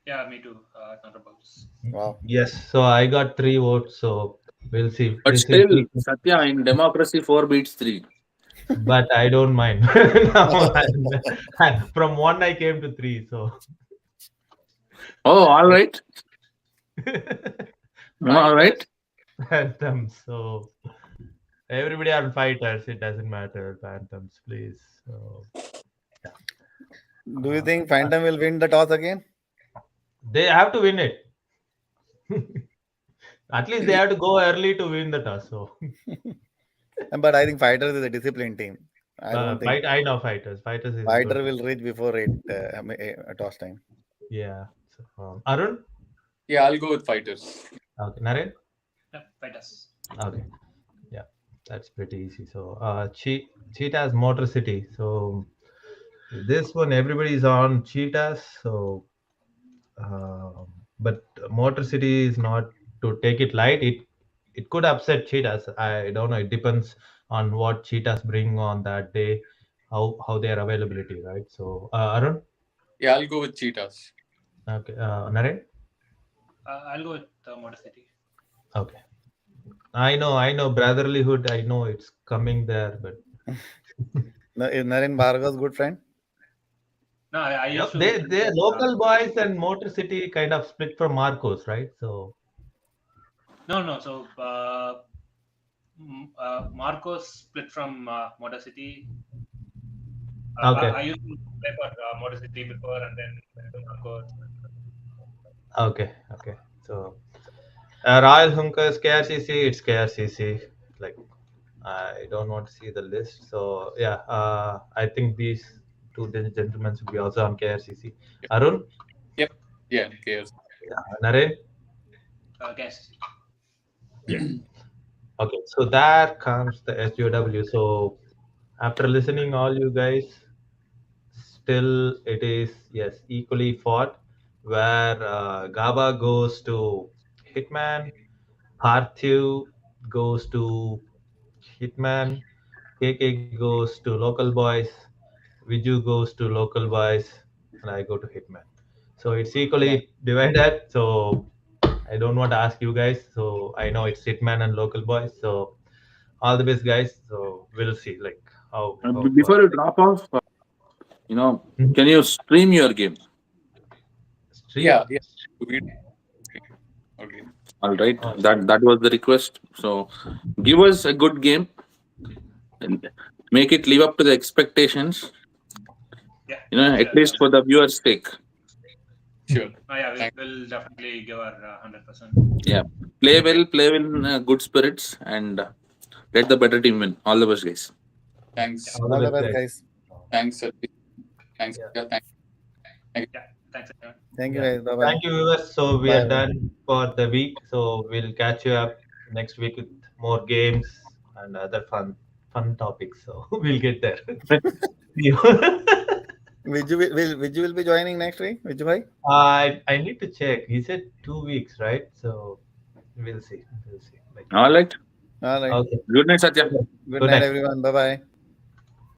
Yeah, me too. Thunderbolts. Wow. Yes. So I got 3 votes. So we'll see. But This still, is, Satya, in democracy, 4 beats 3. but I don't mind. Now, from 1 I came to 3. So Oh, all right. All right. Phantoms. So everybody on fighters. It doesn't matter. Phantoms, please. So Do you think Phantom will win the toss again? they have to win it. At least they have to go early to win the toss. So But I think Fighters is a disciplined team. I don't think I know fighters. Fighters is Fighter good. will reach before toss time. Yeah. So, Arun. Yeah, I'll go with Fighters. Okay. Naren. Yeah, fighters. Okay. Yeah, that's pretty easy. So Cheetahs Motor City. So this one everybody is on Cheetahs. So but Motor City is not to take it light. It could upset Cheetahs. I don't know. It depends on what Cheetahs bring on that day, how their availability, right? So Arun. Yeah, I'll go with Cheetahs. Okay. Naren. I'll go with Motor City. Okay. I know brotherlyhood. I know it's coming there, but Is Naren Bhargav's good friend? No, I used to. They're local boys and Motor City kind of split from Marcos, right? So No. So Marcos split from Motor City. Okay. I used to play for Motor City before, and then went to Marcos. Okay. So Royal Hunkers KRCC, it's KRCC. Like I don't want to see the list. So yeah, I think these two gentlemen should be also on KRCC. Arun, Yep. Yeah, KFC. Naren. KSC. Okay, so there comes the SGOW. So after listening all you guys, still it is yes equally fought where Gaba goes to Hitman, Parthiv goes to Hitman, KK goes to local boys, Viju goes to local boys, and I go to Hitman. So it's equally divided. So I don't want to ask you guys. So I know it's Hitman and local boys. So all the best, guys. So we'll see like how Before you drop off, Mhm. can you stream your game? Stream. Yeah. Okay. All right. Oh. That was the request. So give us a good game and make it live up to the expectations. Yeah. At least for the viewers' sake. Sure. Oh, yeah, Thank- we'll definitely give our 100%. Yeah. Play well, play in good spirits, and let the better team win. All the best, guys. Thanks. All All the the best, best, guys. guys. Thanks. Thanks. Yeah. Yeah, thanks. Yeah, thanks everyone. Thank you Yeah. guys. Bye bye. Thank you, viewers. So we Bye. are done for the week. So we'll catch you up next week with more games and other fun topics. So we'll get there. See you. Viju will be joining next week. Viju bhai. I need to check. He said 2 weeks, right? So we'll see. We'll see. Like, All right. All right. okay. Good night, Satya. Good Good night, night. everyone. Bye bye.